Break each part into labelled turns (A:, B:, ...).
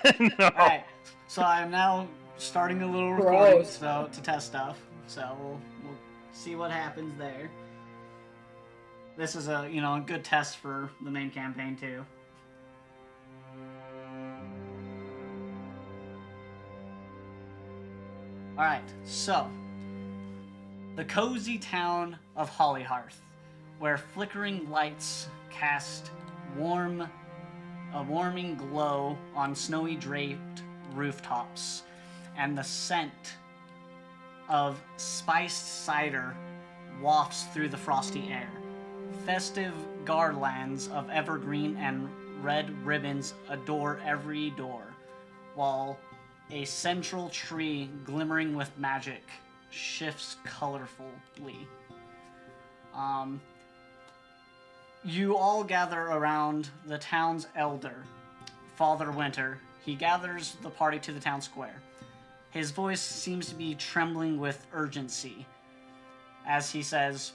A: No.
B: Alright, so I'm now starting a little recording
C: Gross.
B: so, to test stuff. So we'll see what happens there. This is a good test for the main campaign too. Alright, so the cozy town of Hollyhearth, where flickering lights cast a warming glow on snowy draped rooftops, and the scent of spiced cider wafts through the frosty air. Festive garlands of evergreen and red ribbons adorn every door, while a central tree glimmering with magic shifts colorfully. You all gather around the town's elder, Father Winter. He gathers the party to the town square. His voice seems to be trembling with urgency as he says,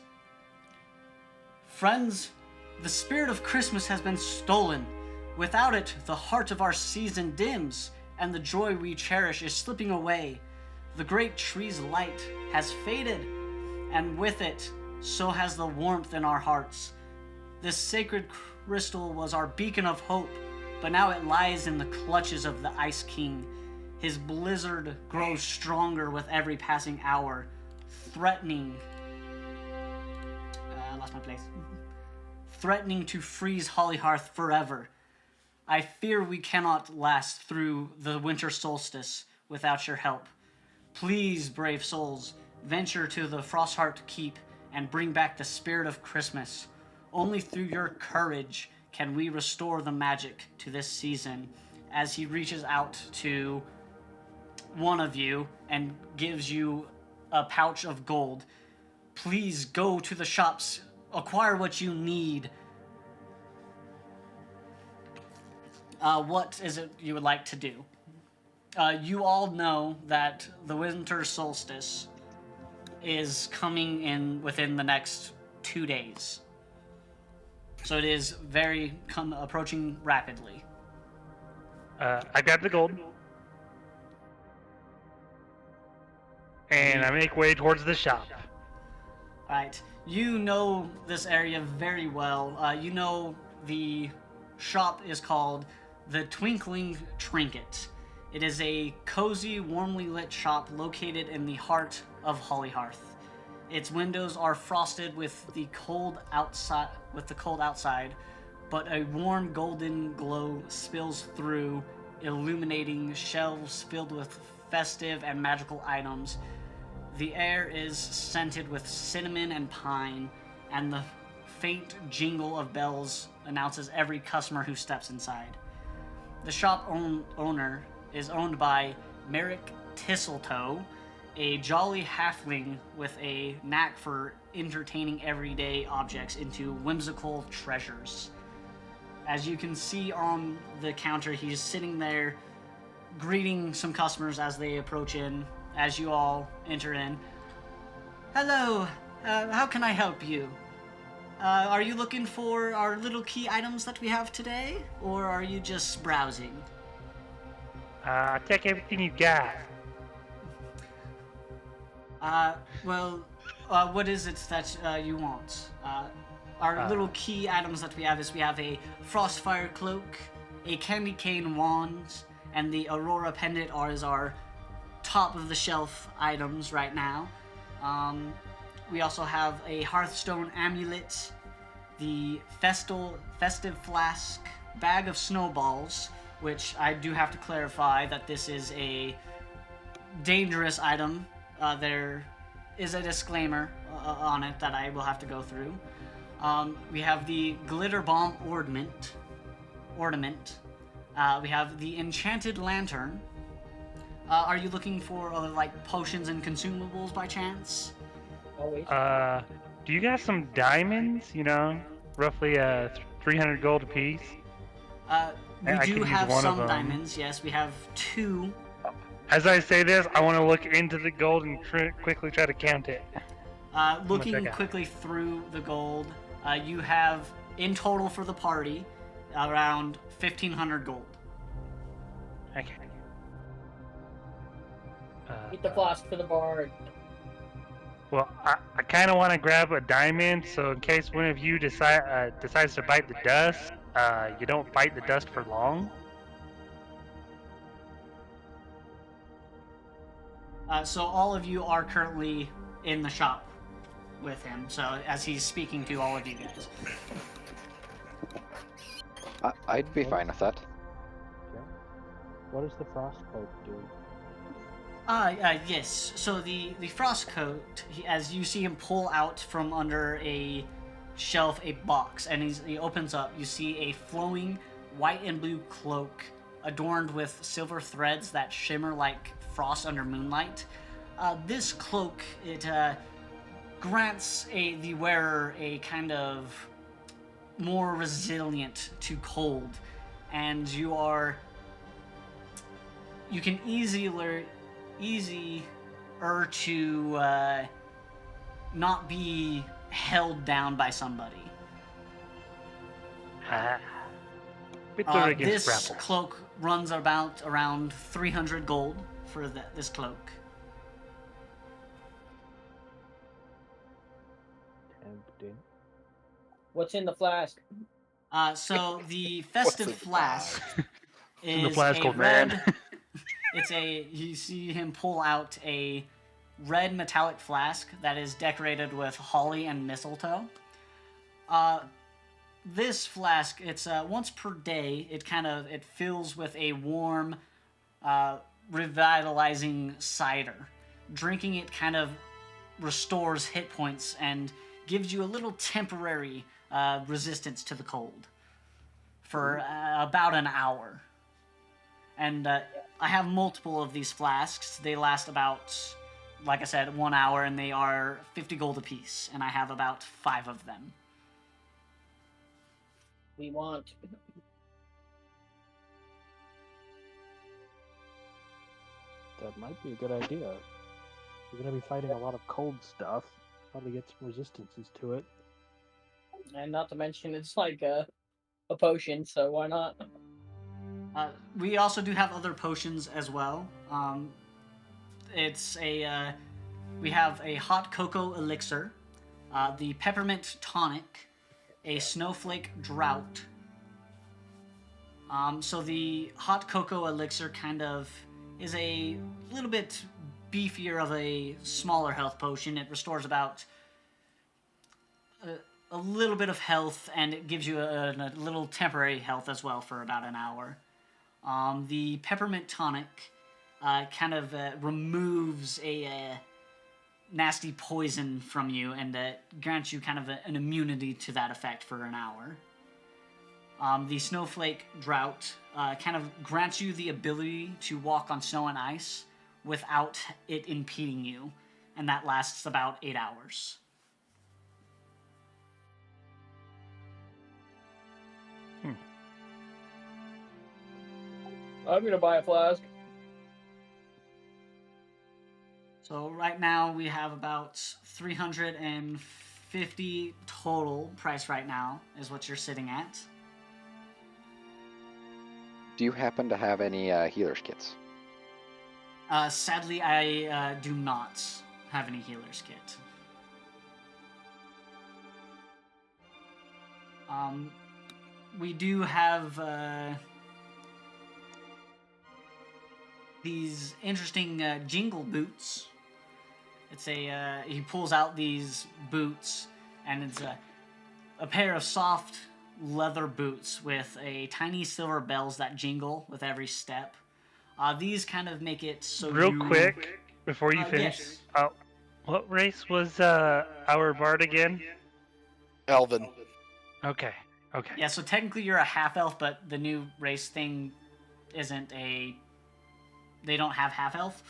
B: "Friends, the spirit of Christmas has been stolen. Without it, the heart of our season dims, and the joy we cherish is slipping away. The great tree's light has faded, and with it, so has the warmth in our hearts. This sacred crystal was our beacon of hope, but now it lies in the clutches of the Ice King. His blizzard grows stronger with every passing hour, threatening... I lost my place. Threatening to freeze Hollyhearth forever. I fear we cannot last through the winter solstice without your help. Please, brave souls, venture to the Frostheart Keep and bring back the spirit of Christmas. Only through your courage can we restore the magic to this season." As he reaches out to one of you and gives you a pouch of gold. "Please go to the shops, acquire what you need." What is it you would like to do? You all know that the winter solstice is coming in within the next 2 days. So it is approaching rapidly.
A: I grab the gold. And I make way towards the shop.
B: Alright, you know this area very well. You know the shop is called the Twinkling Trinket. It is a cozy, warmly lit shop located in the heart of Hollyhearth. Its windows are frosted with the cold outside, but a warm golden glow spills through, illuminating shelves filled with festive and magical items. The air is scented with cinnamon and pine, and the faint jingle of bells announces every customer who steps inside. The shop owner is owned by Merrick Tisseltoe, a jolly halfling with a knack for entertaining everyday objects into whimsical treasures. As you can see on the counter, he's sitting there greeting some customers as they approach in, as you all enter in. "Hello, how can I help you? Are you looking for our little key items that we have today, or are you just browsing?"
A: I'll take everything you got.
B: What is it that you want? Our little key items that we have a Frostfire cloak, a candy cane wand, and the Aurora pendant is our top of the shelf items right now. We also have a Hearthstone amulet, the festive flask, bag of snowballs, which I do have to clarify that this is a dangerous item. There is a disclaimer on it that I will have to go through. We have the glitter bomb ornament. We have the enchanted lantern. Are you looking for like potions and consumables by chance?
C: Always.
A: Do you got some diamonds? Roughly 300 gold apiece.
B: We
A: I
B: do
A: could use
B: have
A: one of
B: some
A: them.
B: diamonds. Yes, we have 2.
A: As I say this, I want to look into the gold and quickly try to count it.
B: Looking
A: got?
B: quickly through the gold, you have in total for the party around 1,500 gold.
A: Okay.
C: Eat the flask for the bard.
A: Well, I kind of want to grab a diamond, so in case one of you decides to bite the dust, you don't bite the dust for long.
B: So all of you are currently in the shop with him. So as he's speaking to all of you guys.
D: I'd be fine with that.
E: Okay. What does the frost coat do?
B: Yes. So the frost coat, as you see him pull out from under a shelf a box, and he opens up, you see a flowing white and blue cloak adorned with silver threads that shimmer like frost under moonlight. This cloak, it grants the wearer a kind of more resilient to cold, and you can easier to not be held down by somebody. This
A: Grapple.
B: cloak runs about around 300 gold for this cloak.
E: Tempting.
C: What's in the flask?
B: So the festive flask
A: in the
B: is
A: flask,
B: a
A: old
B: red.
A: man.
B: You see him pull out a red metallic flask that is decorated with holly and mistletoe. This flask, it's once per day. It fills with a warm, revitalizing cider. Drinking it kind of restores hit points and gives you a little temporary resistance to the cold for about an hour. And I have multiple of these flasks. They last about, like I said, 1 hour, and they are 50 gold apiece. And I have about 5 of them.
C: We want.
E: That might be a good idea. We're gonna be fighting a lot of cold stuff. Probably get some resistances to it.
C: And not to mention, it's like a potion, so why not?
B: We also do have other potions as well. We have a hot cocoa elixir, the peppermint tonic, a snowflake drought. So the hot cocoa elixir kind of is a little bit beefier of a smaller health potion. It restores about a little bit of health, and it gives you a little temporary health as well for about an hour. The peppermint tonic kind of removes a nasty poison from you and grants you kind of an immunity to that effect for an hour. The snowflake drought kind of grants you the ability to walk on snow and ice without it impeding you, and that lasts about 8 hours.
C: I'm gonna buy a flask.
B: So right now we have about 350 total price right now is what you're sitting at.
D: Do you happen to have any healer's kits?
B: Sadly, I do not have any healer's kit. We do have these interesting jingle boots. It's he pulls out these boots, and it's a pair of soft leather boots with a tiny silver bells that jingle with every step. These kind of make it so
A: Real quick, before you finish,
B: yes.
A: what race was our bard again?
F: Elven.
A: Okay.
B: Yeah, so technically you're a half-elf, but the new race thing isn't a... They don't have half-elf,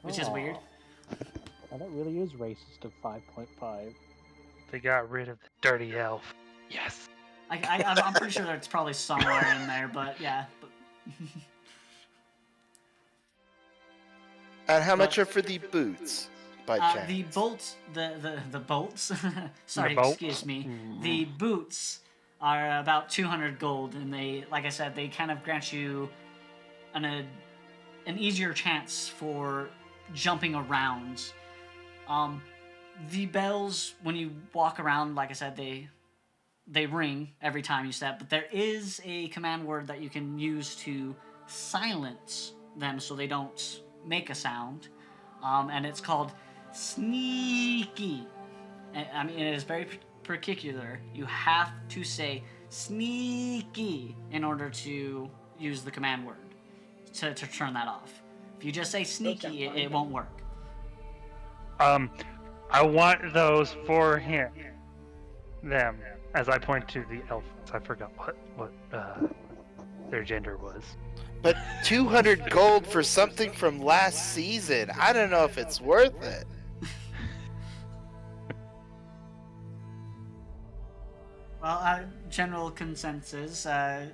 B: which is weird.
E: And that really is racist of 5.5.
A: They got rid of the dirty elf. Yes.
B: I'm pretty sure that's probably somewhere in there, but yeah.
F: And how much are for the boots, by chance?
B: The bolts, the bolts. Sorry,
A: The bolts?
B: excuse me. The boots are about 200 gold, and they, like I said, they kind of grant you an easier chance for jumping around. The bells, when you walk around, like I said, they ring every time you step, but there is a command word that you can use to silence them so they don't make a sound, and it's called sneaky. I mean, it is very particular. You have to say sneaky in order to use the command word to turn that off. If you just say sneaky, it won't work.
A: I want those for them, as I point to the elves. I forgot what their gender was.
F: But 200 gold for something from last season. I don't know if it's worth it.
B: Well, general consensus. I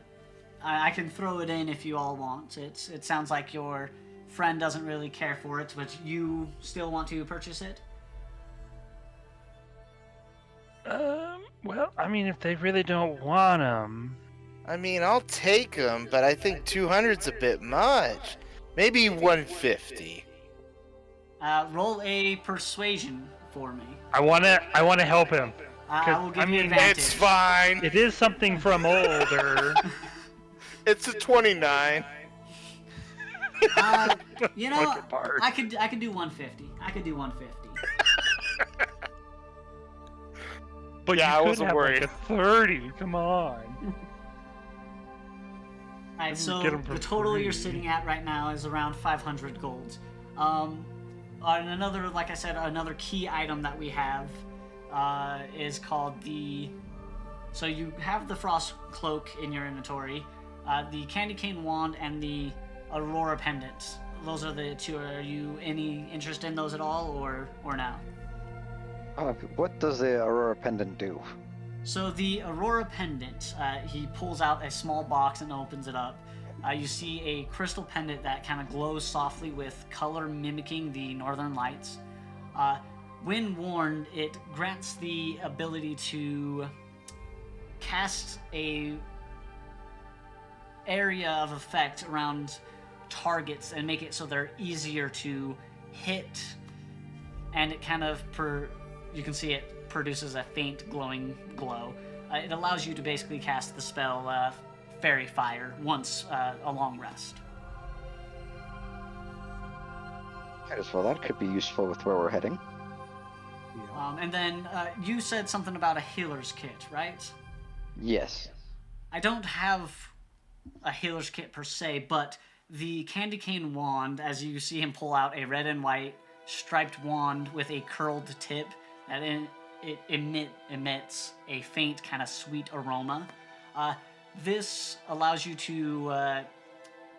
B: can throw it in if you all want. It sounds like your friend doesn't really care for it, but you still want to purchase it?
A: Well, I mean, if they really don't want them...
F: I mean, I'll take them, but I think 200's a bit much. Maybe 150.
B: Roll a persuasion for me.
A: I wanna help him.
B: I will give
A: I
B: you
A: mean,
B: advantage.
F: It's fine.
A: It is something from older.
F: It's a 29.
B: You know,
A: Fuck apart.
B: I could do 150. I could do 150.
A: But
F: Yeah, I
A: you could
F: wasn't
A: have
F: worried.
A: like a 30. Come on.
B: Alright, so
A: Get 'em for
B: the total you're
A: free.
B: sitting at right now is around 500 gold. And another, like I said, another key item that we have is called the... So you have the Frost Cloak in your inventory, the Candy Cane Wand, and the Aurora Pendant. Those are the two. Are you any interest in those at all, or no?
D: What does the Aurora Pendant do?
B: So the Aurora Pendant, he pulls out a small box and opens it up. You see a crystal pendant that kind of glows softly with color mimicking the northern lights. When worn, it grants the ability to cast a area of effect around targets and make it so they're easier to hit, and it kind of you can see it produces a faint glowing glow. It allows you to basically cast the spell Fairy Fire once a long rest.
D: Might as well. That could be useful with where we're heading.
B: And then you said something about a healer's kit, right?
D: Yes.
B: I don't have a healer's kit per se, but the Candy Cane Wand, as you see him pull out a red and white striped wand with a curled tip, that it emits a faint kind of sweet aroma. This allows you to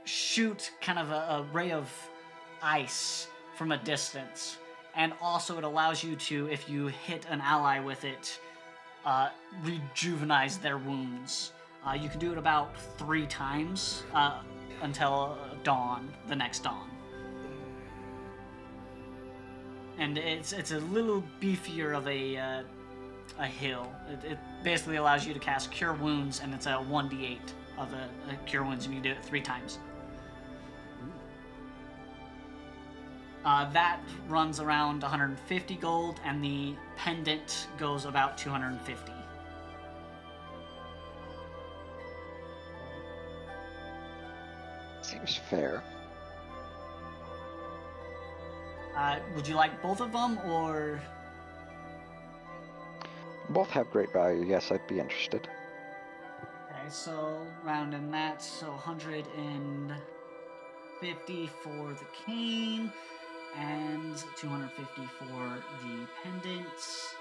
B: shoot kind of a ray of ice from a distance, and also it allows you to, if you hit an ally with it, rejuvenate their wounds. You can do it about 3 times until dawn, the next dawn. And it's a little beefier of a heal. It basically allows you to cast Cure Wounds, and it's a 1d8 of a Cure Wounds, and you do it 3 times. That runs around 150 gold, and the pendant goes about 250.
D: Seems fair.
B: Would you like both of them, or...
D: Both have great value. Yes, I'd be interested.
B: Okay, so rounding that, so 150 for the cane, and 250 for the pendants.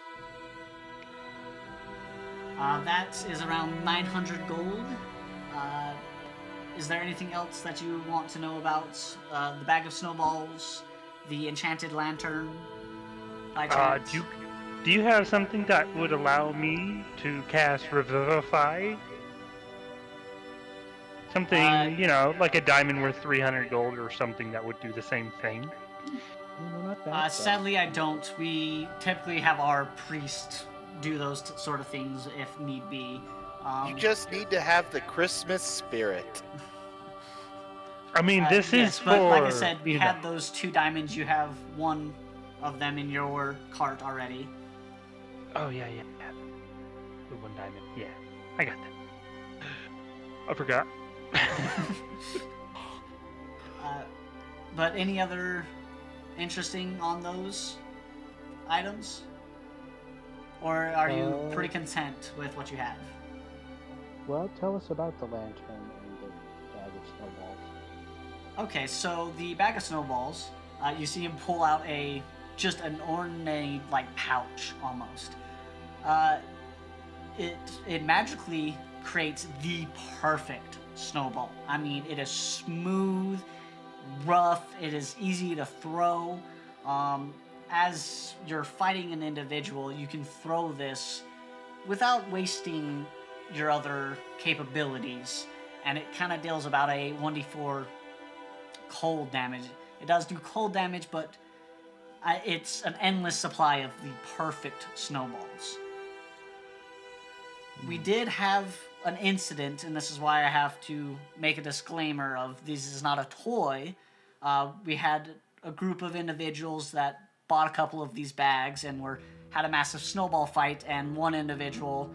B: That is around 900 gold. Is there anything else that you want to know about the bag of snowballs, the enchanted lantern, by chance?
A: Do you have something that would allow me to cast Revivify? Something, like a diamond worth 300 gold or something that would do the same thing?
E: No, not that.
B: Sadly, I don't. We typically have our priest do those sort of things if need be.
F: You just need to have the Christmas spirit.
A: I mean, this
B: yes,
A: is
B: but
A: for,
B: like I said, we
A: you
B: had
A: know.
B: those 2 diamonds. You have one of them in your cart already.
A: Oh, yeah. The 1 diamond. Yeah, I got that. I forgot.
B: But any other interesting on those items? Or are you pretty content with what you have?
E: Well, tell us about the lantern and the bag of snowballs.
B: Okay, so the bag of snowballs, you see him pull out just an ornate like pouch almost. It magically creates the perfect snowball. I mean, it is smooth, rough. It is easy to throw. As you're fighting an individual, you can throw this without wasting your other capabilities, and it kind of deals about a 1d4 cold damage. It does do cold damage, but it's an endless supply of the perfect snowballs. We did have an incident, and this is why I have to make a disclaimer of this is not a toy. We had a group of individuals that bought a couple of these bags and had a massive snowball fight, and one individual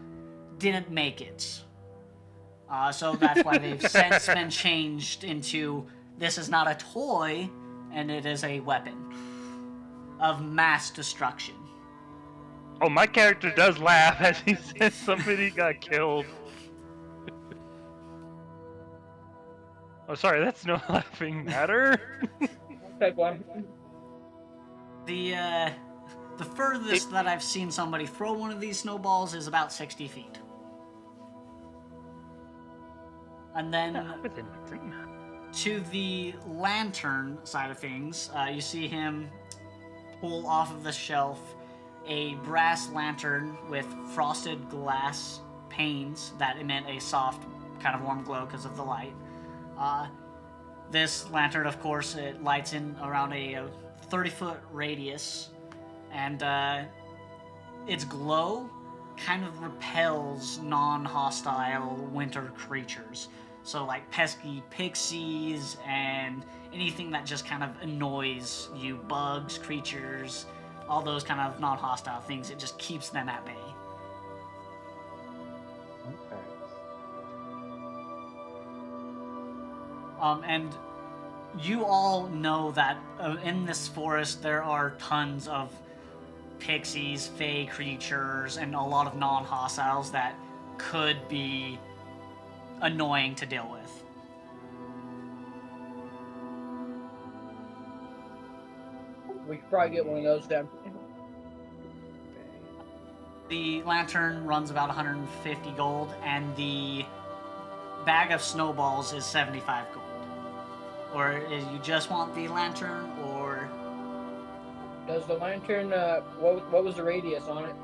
B: didn't make it. So that's why they've since been changed into this is not a toy, and it is a weapon of mass destruction.
A: Oh, my character does laugh as he says somebody got killed. Oh, sorry, that's no laughing matter.
C: Take one.
B: The furthest that I've seen somebody throw one of these snowballs is about 60 feet. And then
A: Within reason.
B: to the lantern side of things, you see him pull off of the shelf a brass lantern with frosted glass panes that emit a soft, kind of warm glow because of the light. This lantern, of course, it lights in around a 30-foot radius, and its glow kind of repels non-hostile winter creatures. So like pesky pixies and anything that just kind of annoys you, bugs, creatures, all those kind of non-hostile things, it just keeps them at bay.
E: Okay.
B: And you all know that in this forest there are tons of pixies, fey creatures, and a lot of non-hostiles that could be annoying to deal with.
C: We could probably get one of those then.
B: The lantern runs about 150 gold, and the bag of snowballs is 75 gold. Or is you just want the lantern, or
C: Does the lantern, what was the radius on it?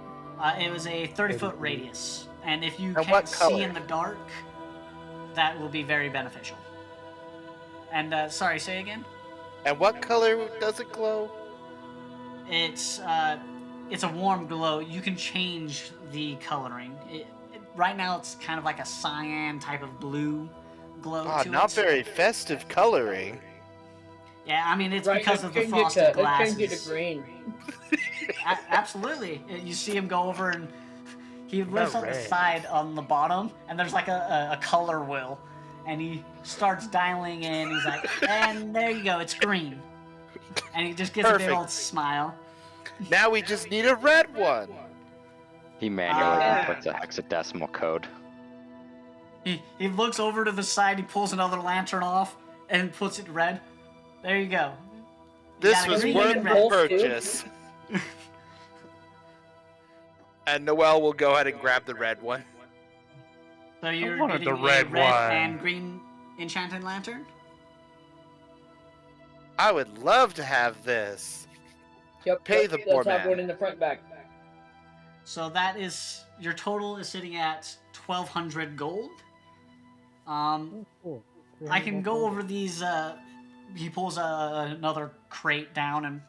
B: it was a 30-foot radius, and if you
F: And
B: can't
F: what
B: see
F: color?
B: in the dark, that will be very beneficial. And sorry, say again.
F: And what color does it glow?
B: It's a warm glow. You can change the coloring. Right now, it's kind of like a cyan type of blue glow to it.
F: Not very festive coloring.
B: Yeah, I mean, it's
C: Right,
B: because
C: let's
B: of the
C: change
B: frosted
C: let's
B: glasses.
C: change it to green.
B: Absolutely. You see him go over and he lifts up the
A: red?
B: side on the bottom, and there's like a color wheel. And he starts dialing in. He's like, and there you go, it's green. And he just gives a big
F: Perfect.
B: old smile.
F: Now we just need a red one.
D: He manually
C: Yeah.
D: inputs a hexadecimal code.
B: He looks over to the side, he pulls another lantern off, and puts it red. There you go. You
F: This
B: got a
F: was
B: green
F: worth
B: and
F: the
B: red.
F: purchase. And Noelle will go ahead and grab the red one.
B: So you're
A: wanted
B: getting
A: the red
B: a red
A: one.
B: and green enchanted lantern?
F: I would love to have this.
C: Yep.
F: Pay the poor
C: Let's have
F: man.
C: one in the front back.
B: So that is, your total is sitting at 1,200 gold.
E: Oh, cool.
B: I can go over these. He pulls another crate down and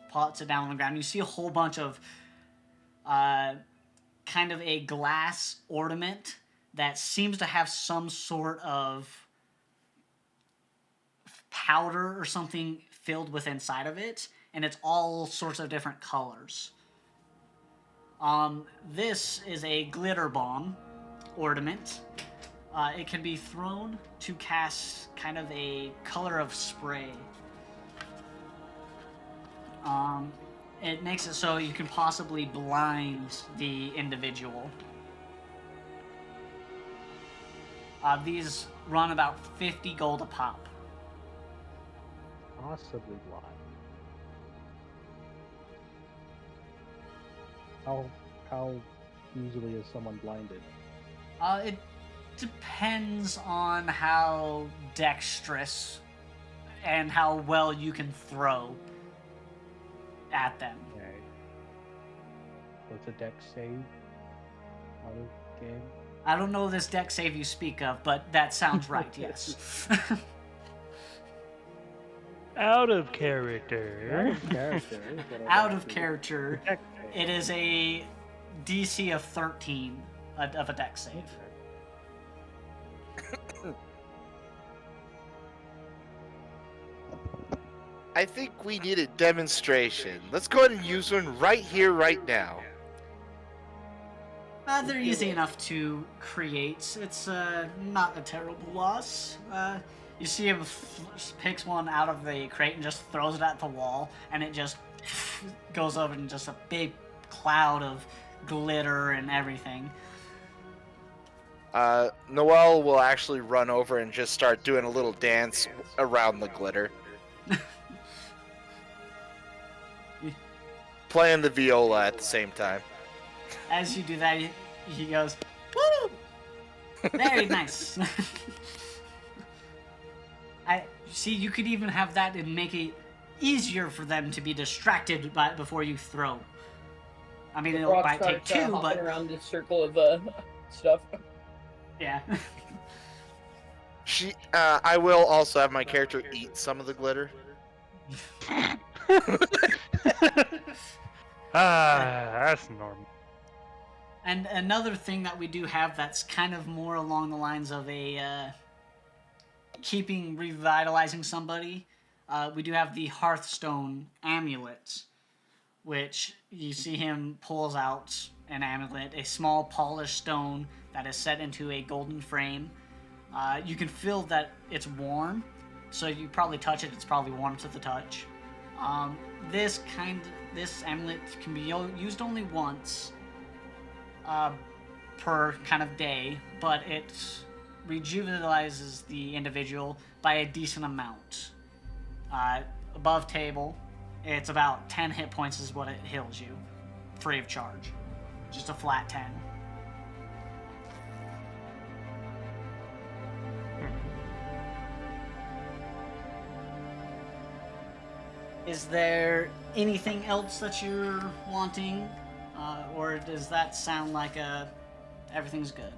B: pots it down on the ground. You see a whole bunch of kind of a glass ornament that seems to have some sort of powder or something filled with inside of it, and it's all sorts of different colors. This is a glitter bomb ornament. It can be thrown to cast kind of a color of spray. It makes it so you can possibly blind the individual. These run about 50 gold a pop.
E: Possibly blind. How easily is someone blinded?
B: It depends on how dexterous and how well you can throw at them.
E: Okay. What's a dex save? Out of game?
B: I don't know this dex save you speak of, but that sounds right, yes.
A: Out of character.
E: Out of character.
B: Out of character, it is a DC of 13 of a dex save.
F: I think we need a demonstration. Let's go ahead and use one right here, right now.
B: They're easy enough to create. It's not a terrible loss. You see him picks one out of the crate and just throws it at the wall, and it just goes over in just a big cloud of glitter and everything.
F: Noelle will actually run over and just start doing a little dance around the glitter. Playing the viola at the same time.
B: As you do that, he goes, "Woo! Very nice." I see. You could even have that and make it easier for them to be distracted before you throw. I mean, it might take two, but
C: around this circle of stuff.
B: Yeah.
F: I will also have my character eat some of the glitter.
A: That's normal.
B: And another thing that we do have that's kind of more along the lines of a revitalizing somebody, we do have the Hearthstone amulet, which you see him pulls out an amulet, a small polished stone that is set into a golden frame. You can feel that it's warm, so you probably touch it, it's probably warm to the touch. This amulet can be used only once per kind of day, but it rejuvenalizes the individual by a decent amount. Above table, it's about 10 hit points is what it heals you, free of charge. Just a flat 10. Is there anything else that you're wanting? Or does that sound like everything's good?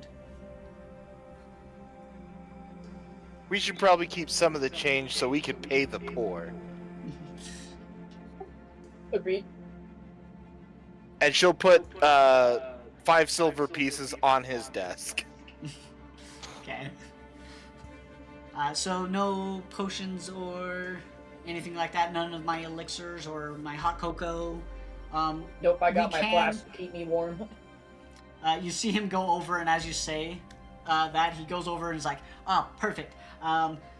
F: We should probably keep some of the change so we can pay the poor.
C: Agreed.
F: And she'll put 5 silver pieces on his desk.
B: Okay. So no potions or anything like that? None of my elixirs or my hot cocoa?
C: Nope, I got my flask to keep me warm.
B: You see him go over, and as you say that, he goes over and is like, "Oh, perfect.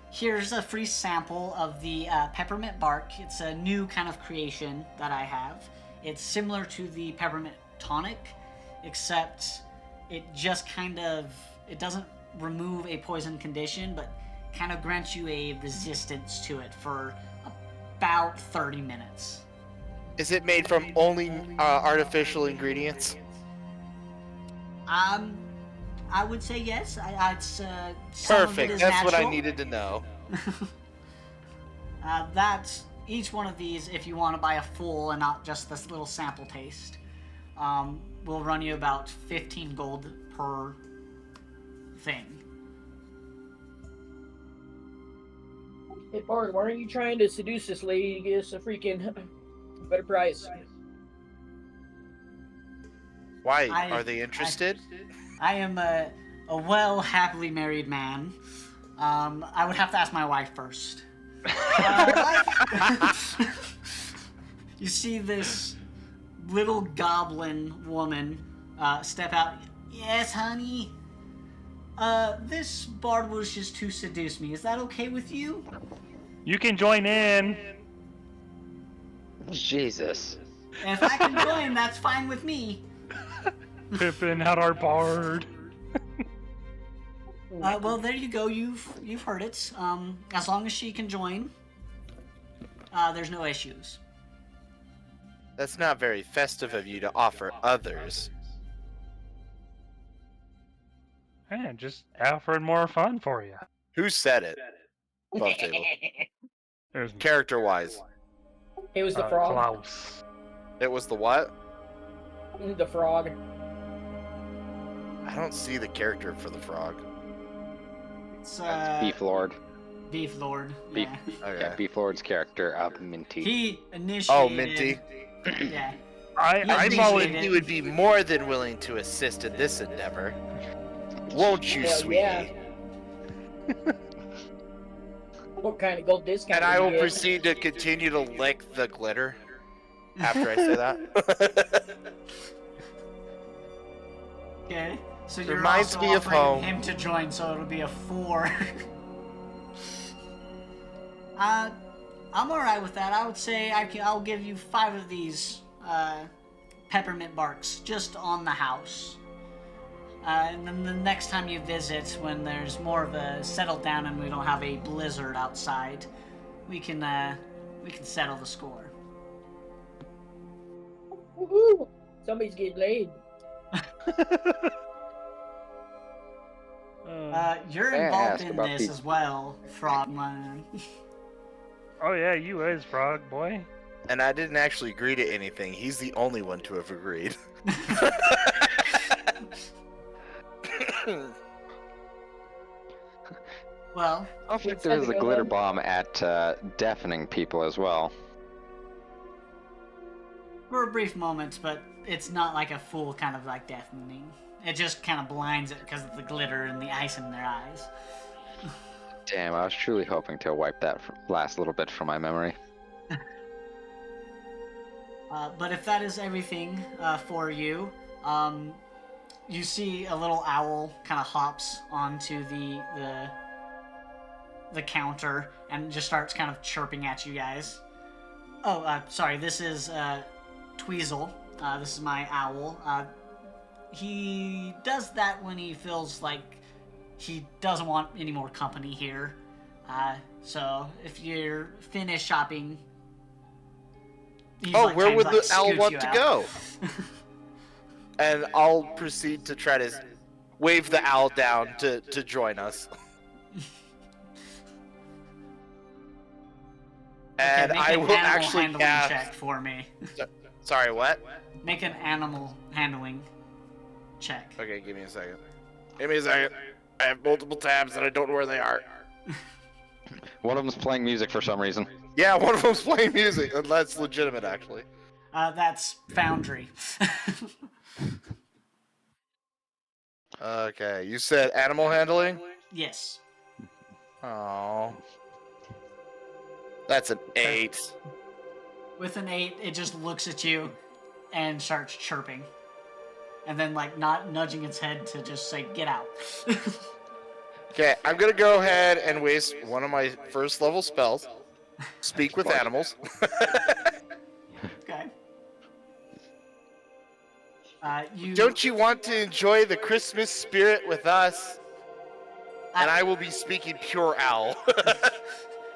B: Here's a free sample of the peppermint bark. It's a new kind of creation that I have. It's similar to the peppermint tonic, except it just it doesn't remove a poison condition, but kind of grants you a resistance to it for about 30 minutes.
F: Is it made from only artificial ingredients?
B: I would say yes. It's
F: Perfect. That's what I
B: natural.
F: needed to know.
B: That's each one of these. If you want to buy a full and not just this little sample taste, will run you about 15 gold per thing.
C: Hey, Bard, why aren't you trying to seduce this lady to get us a freaking better price?
F: Why? Are they interested?
B: I am well, happily married man. I would have to ask my wife first. You see this little goblin woman step out. Yes, honey. This bard was just to seduce me. Is that okay with you?
A: You can join in.
D: Jesus.
B: And if I can join, that's fine with me.
A: Pippin had our bard.
B: Well, there you go. You've heard it. As long as she can join, there's no issues.
F: That's not very festive of you to offer others.
A: Man, just offering more fun for you.
F: Who said it? Above table.
A: There's
F: Character-wise.
C: It was the frog.
A: Klaus.
F: It was the what?
C: The frog.
F: I don't see the character for the frog.
B: It's
D: That's Beef Lord.
B: Beef Lord.
D: Beef.
B: Yeah.
F: Okay.
D: Yeah, Beef Lord's character, Minty.
B: He initiated.
F: Oh, Minty.
B: Yeah.
A: I'm
B: appreciate
A: always
B: it.
F: He would be more than willing to assist in this endeavor. Won't you,
C: Hell
F: sweetie?
C: yeah. What kind of gold discount?
F: And I
C: do you
F: will
C: get?
F: proceed to continue to lick the glitter after I say that.
B: Okay. So you're
F: Reminds
B: also
F: me of
B: offering
F: home.
B: him to join, so it'll be a 4. I'm alright with that. I would say I'll give you 5 of these peppermint barks just on the house. And then the next time you visit, when there's more of a settle down and we don't have a blizzard outside, we can settle the score.
C: Woohoo! Somebody's getting laid.
B: You're
D: May I
B: involved
D: ask
B: in
D: about
B: this
D: the-
B: as well, Frogman.
A: Oh yeah, you is frog boy.
F: And I didn't actually agree to anything. He's the only one to have agreed.
B: Well,
D: I don't think
C: Let's
D: there's
C: have
D: a
C: it go
D: glitter
C: then.
D: bomb at deafening people as well.
B: for a brief moment, but it's not like a full kind of like deafening. It just kind of blinds it because of the glitter and the ice in their eyes.
D: Damn, I was truly hoping to wipe that last little bit from my memory.
B: But if that is everything for you, you see a little owl kind of hops onto the counter and just starts kind of chirping at you guys. Oh, sorry, this is Tweezle. This is my owl. He does that when he feels like he doesn't want any more company here. So if you're finished shopping, he's
F: Oh,
B: like
F: where
B: trying
F: would
B: to,
F: the
B: like,
F: owl
B: scoot
F: want
B: you
F: to
B: out.
F: go? And I'll proceed to try to wave the owl down to join us. And
B: Okay, make
F: I
B: an
F: will
B: animal
F: actually
B: handling
F: cast.
B: check for me.
F: Sorry, what?
B: Make an animal handling check.
F: Okay, give me a second. Give me a second. I have multiple tabs and I don't know where they are.
D: One of them's playing music for some reason.
F: Yeah, one of them's playing music, and that's legitimate, actually.
B: That's Foundry.
F: Okay, you said animal handling?
B: Yes.
F: Oh. That's an 8.
B: With an 8, it just looks at you and starts chirping. And then, like, not nudging its head to just say, get out.
F: Okay, I'm gonna go ahead and waste one of my first level spells. Speak with animals.
B: Okay. You
F: Don't you want to enjoy the Christmas spirit with us? And I will be speaking pure owl.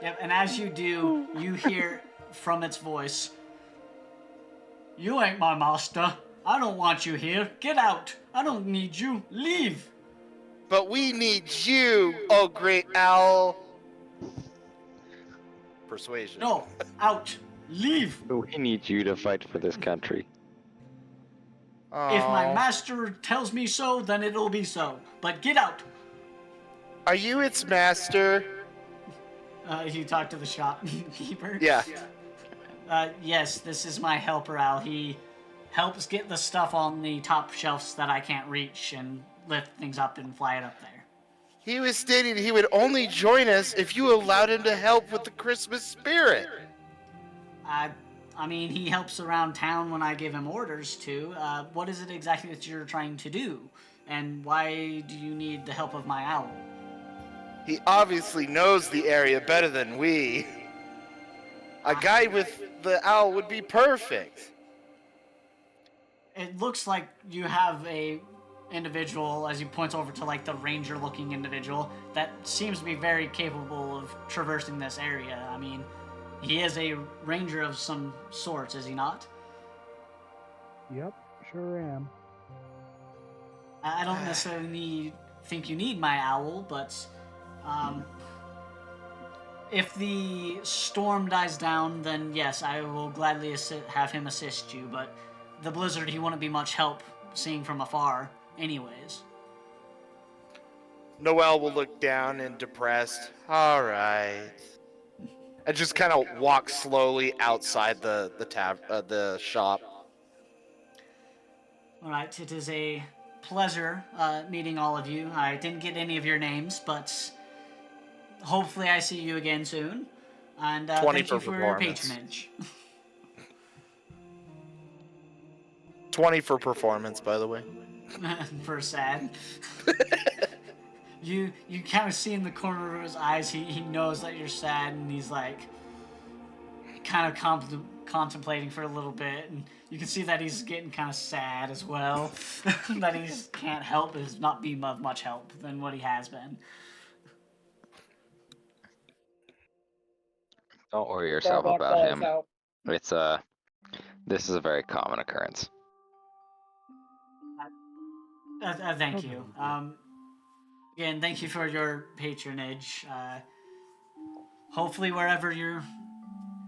B: Yep, and as you do, you hear from its voice, "You ain't my master. I don't want you here. Get out. I don't need you. Leave."
F: But we need you, oh great owl. Persuasion.
B: No, out. Leave.
D: We need you to fight for this country.
B: If my
F: Aw.
B: master tells me so, then it'll be so. But get out.
F: Are you its master?
B: You talk to the shopkeeper.
F: Yeah.
B: Yes, this is my helper owl. He helps get the stuff on the top shelves that I can't reach and lift things up and fly it up there.
F: He was stating he would only join us if you allowed him to help with the Christmas spirit.
B: I mean, he helps around town when I give him orders to. What is it exactly that you're trying to do? And why do you need the help of my owl?
F: He obviously knows the area better than we. A guide with the owl would be perfect.
B: It looks like you have a individual, as he points over to like the ranger-looking individual, that seems to be very capable of traversing this area. I mean, he is a ranger of some sorts, is he not?
E: Yep, sure am.
B: I don't necessarily think you need my owl, but if the storm dies down, then yes, I will gladly have him assist you, but the blizzard, he wouldn't be much help seeing from afar anyways.
F: Noel will look down and depressed. All right. And just kind of walk slowly outside the shop.
B: All right, it is a pleasure meeting all of you. I didn't get any of your names, but hopefully I see you again soon. And
F: 20
B: thank you
F: for
B: for your
F: performance.
B: patronage.
F: 20 for performance, by the way.
B: For sad. You kind of see in the corner of his eyes, he knows that you're sad, and he's like kind of contemplating for a little bit, and you can see that he's getting kind of sad as well. That he can't help is not be of much help than what he has been.
D: Don't worry yourself
C: Starbuck
D: about
C: falls
D: him.
C: out.
D: It's this is a very common occurrence.
B: Thank you. Again, thank you for your patronage. Hopefully, wherever your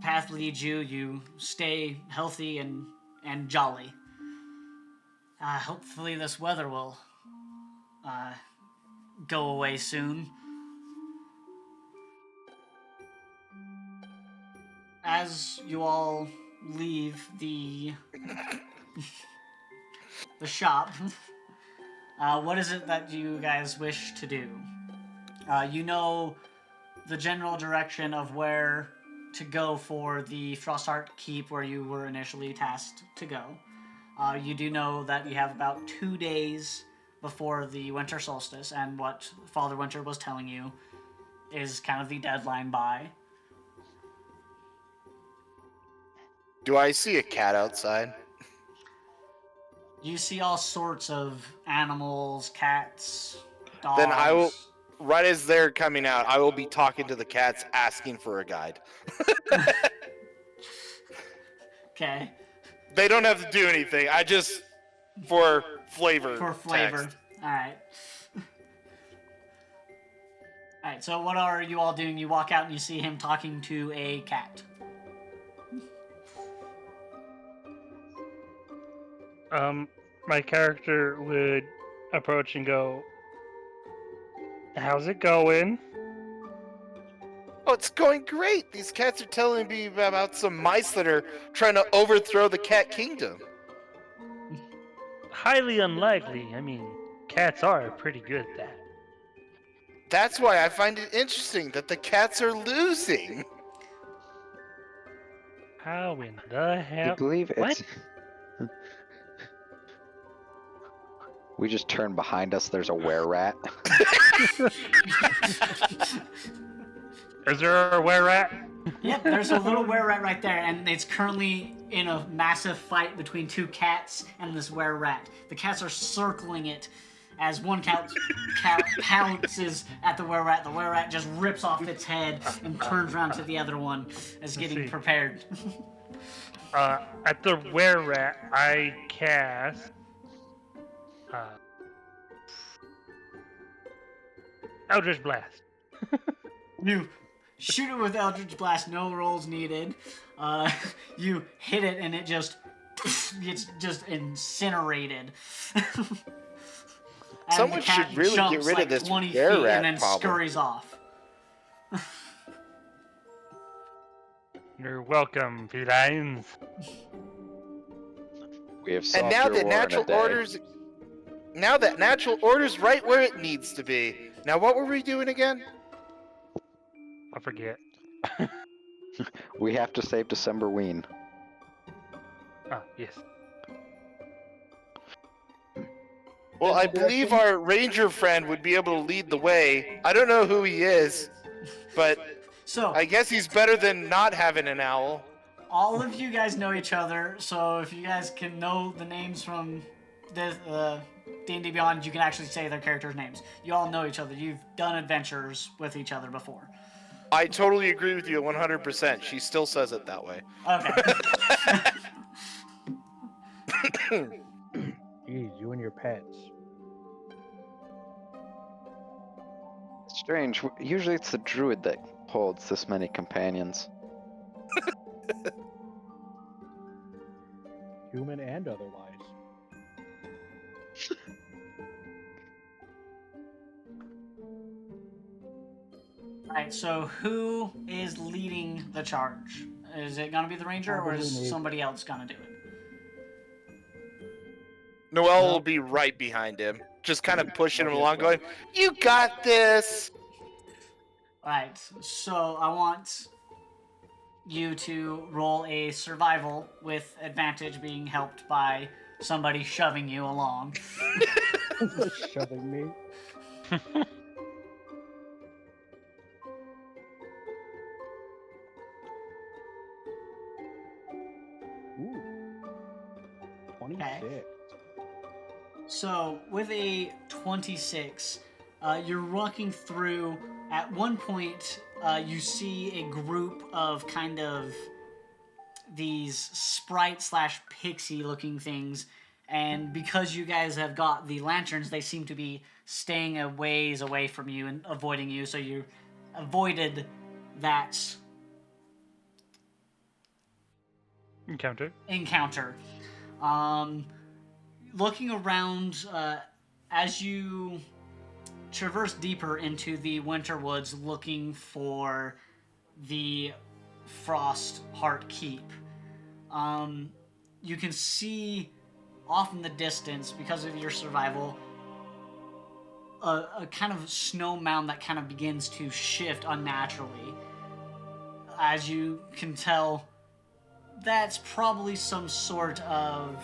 B: path leads you, you stay healthy and jolly. Hopefully, this weather will go away soon. As you all leave the shop, what is it that you guys wish to do? You know the general direction of where to go for the Frostheart Keep, where you were initially tasked to go. You do know that you have about 2 days before the winter solstice, and what Father Winter was telling you is kind of the deadline by.
F: Do I see a cat outside?
B: You see all sorts of animals, cats, dogs.
F: Then I will, right as they're coming out, I will be talking to the cats, asking for a guide.
B: Okay.
F: They don't have to do anything. I just, for flavor.
B: For flavor.
F: Text.
B: Alright. Alright, so what are you all doing? You walk out and you see him talking to a cat.
A: My character would approach and go, "How's it going?"
F: Oh, it's going great. These cats are telling me about some mice that are trying to overthrow the cat kingdom.
A: Highly unlikely. I mean, cats are pretty good at that.
F: That's why I find it interesting that the cats are losing.
A: How in the hell?
D: You believe
A: What?
D: it's... We just turn behind us, there's a were-rat.
A: Is there a were-rat?
B: Yep, there's a little were-rat right there, and it's currently in a massive fight between two cats and this were-rat. The cats are circling it as one cat pounces at the were-rat. The were-rat just rips off its head and turns around to the other one as getting
A: see.
B: prepared.
A: At the were-rat, I cast... Eldritch Blast.
B: You shoot it with Eldritch Blast, no rolls needed. You hit it and it just gets just incinerated. And
F: Someone
B: the cat
F: should really
B: jumps
F: get rid
B: like
F: of this
B: 20 feet
F: were-rat
B: and then
F: problem.
B: scurries off.
A: You're welcome, felines.
D: We have
F: And
D: solved
F: now
D: your
F: that
D: war in a
F: natural
D: day.
F: orders, Now that natural order's right where it needs to be. Now what were we doing again?
A: I forget.
D: We have to save December Ween.
A: Ah, yes.
F: Well, I believe our ranger friend would be able to lead the way. I don't know who he is, but
B: So,
F: I guess he's better than not having an owl.
B: all of you guys know each other, so if you guys can know the names from the D&D Beyond, you can actually say their characters' names. You all know each other. You've done adventures with each other before.
F: I totally agree with you 100%. She still says it that way.
B: Okay.
E: Jeez, you and your pets.
D: Strange. Usually it's the druid that holds this many companions.
E: Human and otherwise.
B: Alright, so who is leading the charge? Is it gonna be the ranger, or is
E: Probably me.
B: somebody else gonna do it?
F: Noelle will be right behind him, just kind of pushing him along, going, "You got this!"
B: Alright, so I want you to roll a survival with advantage, being helped by somebody shoving you along.
E: Shoving me. Ooh. 26.
B: So, with a 26, you're walking through. At one point, you see a group of kind of these sprite slash pixie looking things, and because you guys have got the lanterns, they seem to be staying a ways away from you and avoiding you, so you avoided that encounter. Looking around, as you traverse deeper into the winter woods looking for the Frostheart Keep, you can see off in the distance, because of your survival, a kind of snow mound that kind of begins to shift unnaturally. As you can tell, that's probably some sort of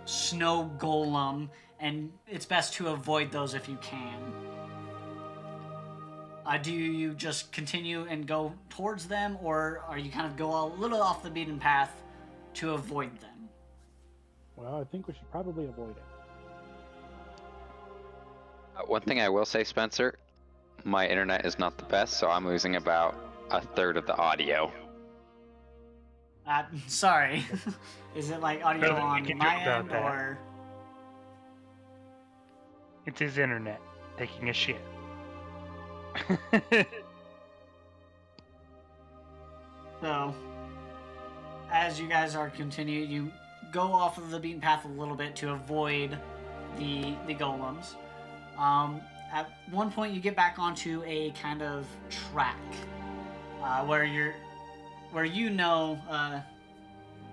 B: snow golem, and it's best to avoid those if you can. Do you just continue and go towards them, or are you kind of go a little off the beaten path to avoid them?
E: Well, I think we should probably avoid it.
D: One thing I will say, Spencer, my internet is not the best, so I'm losing about a third of the audio.
B: Sorry. Is it like audio
A: Brother, we
B: on
A: can
B: my
A: joke about
B: end,
A: that.
B: or?
A: It's his internet taking a shit.
B: So, as you guys are continuing, you go off of the beaten path a little bit to avoid the golems. At one point, you get back onto a kind of track where you know.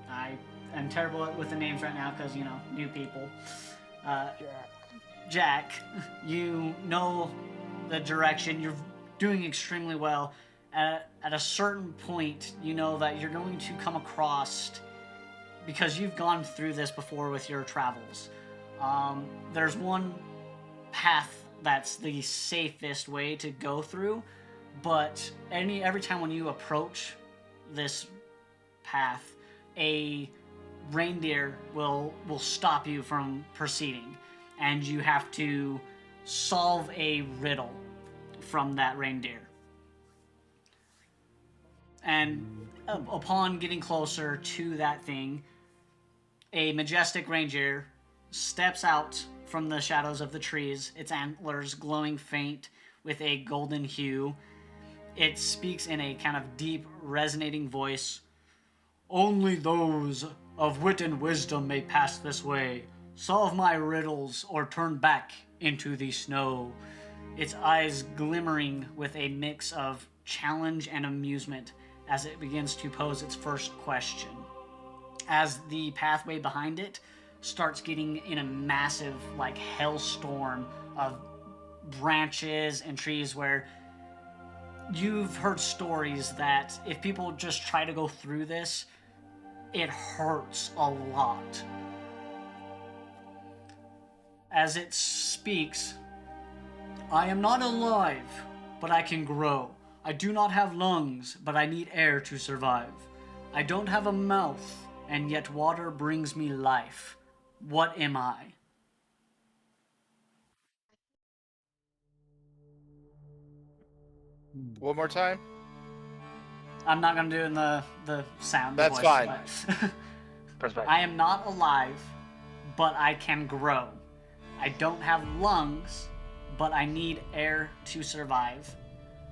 B: I am terrible with the names right now because new people. Jack, you know the direction. You're doing extremely well. At a certain point, you know that you're going to come across, because you've gone through this before with your travels. There's one path that's the safest way to go through, but every time when you approach this path, a reindeer will stop you from proceeding, and you have to solve a riddle from that reindeer. And upon getting closer to that thing, a majestic reindeer steps out from the shadows of the trees, its antlers glowing faint with a golden hue. It speaks in a kind of deep, resonating voice. "Only those of wit and wisdom may pass this way. Solve my riddles or turn back into the snow." Its eyes glimmering with a mix of challenge and amusement as it begins to pose its first question. As the pathway behind it starts getting in a massive, like, hailstorm of branches and trees where you've heard stories that if people just try to go through this, it hurts a lot. As it speaks, I am not alive, but I can grow. I do not have lungs, but I need air to survive. I don't have a mouth, and yet water brings me life. What am I?
F: One more time.
B: I'm not gonna do it in the sound.
F: That's
B: voice,
F: fine.
B: but-
A: Press back.
B: I am not alive, but I can grow. I don't have lungs, but I need air to survive.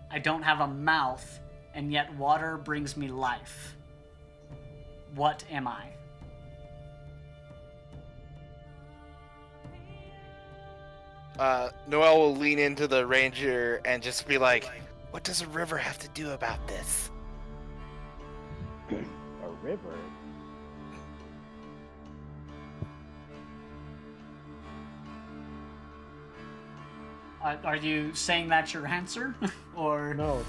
B: I don't have a mouth, and yet water brings me life. What am I?
F: Noel will lean into the ranger and just be like, "What does a river have to do about this?"
E: A river?
B: Are you saying that's your answer? Or
E: No.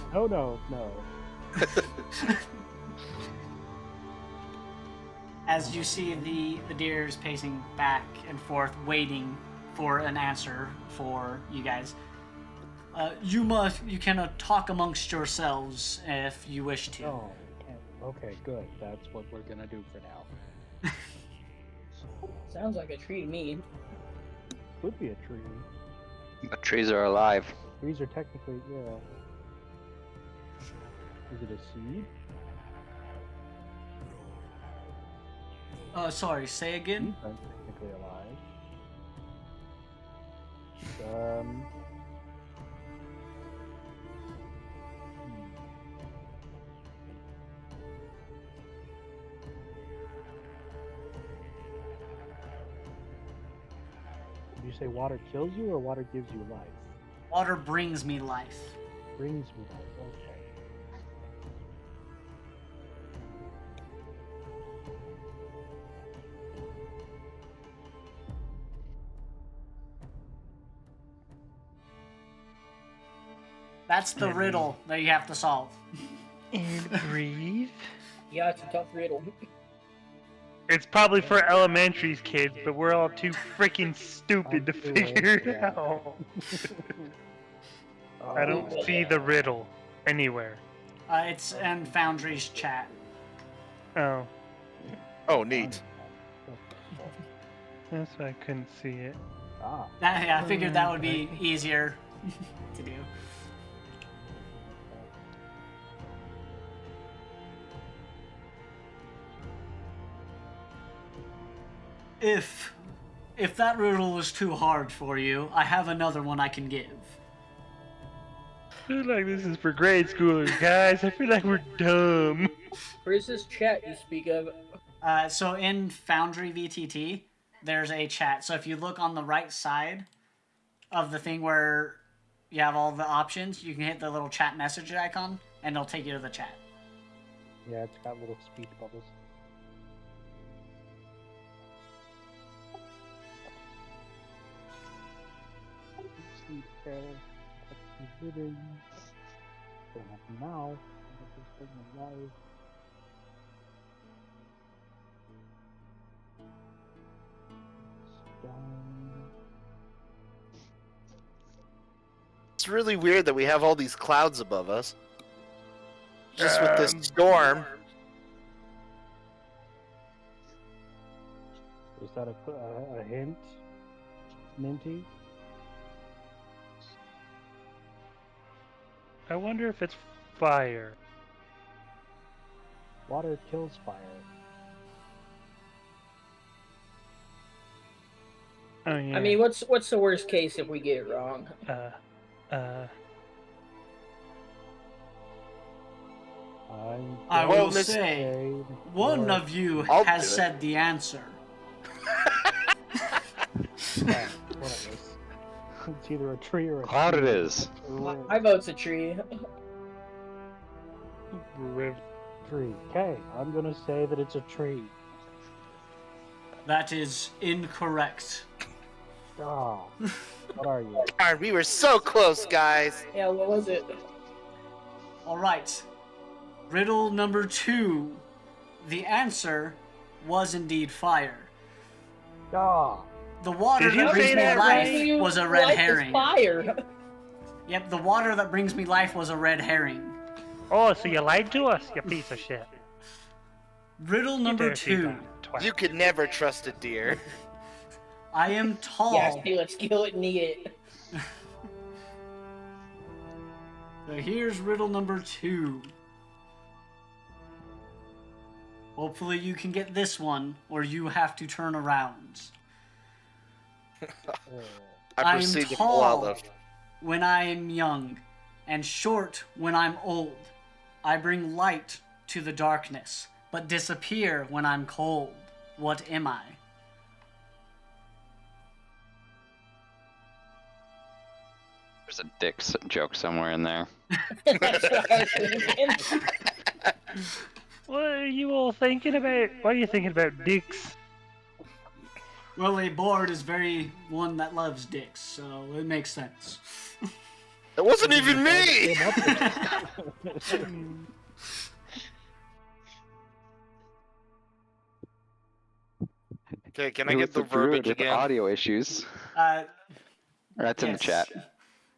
B: as you see the deers pacing back and forth, waiting for an answer for you guys, you can talk amongst yourselves if you wish to.
E: No. Okay, good. That's what we're gonna do for now.
C: Sounds like a tree to me.
E: Could be a tree.
D: But trees are alive.
E: Trees are technically, yeah. Is it a seed?
B: Sorry, say again?
E: Seeds aren't technically alive. Did you say water kills you or water gives you life?
B: Water brings me life.
E: Brings me life, okay.
B: That's the riddle that you have to solve.
A: And breathe.
C: Yeah, it's a tough riddle.
A: It's probably for elementary kids, but we're all too freaking stupid to figure it out. I don't see the riddle anywhere.
B: It's in Foundry's chat.
A: Oh,
F: Oh, neat.
A: that's why I couldn't see it.
E: Ah.
B: Yeah, I figured that would be easier to do. If that riddle was too hard for you, I have another one I can give.
A: I feel like this is for grade schoolers, guys. I feel like we're dumb.
C: Where's this chat you speak of?
B: So in Foundry VTT, there's a chat. So if you look on the right side of the thing where you have all the options, you can hit the little chat message icon, and it'll take you to the chat.
E: Yeah, it's got little speech bubbles. Sleep care, living. Don't have a mouth. Don't have a life. Stone.
F: It's really weird that we have all these clouds above us. Just with this storm.
E: Is that a hint, Minty?
A: I wonder if it's fire.
E: Water kills fire.
A: Oh yeah.
C: I mean, what's the worst case if we get it wrong?
B: I
F: Well,
B: will
F: this-
B: say, one of you
F: I'll
B: has
F: do it.
B: said the answer.
E: It's either a tree or a
D: Cloud it
E: tree.
D: is.
C: My vote's a tree.
E: Tree. Okay, I'm gonna say that it's a tree.
B: That is incorrect.
E: Oh, what are you?
F: Darn, we were so close, guys.
C: Yeah, what was it?
B: All right. Riddle number 2. The answer was indeed fire.
E: Oh,
B: The water
A: Did you
B: that brings
A: say
B: me
A: that
B: life
A: right?
B: was a red
C: Life is
B: herring.
C: fire.
B: Yep, the water that brings me life was a red herring.
A: Oh, so you lied to us, you piece of shit.
B: Riddle number
A: Dirty
B: 2.
A: twat.
F: You could never trust a deer.
B: I am tall.
C: Yeah, see, let's kill it and eat it.
B: So here's riddle number 2. Hopefully you can get this one, or you have to turn around.
F: I
B: I'm
F: proceed to pull out
B: tall
F: the.
B: when I am young, and short when I'm old. I bring light to the darkness, but disappear when I'm cold. What am I?
D: There's a dick joke somewhere in there.
C: That's what I was thinking.
A: What are you all thinking about? What are you thinking about, dicks?
B: Well, a board is very one that loves dicks, so it makes sense.
F: It wasn't even me. Okay, can I
D: Who
F: get
D: was
F: the
D: druid
F: verbiage
D: with
F: again?
D: audio issues? That's in the
B: Yes.
D: chat.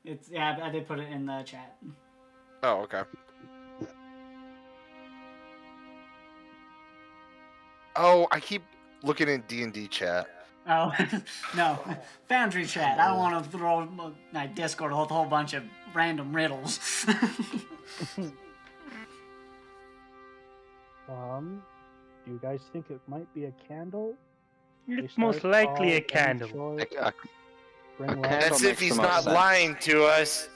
B: It's yeah, I did put it in the chat.
F: Oh, okay. Oh, I keep looking in D&D chat.
B: Oh no, Foundry chat. I don't want to throw my Discord with a whole bunch of random riddles.
E: Do you guys think it might be a candle?
A: It's
E: They
A: most
E: start
A: likely
E: tall
A: a
E: and
A: candle.
E: short,
D: A
E: bring
D: a
E: light.
D: candle
F: As
D: makes
F: if he's
D: the most
F: not
D: sense.
F: lying to us.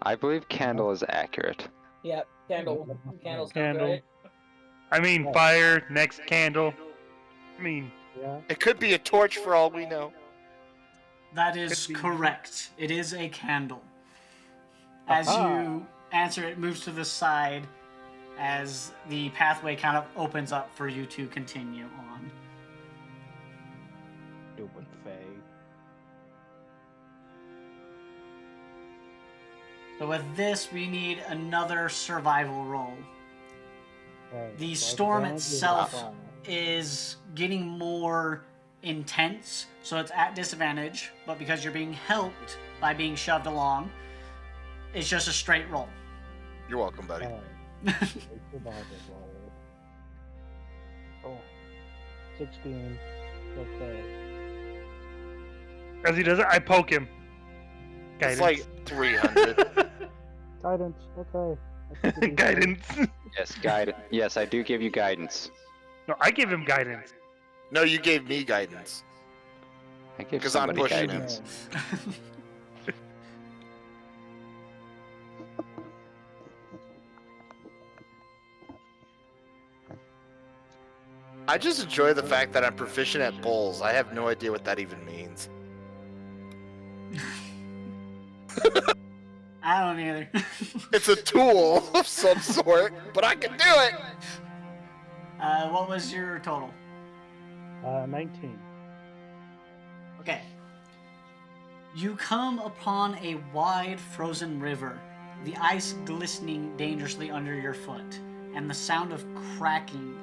D: I believe candle is accurate.
C: Yep, candle. Candles sound
A: Candle.
C: right.
A: I mean, fire, next candle. I mean,
E: Yeah.
F: It could be a torch for all we know.
B: That is
A: Could be.
B: correct. It is a candle. As
E: Aha.
B: you answer, it moves to the side as the pathway kind of opens up for you to continue on.
E: Stupid Faye.
B: So with this, we need another survival roll.
E: Right.
B: The
E: so
B: storm
E: advantage is
B: itself
E: fine.
B: is getting more intense, so it's at disadvantage, but because you're being helped by being shoved along, it's just a straight roll.
F: You're welcome, buddy.
E: Alright. It's survival roll. Oh. 16. Okay.
A: as he does it, I poke him.
F: It's
A: Guidance.
F: like 300.
E: Guidance. Okay. I think it is
A: Guidance.
D: Yes, Yes, I do give you guidance.
A: No, I give him guidance.
F: No, you gave me guidance.
D: I give
F: 'Cause I'm
D: somebody
F: pushing
D: guidance.
F: him. I just enjoy the fact that I'm proficient at bowls. I have no idea what that even means.
B: I don't either.
F: It's a tool of some sort, but I can do it.
B: What was your total?
E: 19.
B: Okay. You come upon a wide frozen river, the ice glistening dangerously under your foot, and the sound of cracking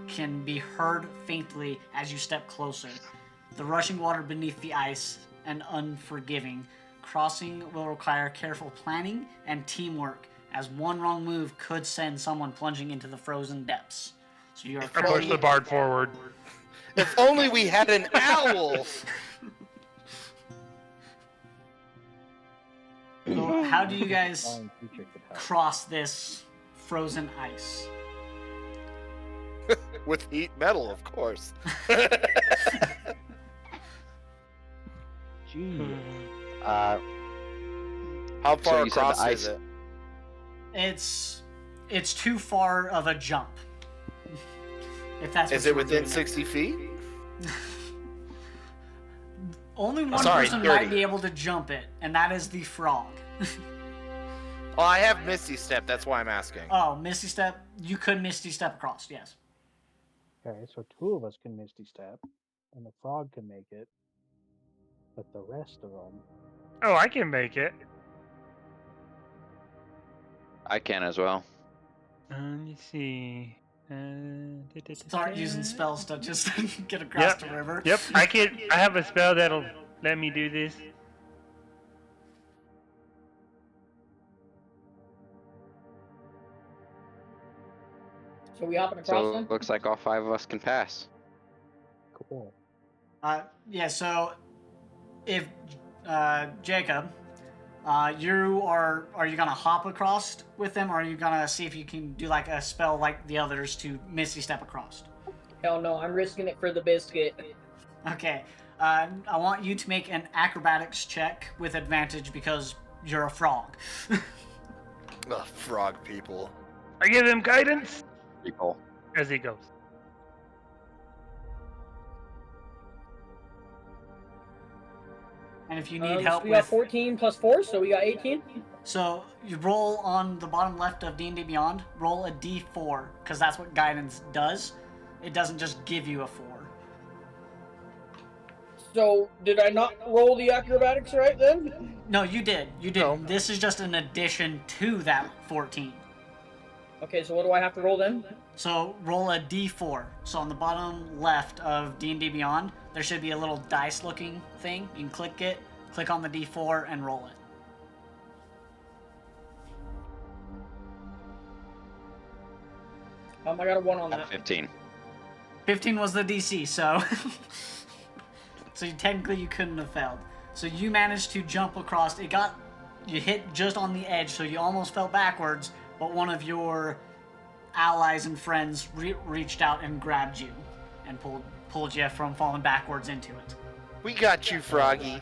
B: can be heard faintly as you step closer. The rushing water beneath the ice and unforgiving. Crossing will require careful planning and teamwork, as one wrong move could send someone plunging into the frozen depths. So you are
A: I push
B: currently
A: the bard forward.
F: If only we had an owl.
B: So how do you guys
E: Flying creature could help.
B: cross this frozen ice?
F: With heat metal, of course.
E: Gee.
D: Uh,
F: How far
D: you said the
F: across
D: ice-
F: is it?
B: It's too far of a jump. If that's
F: Is
B: what
F: it
B: you were
F: within
B: doing.
F: 60 feet?
B: Only one
F: Sorry,
B: person
F: 30.
B: might be able to jump it, and that is the frog.
F: Well, I have Misty Step, that's why I'm asking.
B: Oh, Misty Step. You could Misty Step across, yes.
E: Okay, so 2 of us can Misty Step, and the frog can make it, but the rest of them.
A: Oh, I can make it.
D: I can as well.
A: Let me see.
B: Start using spells to just get across the river.
A: Yep, I have a spell that'll let me do this.
C: So we hopping across
D: So
C: then?
D: it looks like all 5 of us can pass.
E: Cool.
B: Yeah, so if Jacob, are you gonna hop across with them, or are you gonna see if you can do like a spell like the others to Misty Step across?
C: Hell no, I'm risking it for the biscuit.
B: Okay, I want you to make an acrobatics check with advantage because you're a frog.
F: Ugh, frog people.
A: I give him guidance
D: People.
A: as he goes.
B: And if you need
C: So
B: help
C: we got
B: with
C: 14 plus 4, so we got 18.
B: So you roll on the bottom left of D&D Beyond, roll a D4, because that's what guidance does. It doesn't just give you a 4.
C: So did I not roll the acrobatics right then?
B: No, you did. You did.
F: No.
B: This is just an addition to that 14.
C: Okay, so what do I have to roll then?
B: So roll a D4. So on the bottom left of D&D Beyond, there should be a little dice-looking thing. You can click it, click on the D4, and roll it.
C: I got a 1 on that.
D: 15.
B: 15 was the DC, so technically you couldn't have failed. So you managed to jump across. You hit just on the edge, so you almost fell backwards, but one of your allies and friends reached out and grabbed you and pulled you from falling backwards into it.
F: We got you, Froggy.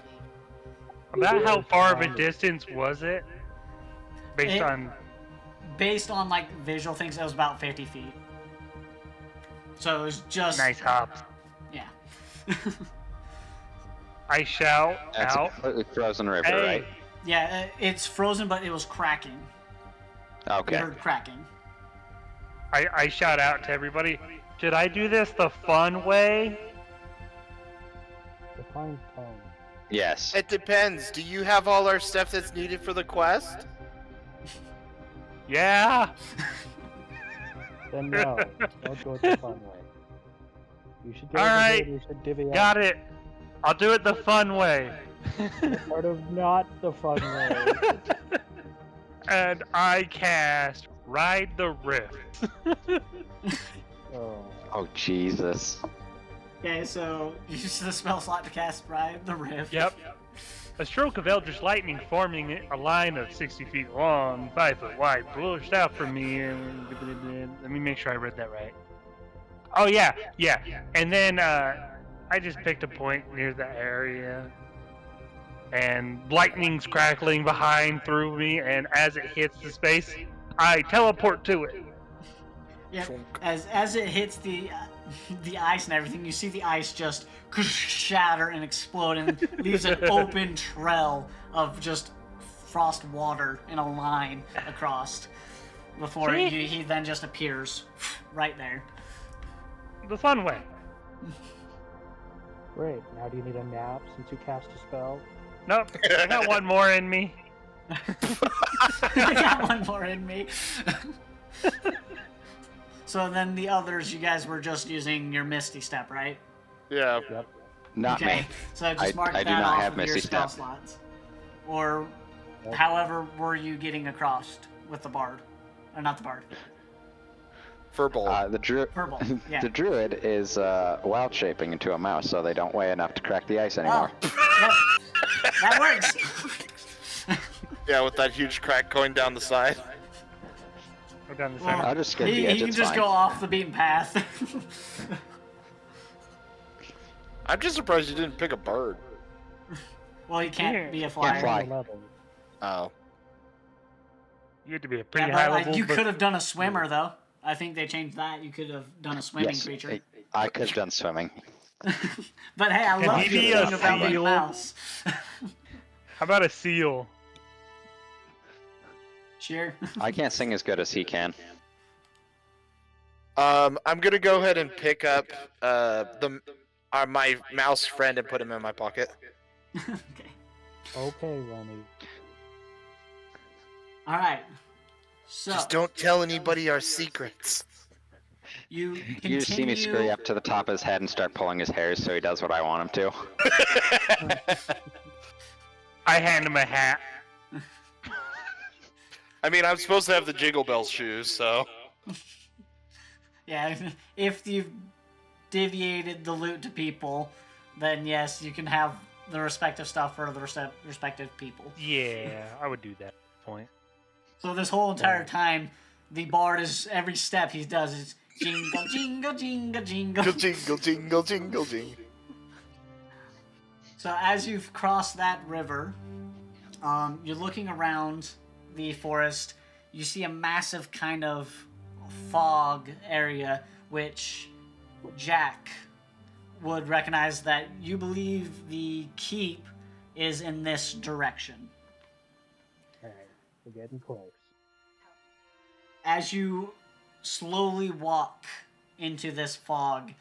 A: About how far of a distance was it?
B: Based on like visual things, it was about 50 feet. So it was just
A: Nice hops.
B: Yeah.
A: I shout
D: That's a
A: out.
D: completely frozen river,
A: Hey.
D: right?
B: Yeah, it's frozen, but it was cracking. You
D: Okay.
B: heard cracking.
A: I shout out to everybody. Should I do this the fun way?
E: Define tone.
D: Yes.
F: It depends. Do you have all our stuff that's needed for the quest?
A: Yeah.
E: Then no, don't do it the fun way. You should do
A: All
E: it
A: right.
E: You should divvy
A: Got
E: up
A: it. I'll do it the fun way.
E: part of not the fun way.
A: And I cast Ride the Rift.
E: Oh.
D: Oh, Jesus.
B: Okay, so you use the spell slot to cast Ride the Rift.
A: Yep. A stroke of Eldritch Lightning forming a line of 60 feet long, 5 foot wide, pushed out from me. Let me make sure I read that right. Oh, yeah. And then I just picked a point near the area. And lightning's crackling behind through me, and as it hits the space, I teleport to it.
B: Yeah. As it hits the ice and everything, you see the ice just shatter and explode and leaves an open trail of just frost water in a line across before he then just appears right there.
A: The fun way.
E: Great. Now do you need a nap since you cast a spell?
A: Nope, I got one more in me.
B: I got one more in me. So then the others, you guys were just using your Misty Step, right?
F: Yeah.
E: Yep.
D: Not
B: Okay,
D: me.
B: so just mark
D: I
B: that
D: do not
B: off
D: have
B: of your
D: Misty
B: spell
D: Step.
B: slots. Or
E: Yep.
B: however were you getting across with the bard? Or not the bard.
F: Furball.
D: The druid.
B: Purple, yeah.
D: The druid is wild shaping into a mouse, so they don't weigh enough to crack the ice anymore.
B: Yep. That works.
F: Yeah, with that huge crack going down the side.
A: Go down the
B: Well,
A: center.
D: I'll just skip the
B: he
D: edge.
B: can
D: It's
B: just
D: fine.
B: go off the beaten path.
F: I'm just surprised you didn't pick a bird.
B: Well, he can't be a
D: Can't
B: flyer.
D: fly.
E: 11.
F: Oh.
A: You had to be a pretty
B: Yeah,
A: high
B: but,
A: level.
B: you
A: but-
B: could have done a swimmer though. I think they changed that. You could have done a swimming
D: Yes,
B: creature.
D: I could have done swimming.
B: But hey, I
A: Can
B: love
A: he
B: you
A: be a
B: thinking about being a
A: seal?
B: mouse.
A: How about a seal?
B: Sure.
D: I can't sing as good as he can.
F: I'm gonna go ahead and pick up my mouse friend and put him in my pocket.
B: Okay.
E: Okay, Lenny.
B: All right. So
F: Just don't tell anybody our secrets.
B: you
D: You
B: continue.
D: just see me scurry up to the top of his head and start pulling his hair so he does what I want him to.
A: I hand him a hat.
F: I mean, I'm supposed to have the Jingle Bells shoes, so.
B: Yeah, if you've deviated the loot to people, then yes, you can have the respective stuff for the respective people.
A: Yeah, I would do that at this point.
B: So this whole entire time, the bard is, every step he does is jingle, jingle, jingle, jingle.
F: Jingle, jingle, jingle, jingle.
B: So as you've crossed that river, you're looking around the forest. You see a massive kind of fog area, which Jack would recognize that you believe the keep is in this direction.
E: Alright, we're getting close.
B: As you slowly walk into this fog,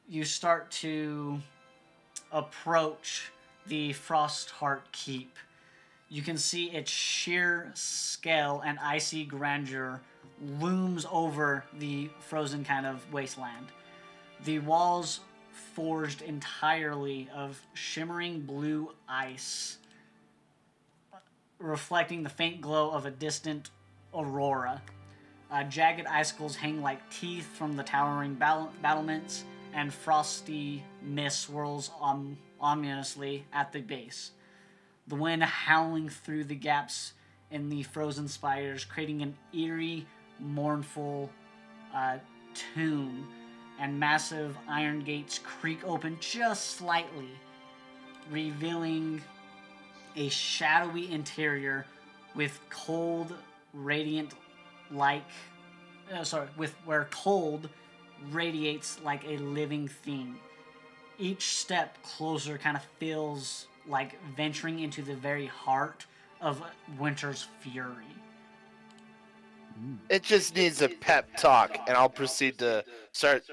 B: you start to approach the Frostheart Keep. You can see its sheer scale and icy grandeur looms over the frozen kind of wasteland. The walls forged entirely of shimmering blue ice, reflecting the faint glow of a distant aurora. Jagged icicles hang like teeth from the towering battlements, and frosty mist swirls ominously at the base. The wind howling through the gaps in the frozen spires, creating an eerie, mournful tune, and massive iron gates creak open just slightly, revealing a shadowy interior with cold, radiant where cold radiates like a living thing. Each step closer kind of feels like venturing into the very heart of winter's fury.
F: It just needs a pep talk, and I'll proceed to start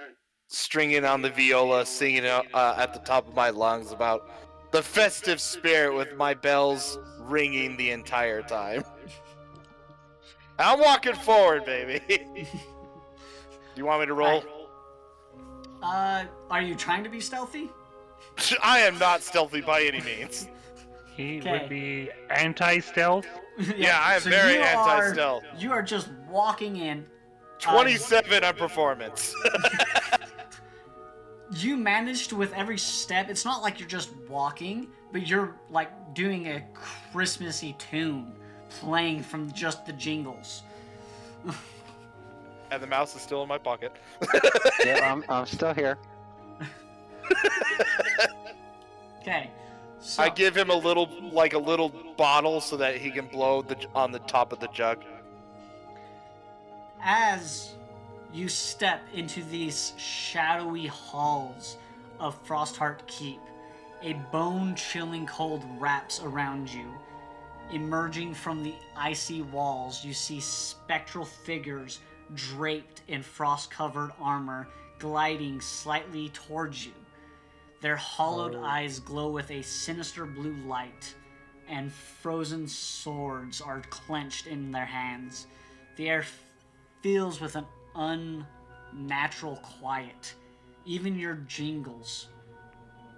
F: stringing on the viola, singing at the top of my lungs about the festive spirit with my bells ringing the entire time. I'm walking forward, baby. You want me to roll?
B: Are you trying to be stealthy?
F: I am not stealthy by any means.
A: He
B: Okay.
A: would be anti-stealth.
F: Yeah, I am
B: so
F: very
B: you
F: anti-stealth.
B: You are just walking in.
F: 27 on performance.
B: You managed with every step. It's not like you're just walking, but you're like doing a Christmassy tune playing from just the jingles.
F: And the mouse is still in my pocket.
D: Yeah, I'm still here.
B: Okay. So,
F: I give him a little bottle so that he can blow on the top of the jug.
B: as you step into these shadowy halls of Frostheart Keep, a bone-chilling cold wraps around you. Emerging from the icy walls, you see spectral figures draped in frost-covered armor gliding slightly towards you. Their hollowed eyes glow with a sinister blue light, and frozen swords are clenched in their hands. The air fills with an unnatural quiet. Even your jingles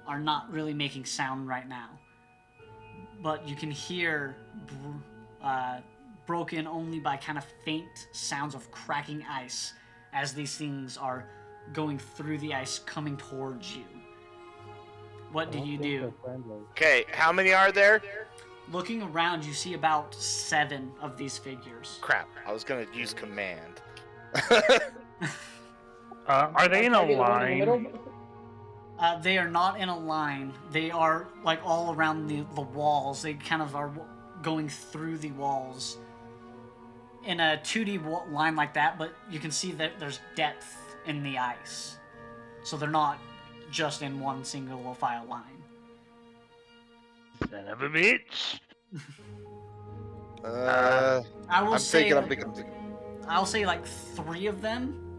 B: are not really making sound right now. But you can hear broken only by kind of faint sounds of cracking ice as these things are going through the ice coming towards you. What do you do?
F: Okay, how many are there?
B: Looking around, you see about 7 of these figures.
F: Crap, I was gonna use command.
A: Are they in a
C: Try to get one in the
A: line?
C: middle.
B: They are not in a line. They are like all around the walls. They kind of are going through the walls in a 2D line like that, but you can see that there's depth in the ice. So they're not just in one single file line.
A: Son of a bitch.
B: I will
F: I'm
B: say
F: thinking.
B: I'll say like 3 of them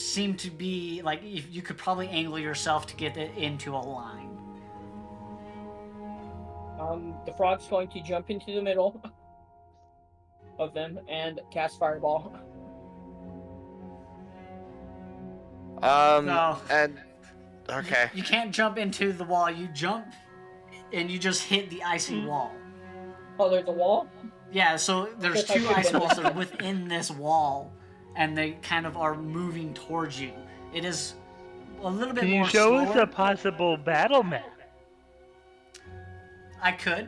B: seem to be like if you could probably angle yourself to get it into a line.
C: The frog's going to jump into the middle of them and cast fireball.
B: No.
F: And okay.
B: You can't jump into the wall. You jump and you just hit the icy wall.
C: Oh, there's a wall?
B: Yeah, so there's
C: Guess I
B: two
C: should've
B: ice
C: been
B: walls that are
C: listening.
B: within this wall, and they kind of are moving towards you. It is a little bit
A: Can you
B: more
A: show us
B: slower.
A: a possible battle map?
B: I could,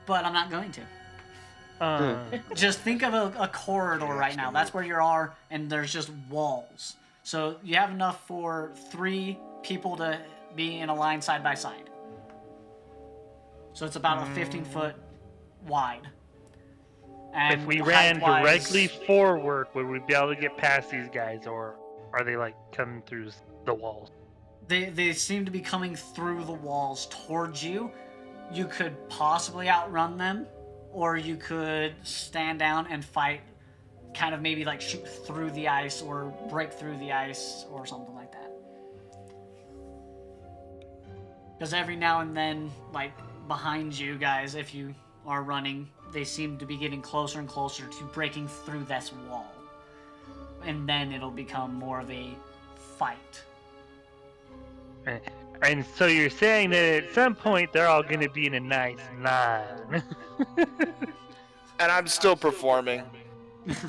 B: but I'm not going to.
A: Hmm.
B: Just think of a corridor right now. That's where you are, and there's just walls. So you have enough for 3 people to be in a line side by side. So it's about a 15-foot wide. And
A: If we ran
B: height-wise-
A: directly forward, would we be able to get past these guys, or are they like coming through the walls?
B: They seem to be coming through the walls towards you. You could possibly outrun them, or you could stand down and fight, kind of maybe like shoot through the ice or break through the ice or something like that. Because every now and then, like behind you guys, if you are running, they seem to be getting closer and closer to breaking through this wall. And then it'll become more of a fight.
A: And so you're saying that at some point they're all going to be in a nice line.
F: And I'm still performing.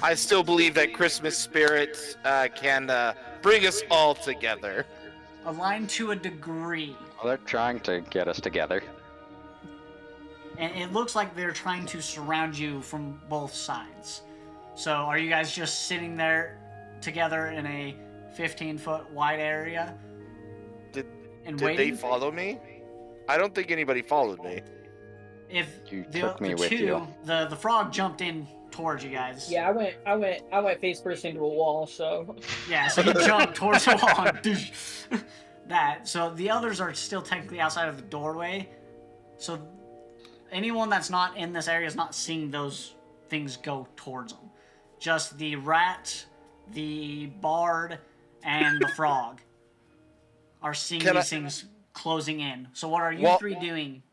F: I still believe that Christmas spirit can bring us all together.
B: Aligned to a degree.
D: Well, they're trying to get us together.
B: And it looks like they're trying to surround you from both sides. So are you guys just sitting there together in a 15-foot wide area? And
F: Did
B: waiting?
F: they follow me? I don't think anybody followed me.
B: If
D: You
B: the,
D: took me
B: the
D: with
B: two,
D: you.
B: the frog jumped in towards you guys.
C: Yeah, I went face first into a wall, so
B: Yeah, so you jumped towards the wall. And that. So the others are still technically outside of the doorway. So anyone that's not in this area is not seeing those things go towards them. Just the rat, the bard, and the frog are seeing
F: Can
B: these
F: I-
B: things closing in. So what are you
F: Well-
B: 3 doing?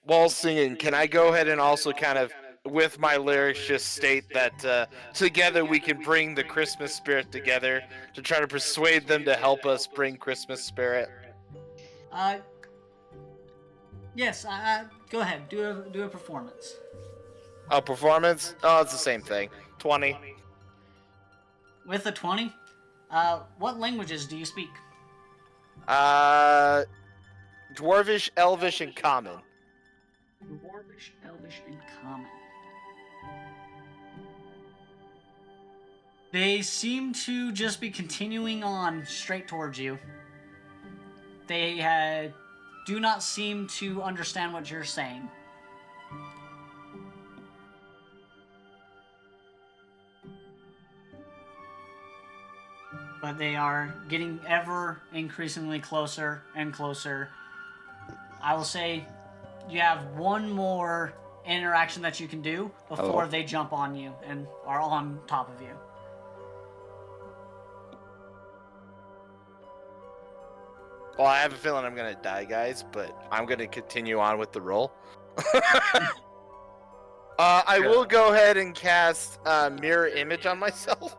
F: While singing, can I go ahead and also kind of, with my lyrics, just state that together we can bring the Christmas spirit together to try to persuade them to help us bring Christmas spirit?
B: Yes, go ahead. Do a performance.
F: A performance? Oh, it's the same thing. 20.
B: With a 20, what languages do you speak?
F: Dwarvish, Elvish, and Common.
B: Dwarvish, Elvish, and Common. They seem to just be continuing on straight towards you. They do not seem to understand what you're saying. But they are getting ever increasingly closer and closer. I will say you have one more interaction that you can do before
D: Hello?
B: they jump on you and are on top of you.
F: Well, I have a feeling I'm gonna die, guys, but I'm gonna continue on with the roll. I will go ahead and cast mirror image on myself,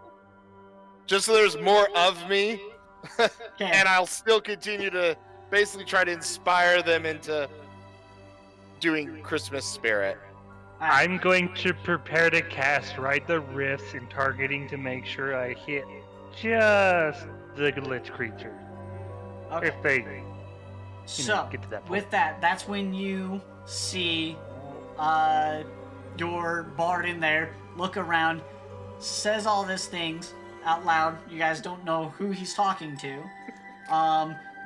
F: just so there's more of me,
B: Okay.
F: and I'll still continue to basically try to inspire them into doing Christmas spirit.
B: Alright.
A: I'm going to prepare to cast Ride the Rifts and targeting to make sure I hit just the glitch creature.
B: Okay.
A: If they
B: So,
A: get to that point.
B: with that, that's when you see your bard in there, look around, says all these things out loud. You guys don't know who he's talking to.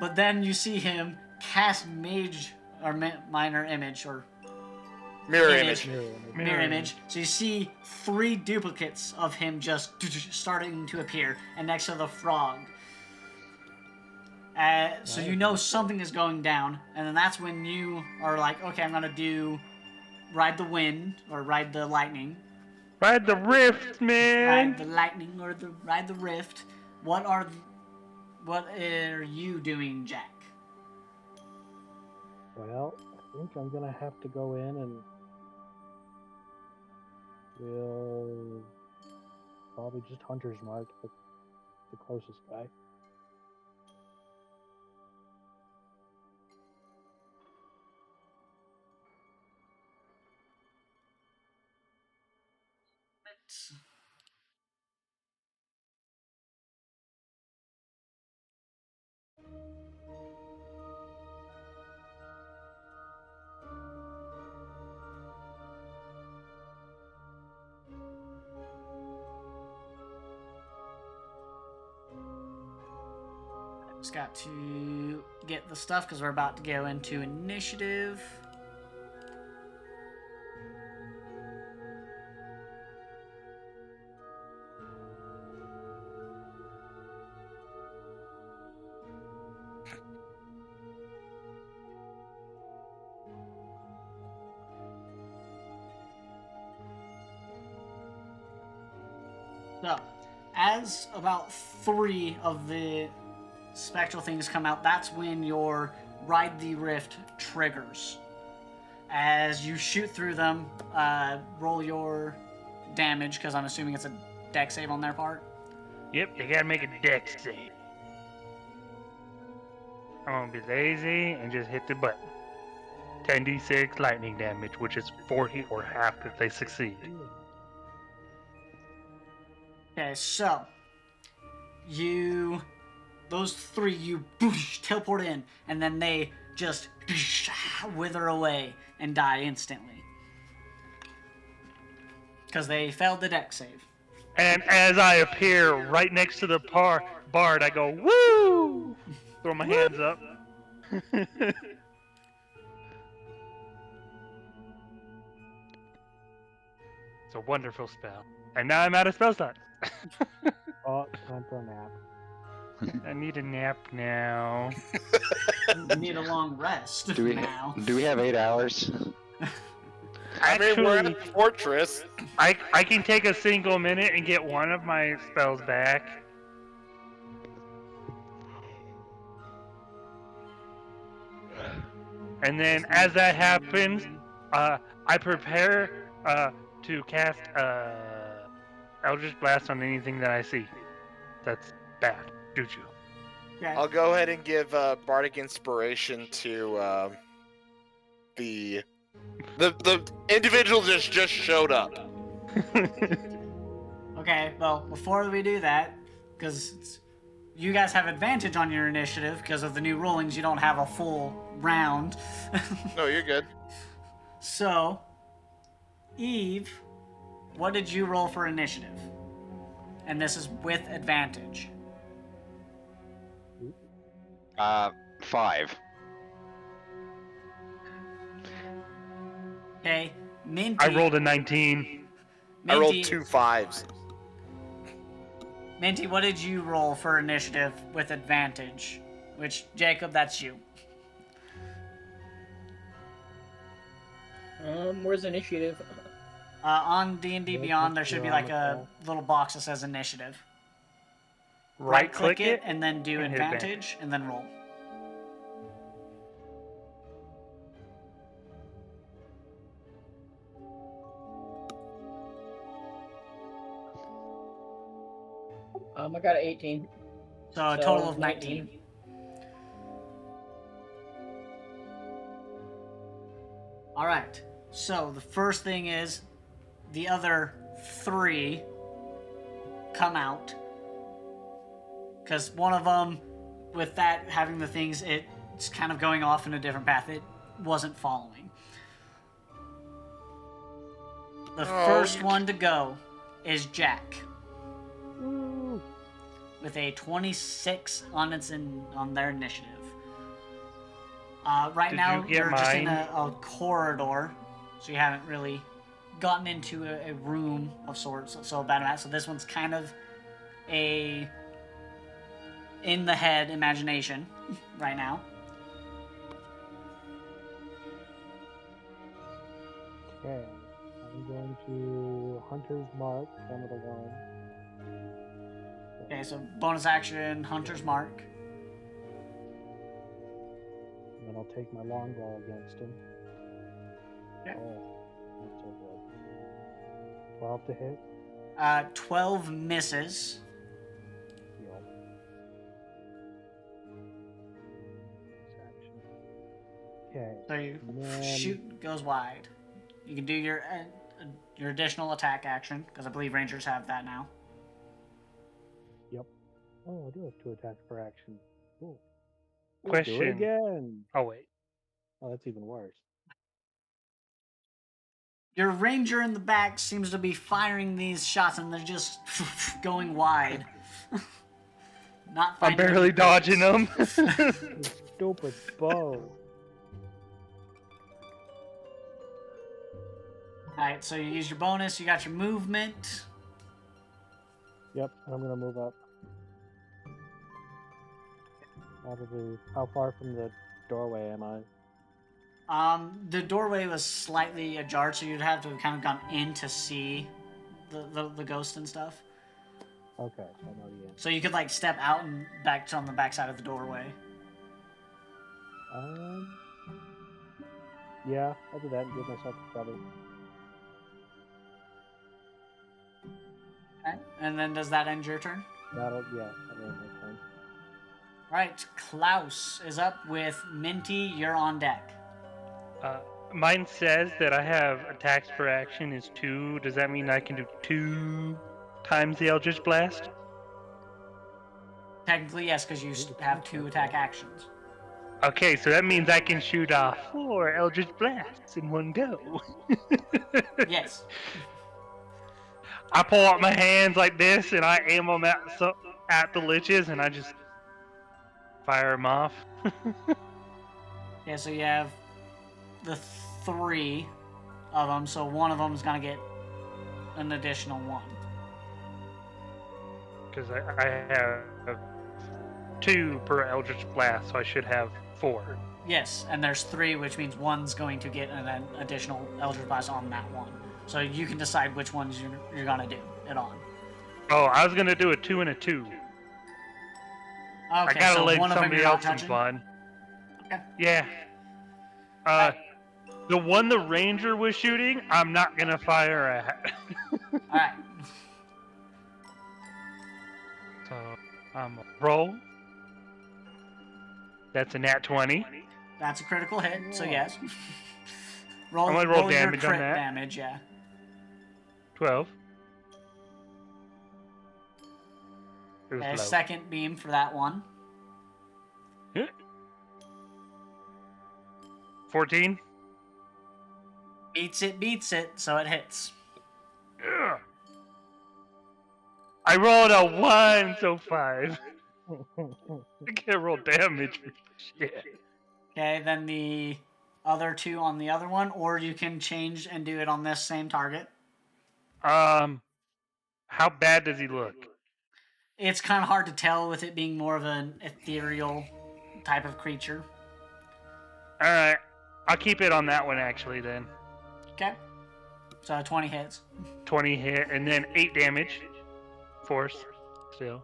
B: But then you see him cast mage or minor image or
F: Mirror
B: Image.
F: image.
B: mirror image. So you see 3 duplicates of him just starting to appear, and next to the frog. So you know something is going down, and then that's when you are like, okay, I'm gonna do ride the wind or ride the lightning,
A: Ride the rift, man.
B: Ride the lightning or ride the rift. What are you doing, Jack?
E: Well, I think I'm gonna have to go in and we'll probably just hunter's mark the closest guy.
B: Just got to get the stuff because we're about to go into initiative. So, as about 3 of the spectral things come out, that's when your Ride the Rift triggers. As you shoot through them, roll your damage, because I'm assuming it's a dex save on their part.
A: Yep, you gotta make a dex save. I'm gonna be lazy and just hit the button. 10d6 lightning damage, which is 40 or half if they succeed.
B: Okay, so those 3 you teleport in, and then they just wither away and die instantly because they failed the dex save.
A: And as I appear right next to the bard, I go, woo! Throw my hands up. It's a wonderful spell. And now I'm out of spell slot.
E: Oh, time for a nap.
A: I need a nap now.
B: You need a long rest
D: Do we
B: now.
D: do we have 8 hours?
F: I mean, we're at
A: Actually,
F: the fortress.
A: I can take a single minute and get one of my spells back. And then as that happens, I prepare to cast Eldritch Blast on anything that I see. That's bad. Juju.
B: Okay.
F: I'll go ahead and give bardic inspiration to the individual just showed up.
B: Okay, well, before we do that, because you guys have advantage on your initiative because of the new rulings, you don't have a full round.
F: No, you're good.
B: So, Eve, what did you roll for initiative? And this is with advantage.
D: 5.
B: Okay, Minty.
A: I rolled a 19.
F: I rolled
B: Minty-
F: 2 5s.
B: Minty, what did you roll for initiative with advantage? Which, Jacob, that's you.
C: Where's initiative?
B: On D&D
E: Yeah,
B: Beyond, there should be
E: you're
B: like
E: on
B: a
E: the
B: little box that says initiative.
A: Right
B: Click it, and then do
A: and hit
B: advantage, and then roll.
C: I got an 18.
B: So a total of 19. Alright, so the first thing is the other 3 come out. Because one of them, with that having the things, it's kind of going off in a different path. It wasn't following. The first one to go is Jack.
E: Woo!
B: With a 26 on their initiative. Right
A: Did
B: now,
A: you get
B: you're just in
A: mine?
B: a corridor, so you haven't really gotten into a room of sorts. So about that. So this one's kind of a in the head imagination right now.
E: Okay, I'm going to Hunter's Mark, one of the one.
B: Okay, so bonus action, Hunter's Mark.
E: And then I'll take my longbow against him.
B: Okay.
E: Oh, not so good. 12 to hit.
B: 12 misses.
E: Heal. Action. Okay.
B: So you
E: And then-
B: shoot goes wide. You can do your additional attack action, because I believe Rangers have that now.
E: Yep. Oh, I do have 2 attacks per action. Cool. Do it
A: Question.
E: again.
A: Oh wait.
E: Oh, that's even worse.
B: Your ranger in the back seems to be firing these shots, and they're just going wide. Not
A: I'm
B: finding
A: barely
B: any
A: dodging
B: targets.
A: them.
E: Stupid bow.
B: Alright, so you use your bonus, you got your movement.
E: Yep, I'm gonna move up. How far from the doorway am I?
B: The doorway was slightly ajar, so you'd have to have kind of gone in to see the ghost and stuff.
E: Okay, so I'm already in.
B: So you could like step out and back on the backside of the doorway.
E: Yeah, I'll do that and give myself a cover.
B: Okay. And then does that end your turn?
E: That'll end my turn.
B: Right, Klaus is up with Minty. You're on deck.
A: Mine says that I have attacks per action is 2. Does that mean I can do 2 times the Eldritch Blast?
B: Technically, yes, because you have 2 attack actions.
A: Okay, so that means I can shoot off 4 Eldritch Blasts in one go.
B: Yes.
A: I pull out my hands like this and I aim them at the liches and I just fire them off.
B: Yeah, so you have the 3 of them, so one of them is going to get an additional 1.
A: Because I have 2 per Eldritch Blast, so I should have 4.
B: Yes, and there's 3, which means one's going to get an additional Eldritch Blast on that one. So you can decide which ones you're going to do it on.
A: Oh, I was going to do a 2 and a 2.
B: Okay,
A: I gotta
B: so
A: let
B: one of them
A: somebody
B: you're not
A: else some
B: touching?
A: fun.
B: Okay.
A: Yeah. The one the ranger was shooting, I'm not gonna fire at.
B: Alright.
A: So, roll. That's a nat 20.
B: That's a critical hit, so yes. roll,
A: I'm gonna roll
B: your
A: damage on
B: crit
A: that.
B: damage, yeah.
A: 12. It was
B: Okay,
A: low.
B: second beam for that one.
A: 14.
B: Beats it, so it hits.
A: Ugh. I rolled a 1, so 5. I can't roll damage for shit.
B: Okay, then the other 2 on the other one, or you can change and do it on this same target.
A: How bad does he look?
B: It's kind of hard to tell with it being more of an ethereal type of creature.
A: Alright, I'll keep it on that one actually then.
B: Okay. So 20 hits.
A: 20 hit, and then 8 damage. Force, still.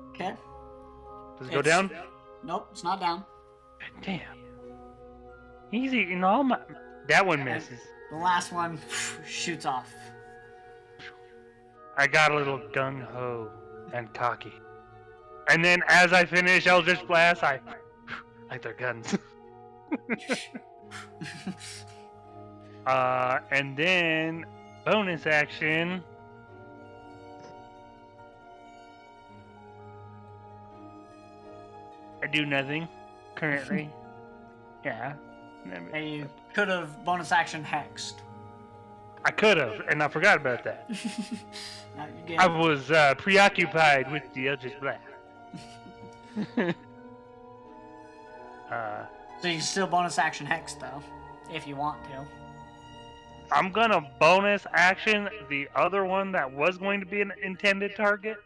B: Okay.
A: Does it go down?
B: Nope, it's not down.
A: Damn. He's eating all my... That one misses.
B: The last one shoots off.
A: I got a little gung-ho and cocky. And then as I finish Eldritch Blast, I like their guns. And then bonus action. I do nothing currently. Yeah.
B: Hey, you could have bonus action hexed.
A: I could have, and I forgot about that.
B: No, you're
A: I
B: good.
A: was preoccupied with the Eldritch Blast.
B: So you can still bonus action hex though, if you want to.
A: I'm gonna bonus action the other one that was going to be an intended target.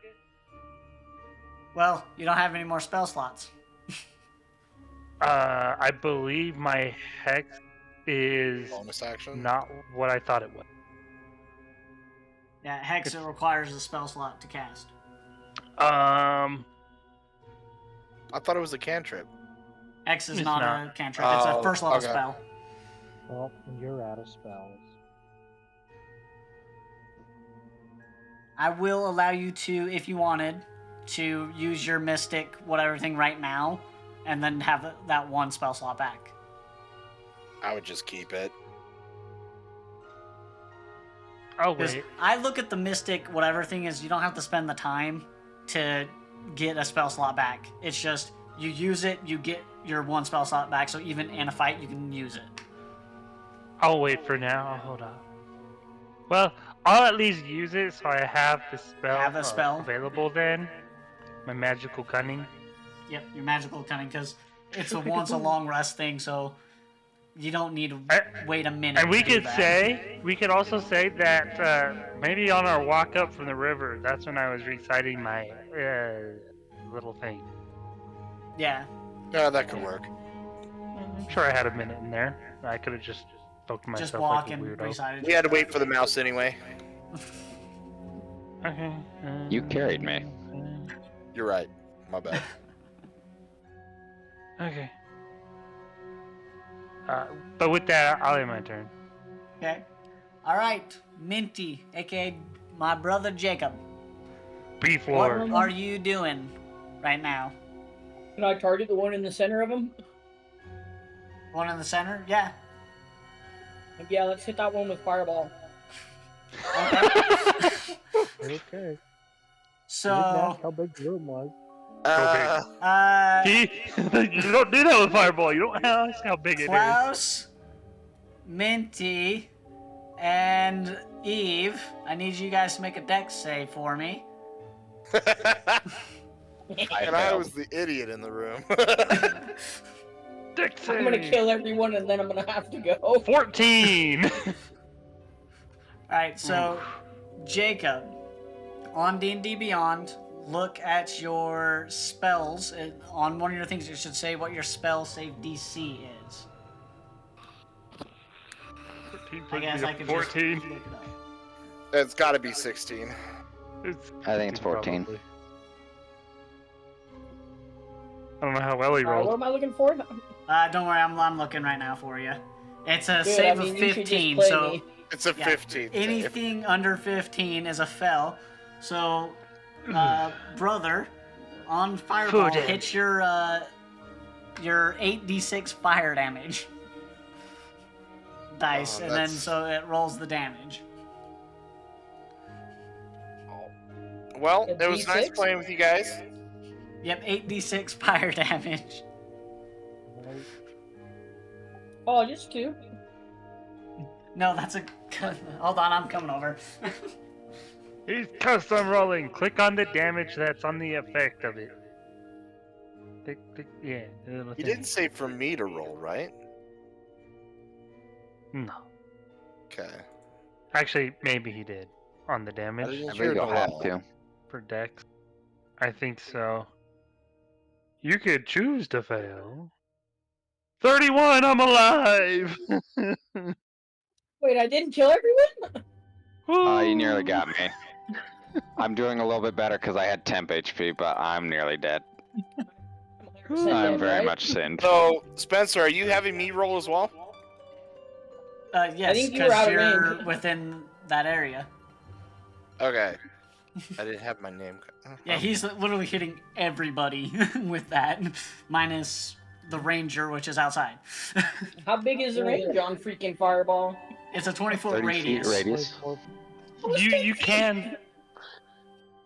B: Well, you don't have any more spell slots.
A: I believe my hex is
F: Bonus action.
A: not what I thought it was.
B: Yeah, Hex it requires a spell slot to cast.
F: I thought it was a cantrip.
B: Hex is
A: It's
B: not
A: not.
B: a cantrip. It's a
F: Oh,
B: first level
F: okay.
B: spell.
E: Well, you're out of spells.
B: I will allow you to, if you wanted, to use your mystic whatever thing right now, and then have that one spell slot back.
F: I would just keep it.
A: Oh
B: Because
A: wait.
B: I look at the mystic whatever thing is, you don't have to spend the time to get a spell slot back. It's just you use it, you get your one spell slot back, so even in a fight you can use it.
A: I'll wait for now. Hold on. Well, I'll at least use it so I have the spell,
B: Have a spell?
A: available then. My magical cunning.
B: Yep, your magical cunning, because it's a once a long rest thing, so you don't need to wait a minute.
A: And we
B: to do
A: could
B: that.
A: say, we could also say that maybe on our walk up from the river, that's when I was reciting my little thing.
B: Yeah.
F: Yeah, that could work.
A: I'm sure I had a minute in there. I could have just spoke to myself
B: Just walk
A: like a
B: and
A: weirdo.
B: recite it.
F: We had to wait for the mouse anyway.
A: Okay.
D: You carried me.
F: You're right. My bad.
A: Okay. But with that, I'll end my turn.
B: Okay. All right, Minty, aka my brother Jacob.
A: Beef
B: What
A: Lord.
B: are you doing right now?
C: Can I target the one in the center of them?
B: One in the center? Yeah.
C: Yeah, let's hit that one with fireball.
B: Okay.
E: Okay.
B: So,
E: You didn't ask how big the room was.
A: See? You don't do that with Fireball. You don't ask how big it is.
B: Klaus, Minty, and Eve, I need you guys to make a dex save for me.
F: And I was the idiot in the room.
A: Dex
C: I'm gonna
A: save.
C: kill everyone and then I'm gonna have to go.
A: 14.
B: Alright, so, Jacob, on D&D Beyond, look at your spells. On one of your things, it should say what your spell save DC is.
A: 14
B: I guess I could just
A: 14.
B: look it up.
F: It's got to be 16.
D: I think it's 14.
A: Probably. I don't know how well he
C: What
A: rolled.
C: am I looking for?
B: Don't worry, I'm looking right now for you. It's a
C: Good,
B: save
C: I mean,
B: of
C: you should just
B: 15,
C: play
B: so
C: me.
F: It's a
B: yeah,
F: 15.
B: anything under 15 is a fail. So, brother, on fireball,
A: Food.
B: hit your 8d6 fire damage dice,
F: Oh,
B: and then
F: that's-
B: so it rolls the damage.
F: Well,
C: A
F: it was nice
C: D6?
F: playing with you guys.
B: Yep, 8d6 fire damage.
C: Oh, just 2.
B: No, that's a. Hold on, I'm coming over.
A: He's custom rolling. Click on the damage that's on the effect of it. Yeah.
F: You didn't say for me to roll, right?
A: No.
F: Okay.
A: Actually, maybe he did. On the damage.
F: didn't
D: I
F: hear
D: believe you'll
F: the
D: have
F: roll.
D: to.
A: For Dex. I think so. You could choose to fail. 31, I'm alive!
C: Wait, I didn't kill everyone?
D: You nearly got me. I'm doing a little bit better because I had temp HP, but I'm nearly dead.
C: I'm 100%
D: I'm
C: dead,
D: very
C: right?
D: much sinned.
F: So, Spencer, are you having me roll as well?
B: Yes,
C: think you were
B: because
C: out of
B: you're
C: range.
B: within that area.
F: Okay. I didn't have my name.
B: Yeah, he's literally hitting everybody with that, minus the ranger, which is outside.
C: How big is the range on freaking fireball?
B: It's a 20-foot
D: 30 feet
B: radius.
D: radius.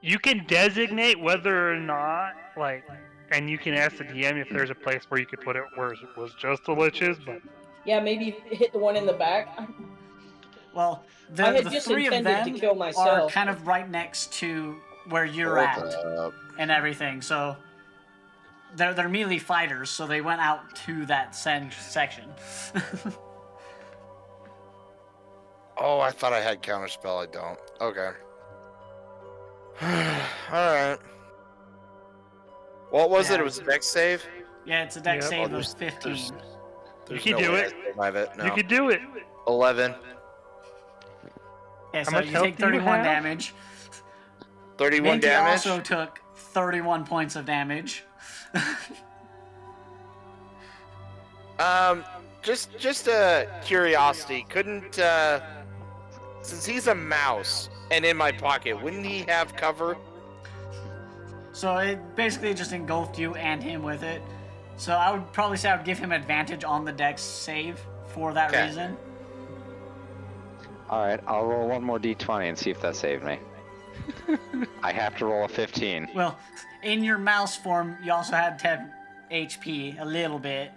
A: You can designate whether or not, like, and you can ask the DM if there's a place where you could put it where it was just the liches, but
C: Yeah, maybe hit the one in the back.
B: Well,
C: I had
B: the
C: just
B: three of
C: intended
B: them
C: to kill
B: are
C: myself.
B: kind of right next to where you're
F: Hold
B: at
F: up.
B: and everything. So they're melee fighters, so they went out to that section.
F: Oh, I thought I had counterspell. I don't. Okay. Alright. What was it? It was a dex save?
B: Yeah, it's a dex
A: Yep.
B: save
F: Oh,
B: of 15.
F: There's
A: can
F: no
A: do
F: way
A: it.
F: I survive it. No.
A: you could do it.
F: 11.
B: Okay,
A: How
B: so
A: much
B: you
A: health
B: take
A: do you
B: 31
A: have?
B: damage.
F: 31
B: Minty
F: damage.
B: also took 31 points of damage.
F: Just a curiosity. Couldn't since he's a mouse and in my pocket, wouldn't he have cover?
B: So it basically just engulfed you and him with it. So I would probably say I would give him advantage on the dex save for that
F: Okay.
B: reason.
D: Alright, I'll roll one more d20 and see if that saved me. I have to roll a 15.
B: Well, in your mouse form, you also had 10 HP, a little bit.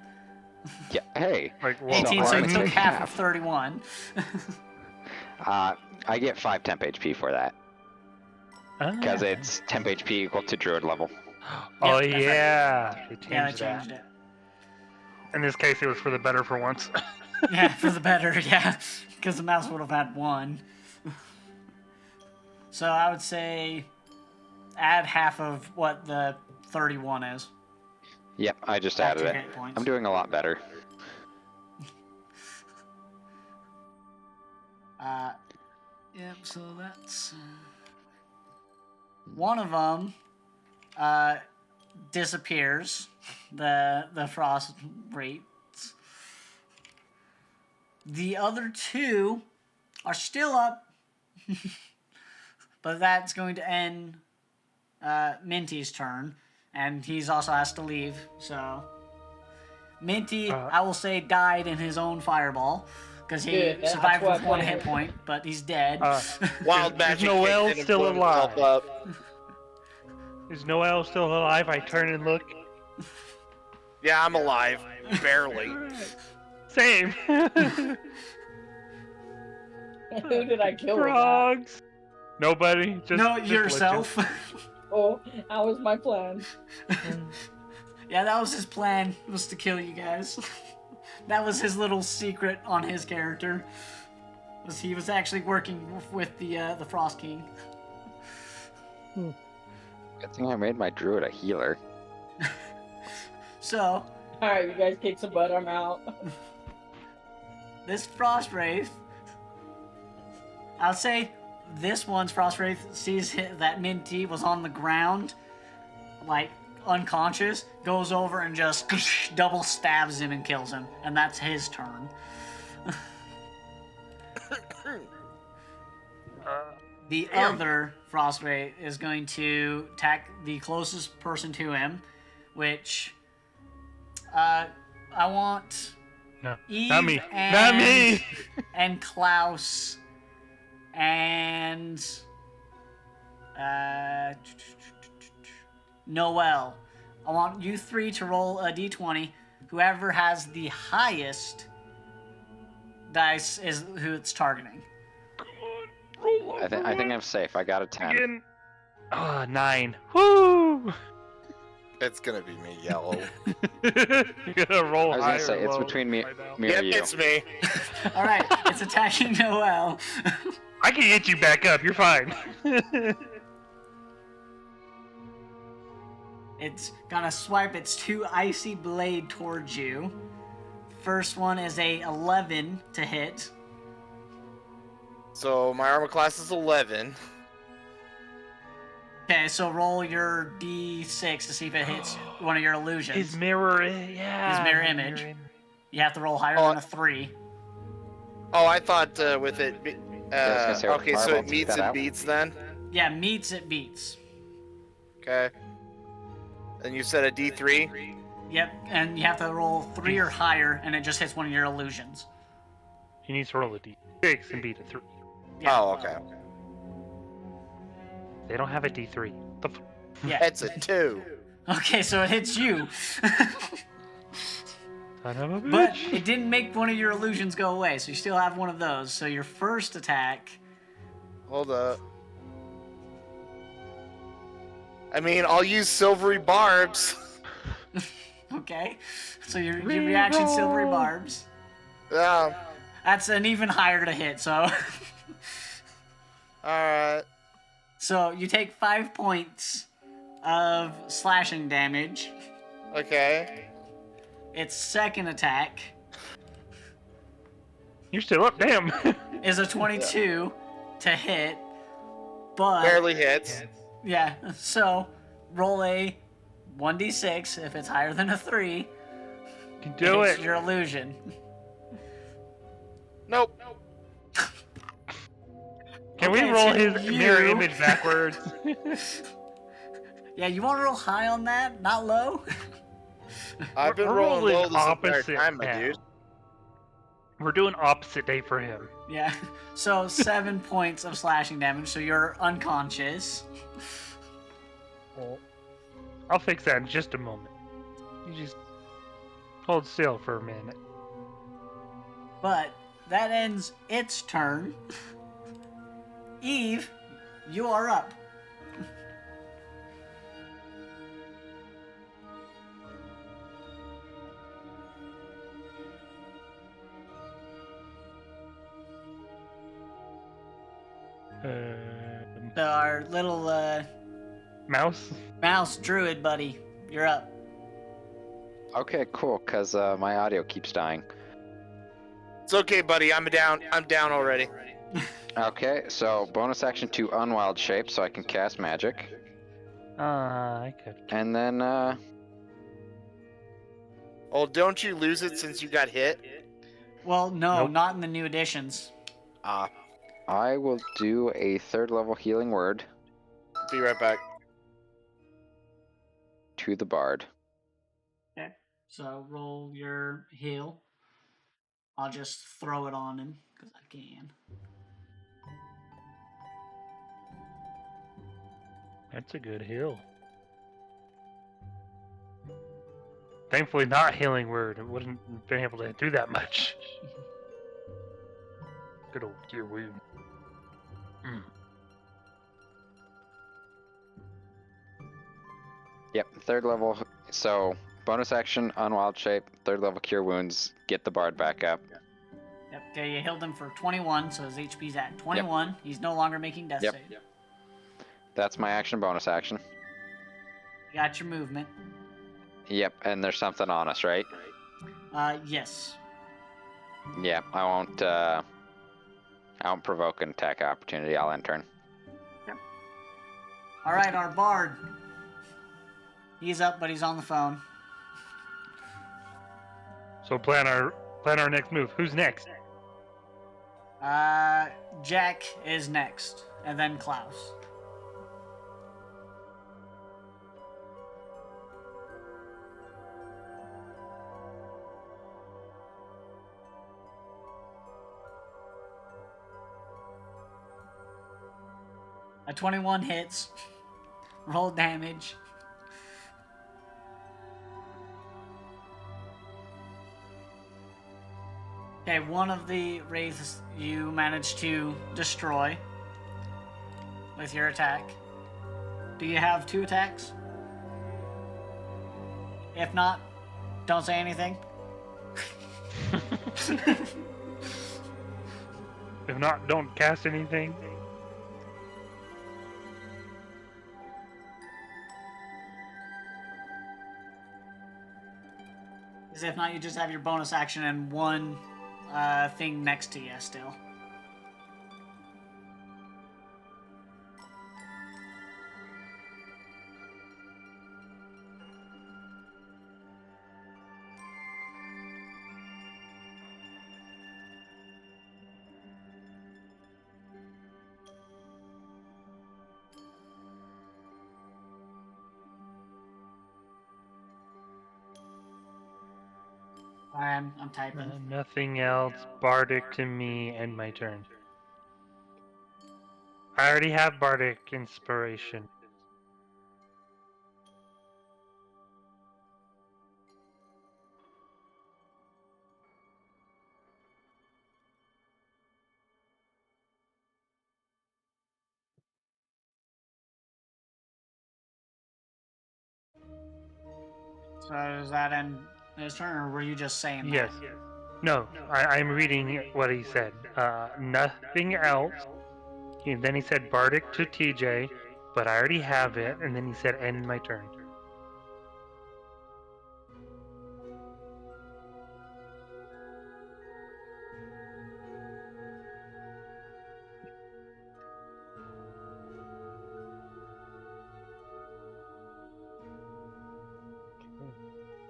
D: Yeah, hey.
A: Like, whoa,
B: 18, so you
D: only
B: took
D: take
B: half of
D: half.
B: 31.
D: I get 5 temp HP for that. Because
A: Ah.
D: it's temp HP equal to druid level.
A: Oh
B: Yep, that's right.
A: yeah, they changed
B: Yeah, I
A: that.
B: changed it.
A: In this case, it was for the better for once.
B: Yeah, for the better, yeah. Because the mouse would have had 1. So I would say add half of what the 31 is.
D: Yep, I just
B: Back
D: added
B: to
D: it.
B: hit points.
D: I'm doing a lot better.
B: Yep, so that's... one of them disappears, the frost rates. The other 2 are still up, but that's going to end Minty's turn, and he's also has to leave, so... Minty, I will say, died in his own fireball, because he
C: Good, that's
B: survived
C: what
B: with 1
C: I
B: hit
C: planned.
B: point, but he's dead.
F: Wild
A: Is
F: magic.
A: Noel
F: kicked in and
A: still
F: blew himself
A: alive?
F: up.
A: Is Noel still alive? I turn and look.
F: Yeah, I'm alive. Barely.
A: Same.
C: Who did I kill with that?
A: Frogs. Nobody. Just
B: No,
A: just
B: yourself.
C: Oh, that was my plan.
B: Yeah, that was his plan, was to kill you guys. That was his little secret on his character. Was he was actually working with the Frost King.
D: Good thing I made my druid a healer.
B: So,
C: Alright, you guys kick some butt, I'm out.
B: this Frost Wraith, I'll say this one's Frost Wraith sees that Minty was on the ground, like unconscious, goes over and just double stabs him and kills him, and that's his turn. The other Frost Wraith is going to attack the closest person to him, which I want
A: No,
B: Eve
A: not me.
B: and,
A: Not me.
B: and Klaus and Noel. I want you 3 to roll a d20. Whoever has the highest dice is who it's targeting.
D: I think I'm safe. I got a 10.
A: Again. 9. Woo!
F: It's gonna be me, Yellow.
A: You're gonna roll
D: I was
A: high
D: gonna say,
A: or
D: it's
A: low
D: between me,
A: right now.
D: me or
F: Yep,
D: you.
F: it's me.
B: All right, it's attacking Noel.
A: I can get you back up. You're fine.
B: It's gonna swipe its 2 icy blade towards you. First one is a 11 to hit.
F: So my armor class is 11.
B: Okay, so roll your d6 to see if it hits one of your illusions.
A: His mirror, yeah.
B: His mirror image. You have to roll higher than a 3.
F: Oh, I thought with it.
D: I was gonna say, with
F: Okay, so
D: Fireball,
F: it meets
D: take that
F: and
D: out.
F: beats then.
B: Yeah, meets it beats.
F: Okay. And you said a D3.
B: Yep, and you have to roll 3 or higher, and it just hits one of your illusions.
A: He needs to roll a d6 and beat a 3.
B: Yeah.
F: Oh, okay.
A: They don't have a d3.
B: Yeah.
F: It's a 2.
B: Okay, so it hits you.
A: Son of a bitch.
B: But it didn't make one of your illusions go away, so you still have one of those. So your first attack...
F: Hold up. I mean, I'll use silvery barbs.
B: Okay, so your reaction silvery barbs.
F: Yeah.
B: That's an even higher to hit, so...
F: Alright.
B: So you take 5 points of slashing damage.
F: Okay.
B: Its second attack
A: You're still up, damn.
B: is a 22 to hit, but
F: Barely hits.
B: yeah. So roll a 1d6 if it's higher than a 3.
A: Can do
B: It's
A: it.
B: your illusion.
F: Nope.
A: Can
B: Okay,
A: we
B: it's
A: roll
B: hitting
A: his mirror
B: you.
A: image backwards?
B: Yeah, you want to roll high on that, not low?
F: I've been
A: We're
F: rolling low
A: rolling
F: this entire
A: opposite
F: time, my
A: now.
F: dude.
A: We're doing opposite day for him.
B: Yeah. So 7 points of slashing damage. So you're unconscious.
A: I'll fix that in just a moment. You just hold still for a minute.
B: But that ends its turn. Eve, you are up. So our little
A: Mouse?
B: mouse druid buddy, you're up.
D: Okay, cool, because my audio keeps dying.
F: It's okay, buddy. I'm down. I'm down already.
D: Okay, so bonus action to unwild shape so I can cast magic.
A: I could.
D: And then,
F: Oh, don't you lose it since you got hit?
B: Well, no,
A: Nope.
B: not in the new additions.
D: I will do a 3rd level healing word
F: Be right back.
D: to the bard.
B: Okay. So roll your heal. I'll just throw it on him because I can.
A: That's a good heal. Thankfully, not healing word. It wouldn't have been able to do that much. Good old cure wound.
D: Yep, 3rd level. So bonus action, unwild shape, 3rd level cure wounds, get the bard back up.
B: Yep. Okay, you healed him for 21, so his HP's at 21. Yep. He's no longer making death
D: Yep.
B: save.
D: That's my action, bonus action.
B: You got your movement.
D: Yep, and there's something on us, right?
B: Yes.
D: Yeah, I won't provoke an attack opportunity. I'll end turn.
B: All right, our bard. He's up, but he's on the phone.
A: So plan our next move. Who's next?
B: Jack is next, and then Klaus. A 21 hits. Roll damage. Okay, one of the wraiths you managed to destroy with your attack. Do you have 2 attacks? If not, don't say anything.
A: If not, don't cast anything.
B: Because if not, you just have your bonus action and one thing next to you still. I'm typing.
A: Nothing else. Bardic to me and my turn. I already have Bardic Inspiration.
B: So does that end his turn, or were you just saying that?
A: Yes. No, I'm reading what he said. Nothing else. And then he said Bardic to TJ, but I already have it. And then he said end my turn.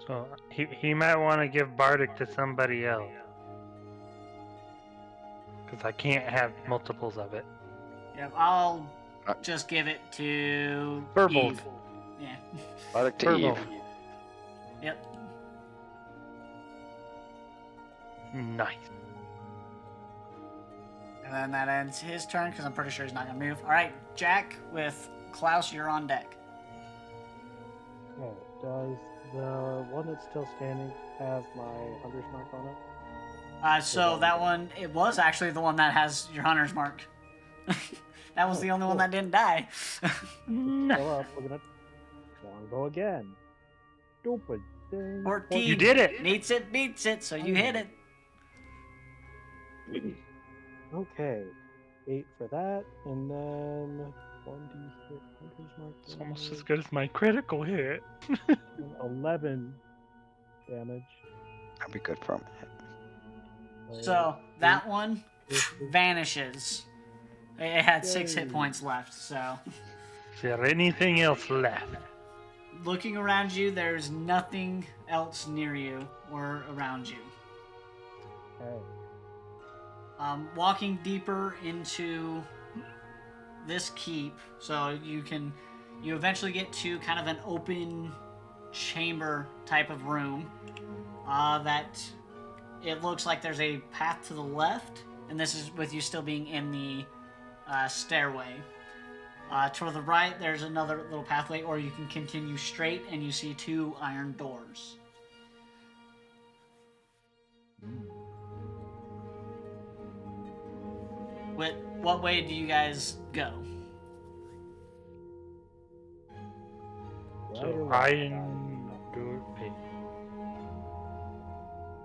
A: So he might want to give Bardic to somebody else. Because I can't have multiples of it.
B: Yep, I'll just give it to
A: Burbled.
B: Eve. Yeah.
D: Bardic to
A: Purple.
D: Eve.
B: Yep.
A: Nice.
B: And then that ends his turn because I'm pretty sure he's not going to move. All right, Jack with Klaus, you're on deck.
E: Okay, does the one that's still standing have my hunter's mark on it?
B: So that one, it was actually the one that has your hunter's mark. That was the only one that didn't die.
E: Go up, we're gonna longbow again. Stupid thing.
B: 14.
A: You did it.
B: Meets it, beats it, so you hit it.
E: Okay, 8 for that, and then 1d6 hunter's mark.
A: It's almost as good as my critical hit.
E: 11 damage.
D: That'd be good for a minute.
B: So that one vanishes. It had 6 hit
E: Yay.
B: points left, so.
A: Is there anything else left?
B: Looking around you, there's nothing else near you or around you.
E: Okay.
B: Walking deeper into this keep, so you eventually get to kind of an open chamber type of room that it looks like there's a path to the left, and this is with you still being in the stairway. Toward the right, there's another little pathway, or you can continue straight and you see 2 iron doors. What way do you guys go?
E: Right or
A: So
E: left?
A: iron door.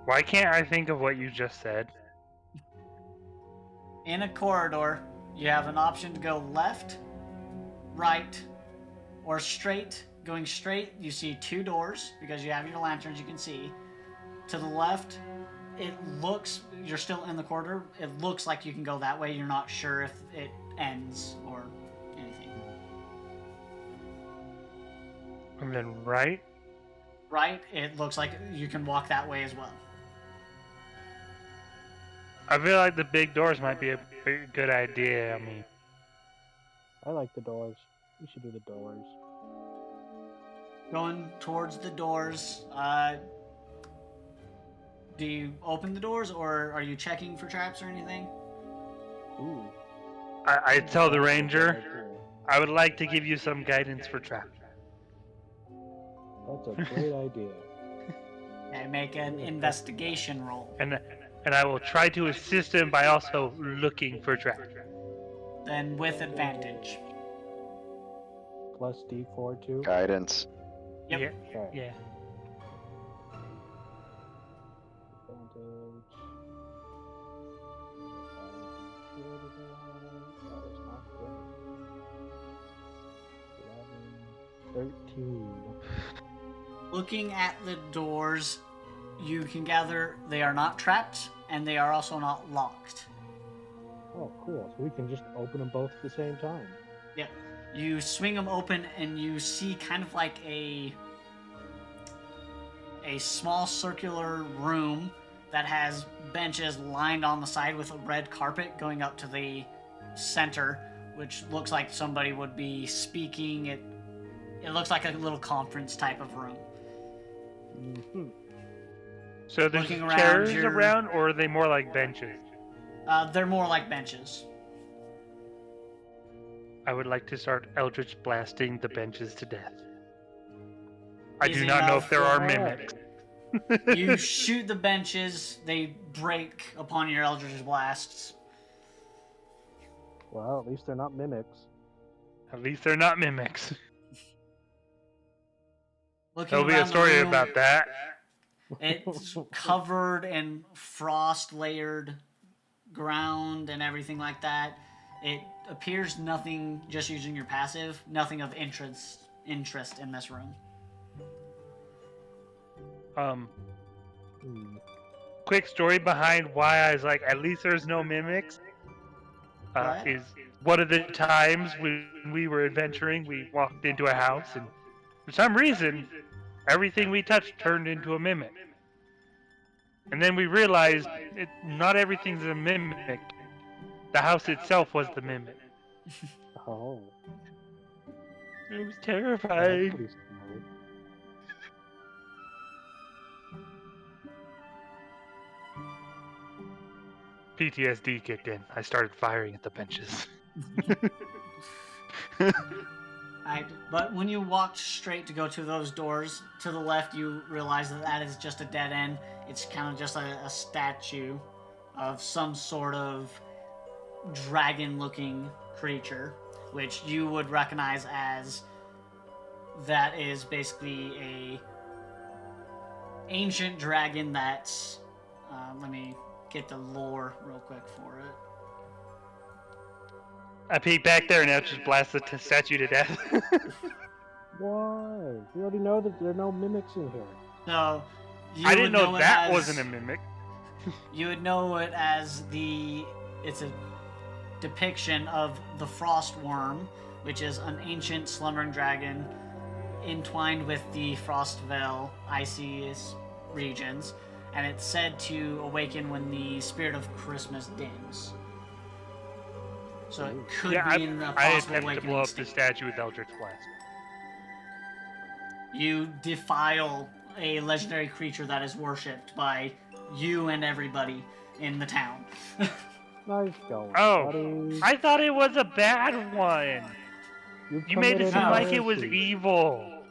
A: Why can't I think of what you just said?
B: In a corridor, you have an option to go left, right, or straight. Going straight, you see 2 doors because you have your lanterns you can see. To the left, it looks, you're still in the corridor, it looks like you can go that way. You're not sure if it ends or anything.
A: And then right?
B: Right, it looks like you can walk that way as well.
A: I feel like the big doors might be a good idea. I mean,
E: I like the doors. We should do the doors.
B: Going towards the doors, do you open the doors or are you checking for traps or anything?
E: Ooh.
A: I tell the
E: that's a good
A: ranger,
E: idea.
A: I would like to give you some guidance for traps.
E: That's a great idea.
B: Okay, make an investigation roll.
A: And I will try to assist him by also looking for traps.
B: Then with advantage.
E: Plus D4 too.
D: Guidance.
B: Yep.
A: Yeah.
E: Okay.
A: Yeah.
E: Advantage. That is not good. 11, 13.
B: Looking at the doors, you can gather they are not trapped and they are also not locked.
E: Oh, cool. So we can just open them both at the same time.
B: Yep. You swing them open and you see kind of like a small circular room that has benches lined on the side with a red carpet going up to the center, which looks like somebody would be speaking. It looks like a little conference type of room.
E: Mm-hmm.
A: So there's
B: Looking around,
A: chairs
B: you're-
A: around, or are they more like benches?
B: They're more like benches.
A: I would like to start Eldritch blasting the benches to death. I do
B: Easy
A: not know
B: enough.
A: if there are
E: Alright.
A: mimics.
B: You shoot the benches, they break upon your Eldritch blasts.
E: Well, at least they're not mimics.
A: At least they're not mimics.
B: Looking
A: There'll be a
B: around the
A: story
B: room,
A: about that.
B: It's covered in frost-layered ground and everything like that. It appears nothing, just using your passive, nothing of interest in this room.
E: Hmm.
A: Quick story behind why I was like, at least there's no mimics.
B: What?
A: Is one of the times when we were adventuring, we walked into a house, and for some reason, everything we touched turned into a mimic. And then we realized not everything's a mimic. The house itself was the mimic.
E: Oh,
A: It was
E: that's
A: terrifying.
E: pretty scary.
A: PTSD kicked in. I started firing at the benches.
B: But when you walked straight to go to those doors, to the left, you realize that that is just a dead end. It's kind of just a statue of some sort of dragon-looking creature, which you would recognize as that is basically a ancient dragon that's... let me get the lore real quick for it.
A: I peeked back there and I just blasted the statue to death.
E: Why? We already know that there are no mimics in here.
B: So, you
A: I didn't
B: would
A: know
B: it
A: that
B: as-
A: wasn't a mimic.
B: You would know it as it's a depiction of the frost worm, which is an ancient slumbering dragon entwined with the Frostvale icy regions, and it's said to awaken when the spirit of Christmas dims. So it could
A: Yeah,
B: be in the
A: I
B: possible
A: attempted to
B: awakening
A: blow up the
B: state.
A: statue with Eldritch Blast.
B: You defile a legendary creature that is worshipped by you and everybody in the town.
E: Nice going,
A: Oh,
E: buddy.
A: I thought it was a bad one.
E: You've
A: You made it
E: committed
A: seem like it was
E: heresy.
A: evil.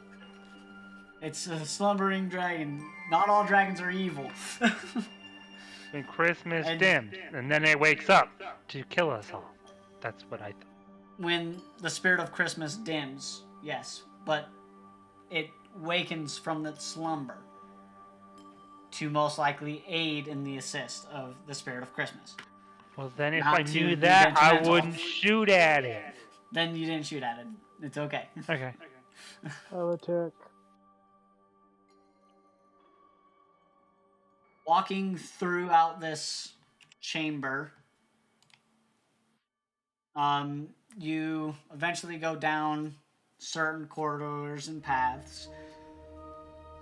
B: It's a slumbering dragon. Not all dragons are evil.
A: When Christmas
B: And-
A: dims, and then it wakes up to kill us all. That's what I thought.
B: When the spirit of Christmas dims, yes, but it wakens from its slumber to most likely aid in the assist of the spirit of Christmas.
A: Well, then if
B: Not
A: I
B: to
A: knew
B: be
A: that, I
B: detrimental.
A: wouldn't shoot at it.
B: Then you didn't shoot at it. It's okay.
A: Okay.
E: Heretic.
B: Walking throughout this chamber, you eventually go down certain corridors and paths.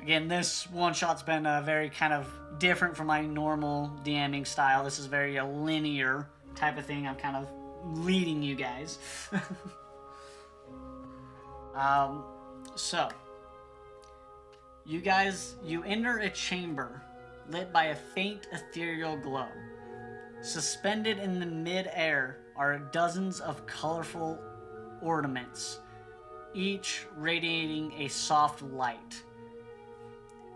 B: Again, this one-shot's been very kind of different from my normal DMing style. This is very a linear type of thing. I'm kind of leading you guys. So, you guys, you enter a chamber lit by a faint ethereal glow. Suspended in the mid-air are dozens of colorful ornaments, each radiating a soft light.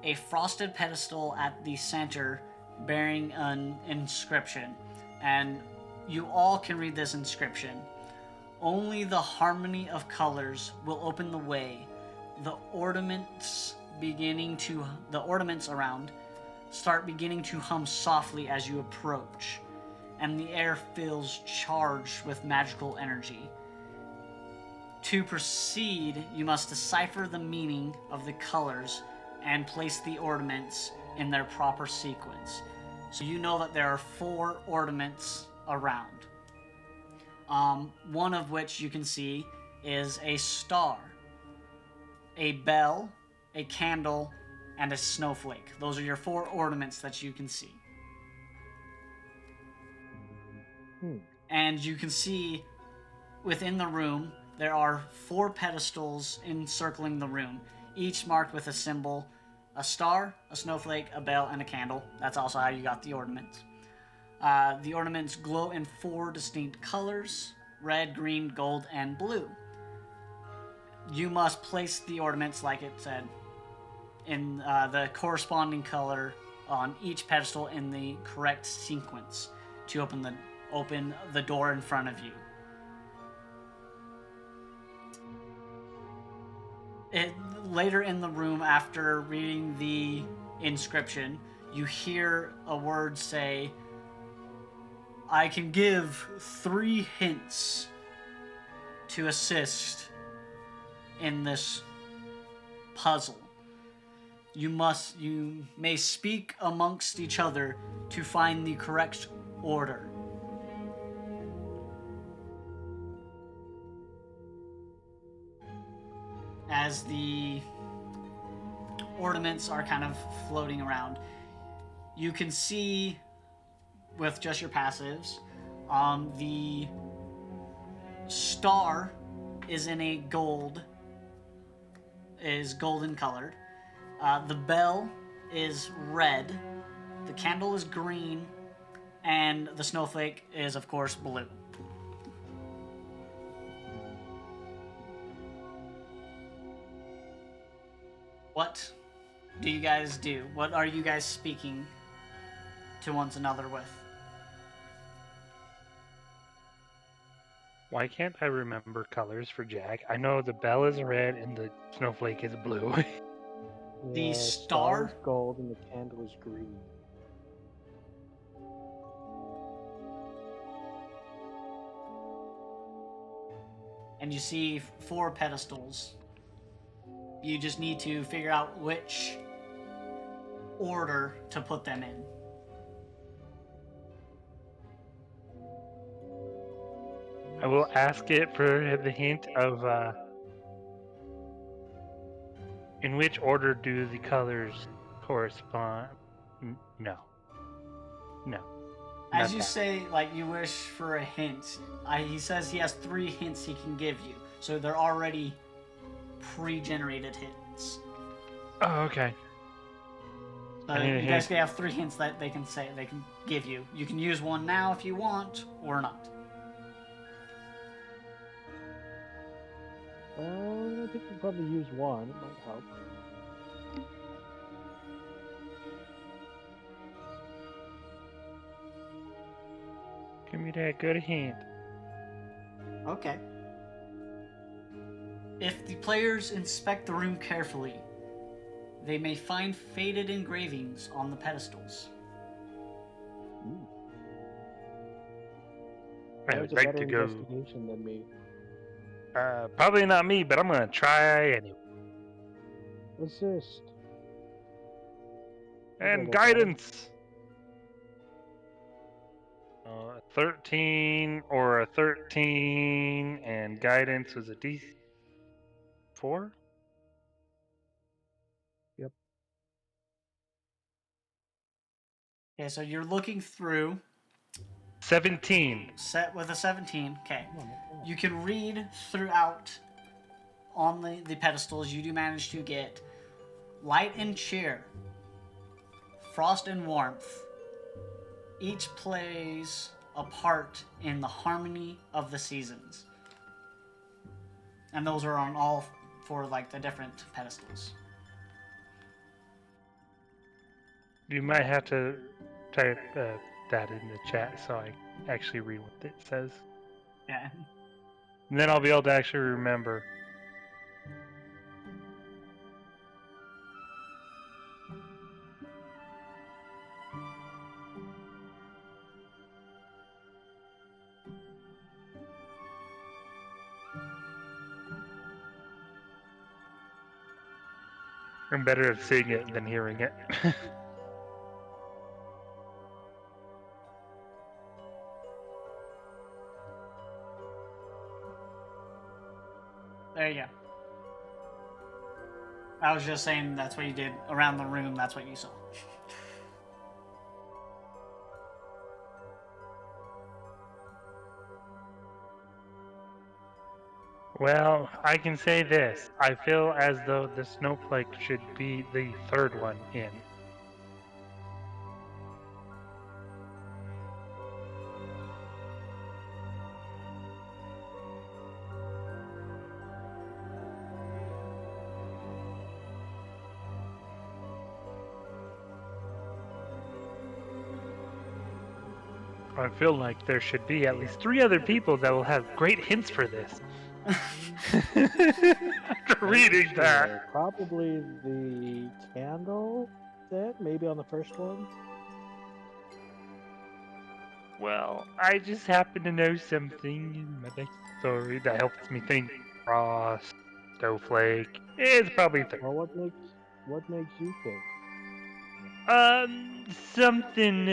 B: A frosted pedestal at the center bearing an inscription, and you all can read this inscription. Only the harmony of colors will open the way. The ornaments around start beginning to hum softly as you approach, and the air feels charged with magical energy. To proceed, you must decipher the meaning of the colors and place the ornaments in their proper sequence. So you know that there are 4 ornaments around. One of which you can see is a star, a bell, a candle, and a snowflake. Those are your 4 ornaments that you can see. And you can see within the room there are 4 pedestals encircling the room, each marked with a symbol: a star, a snowflake, a bell, and a candle. That's also how you got the ornaments. The ornaments glow in 4 distinct colors: red, green, gold, and blue. You must place the ornaments, like it said, in the corresponding color on each pedestal in the correct sequence to open the door in front of you. Later in the room, after reading the inscription, you hear a word say, "I can give 3 hints to assist in this puzzle. You may speak amongst each other to find the correct order." As the ornaments are kind of floating around. You can see, with just your passives, the star is in a golden colored. The bell is red. The candle is green. And the snowflake is, of course, blue. What do you guys do? What are you guys speaking to one another with?
A: Why can't I remember colors for Jack? I know the bell is red and the snowflake is blue.
B: The
E: Yeah,
B: star?
E: is gold and the candle is green.
B: And you see 4 pedestals. You just need to figure out which order to put them in.
A: I will ask it for the hint of in which order do the colors correspond? No. No.
B: As
A: Not
B: you
A: that.
B: say, like, you wish for a hint, he says he has 3 hints he can give you. So they're already pre-generated hints.
A: Oh, okay.
B: So
A: I need a
B: you
A: hint.
B: basically have 3 hints that they can give you. You can use one now if you want, or not.
E: I think we'll probably use one. It might help.
A: Give me that good hint.
B: Okay. If the players inspect the room carefully, they may find faded engravings on the pedestals.
E: Ooh.
A: I
E: That
A: would
E: was a
A: like
E: better
A: to go.
E: investigation than me.
A: Probably not me, but I'm gonna try anyway.
E: Assist.
A: And
E: Okay,
A: guidance. 13 or a 13, and guidance was a D4.
B: Okay, so you're looking through.
A: 17.
B: Set with a 17. Okay.
E: Come on.
B: You can read throughout on the pedestals. You do manage to get light and cheer, frost and warmth. Each plays a part in the harmony of the seasons. And those are on all for like the different pedestals.
A: You might have to type that in the chat so I actually read what it says.
B: Yeah.
A: And then I'll be able to actually remember. I'm better at seeing it than hearing it.
B: There you go. I was just saying that's what you did around the room. That's what you saw.
A: Well, I can say this. I feel as though the snowflake should be the third one in. I feel like there should be at least 3 other people that will have great hints for this. After reading that.
E: Probably the candle set, maybe on the first one.
A: Well, I just happen to know something in my backstory that helps me think. Frost, snowflake. It's probably third.
E: Well, what makes you think?
A: Something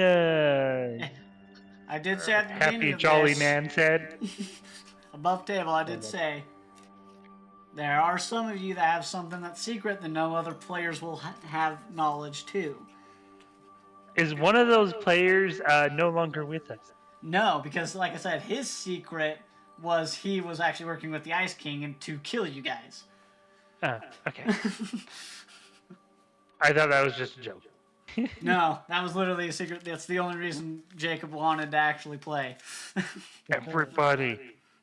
B: I did say at the beginning
A: Happy
B: of
A: Jolly
B: this,
A: Man said.
B: above table, I did say There are some of you that have something that's secret that no other players will have knowledge to.
A: Is one of those players no longer with us?
B: No, because like I said, his secret was he was actually working with the Ice King and to kill you guys.
A: Okay. I thought that was just a joke.
B: No, that was literally a secret. That's the only reason Jacob wanted to actually play.
A: Everybody,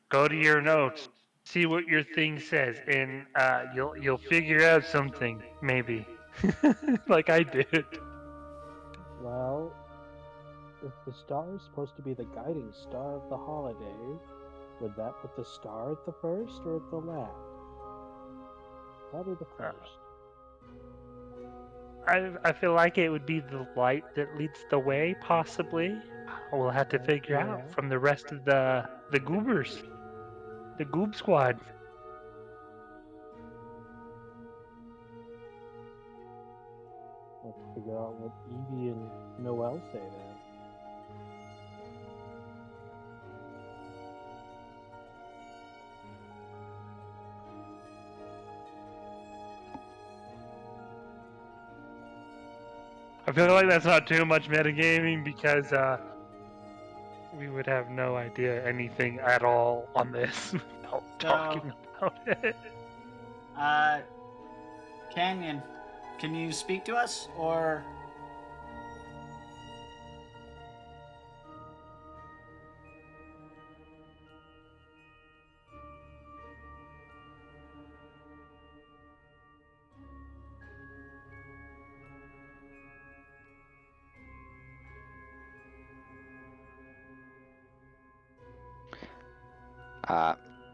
A: go to your notes, see what your thing says, and you'll figure out something maybe, like I did.
E: Well, if the star is supposed to be the guiding star of the holiday, would that put the star at the first or at the last? Probably the first.
A: I feel like it would be the light that leads the way, possibly. We'll have to figure
E: Yeah.
A: out from the rest of the goobers, the goob squad.
E: Let's figure out what Evie and Noel say then.
A: I feel like that's not too much metagaming because we would have no idea anything at all on this without talking about it.
B: Canyon, can you speak to us, or...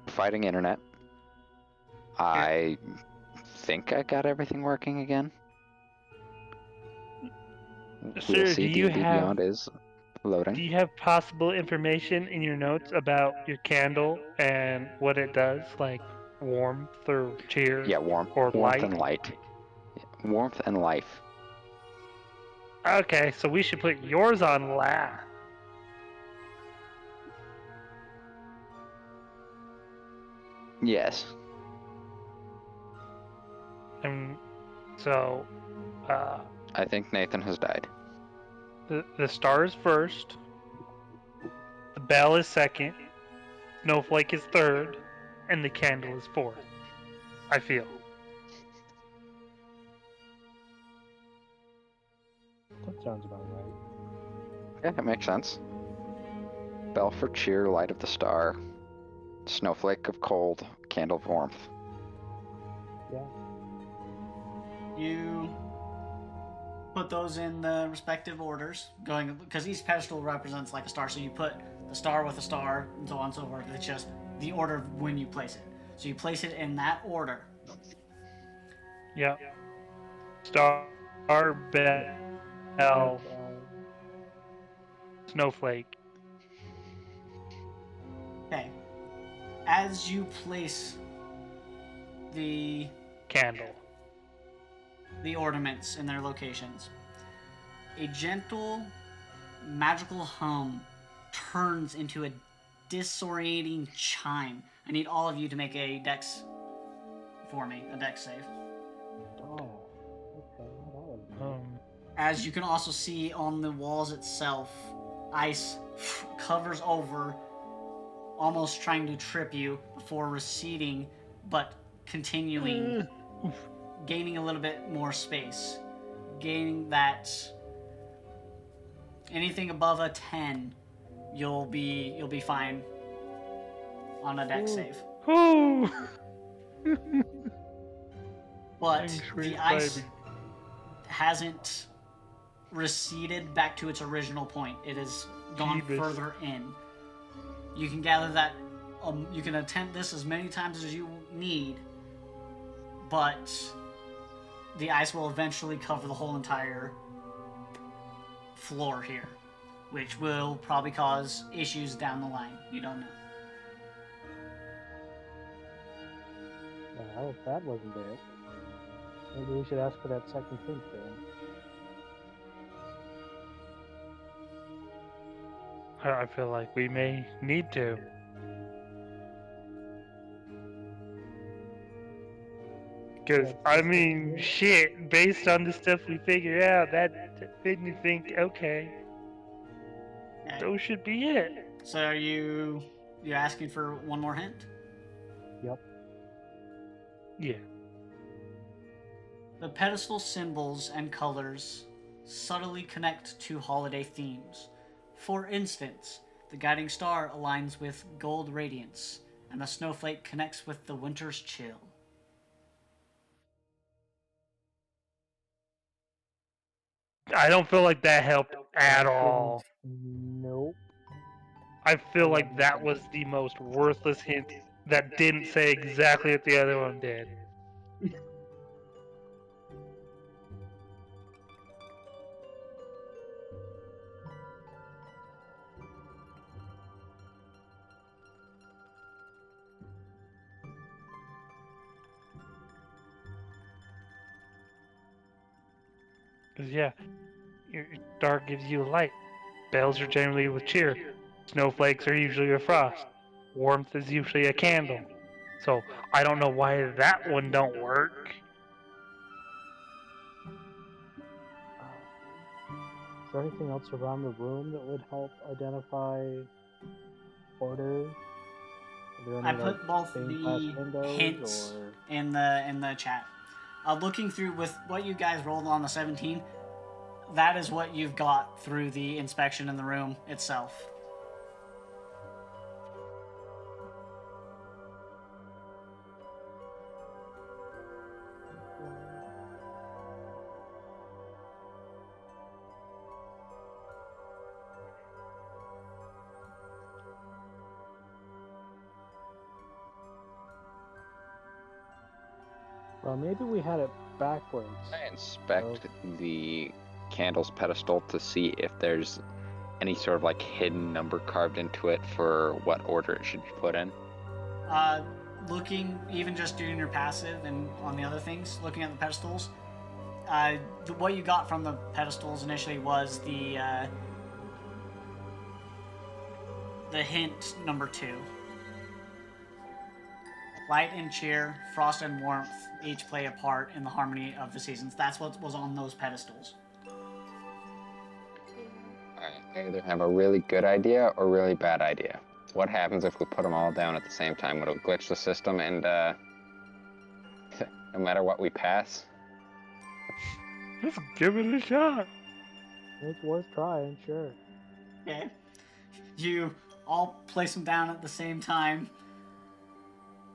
D: Fighting internet. I think I got everything working again.
A: Sir,
D: We'll see.
A: do you
D: D&D
A: have
D: Beyond is loading.
A: do you have possible information in your notes about your candle and what it does, like warmth or cheer
D: Yeah,
A: or
D: warmth
A: light?
D: and light. Warmth and life.
A: Okay, so we should put yours on last.
D: Yes.
A: And so
D: I think Nathan has died.
A: the star is first, the bell is second, snowflake is third, and the candle is fourth. I feel.
E: That sounds about right.
D: Yeah, it makes sense. Bell for cheer, light of the star, snowflake of cold, candle of warmth.
E: Yeah.
B: You put those in the respective orders, going because each pedestal represents like a star. So you put the star with a star, and so on and so forth. It's just the order of when you place it. So you place it in that order.
A: Yeah. Star, bell, snowflake.
B: Okay. As you place the
A: Candle.
B: ornaments in their locations, a gentle magical hum turns into a disorientating chime. I need all of you to make a dex for me, a dex save.
E: Oh. Okay. Well, that was
B: As you can also see on the walls itself, ice covers over, almost trying to trip you before receding, but continuing, gaining a little bit more space. Gaining that anything above a 10, you'll be fine on a dex save.
A: Ooh.
B: But
A: Thanks for
B: the ice
A: inviting.
B: hasn't receded back to its original point. It has gone
A: Jeebus.
B: further in. You can gather that you can attempt this as many times as you need, but the ice will eventually cover the whole entire floor here, which will probably cause issues down the line. You don't know.
E: Well, if that wasn't it, maybe we should ask for that second hint then.
A: I feel like we may need to. Because,
E: Yeah,
A: I
E: just like
A: mean,
E: here.
A: shit, based on the stuff we figured out, that made me think, okay,
B: Okay.
A: those should be it.
B: So are you asking for one more hint?
E: Yep.
A: Yeah.
B: The pedestal symbols and colors subtly connect to holiday themes. For instance, the guiding star aligns with gold radiance, and the snowflake connects with the winter's chill.
A: I don't feel like that helped at
E: That
A: all.
E: didn't- Nope.
A: I feel like that was the most worthless hint that didn't say exactly what the other one did. Because, yeah, your star gives you light. Bells are generally with cheer. Snowflakes are usually with frost. Warmth is usually a candle. So, I don't know why that one don't work.
E: Is there anything else around the room that would help identify order? Are there any,
B: I put both
E: stained glass
B: the
E: windows,
B: hints
E: or
B: in the chat. Looking through with what you guys rolled on the 17, that is what you've got through the inspection in the room itself.
E: well, maybe we had it backwards.
D: I inspect the candle's pedestal to see if there's any sort of like hidden number carved into it for what order it should be put in.
B: Looking, even just doing your passive and on the other things, looking at the pedestals, what you got from the pedestals initially was the hint number 2. Light and cheer, frost and warmth each play a part in the harmony of the seasons. That's what was on those pedestals.
D: I either have a really good idea or really bad idea. What happens if we put them all down at the same time? Would it glitch the system and no matter what we pass?
A: Let's give it a shot.
E: It's worth trying, sure.
B: Okay. You all place them down at the same time.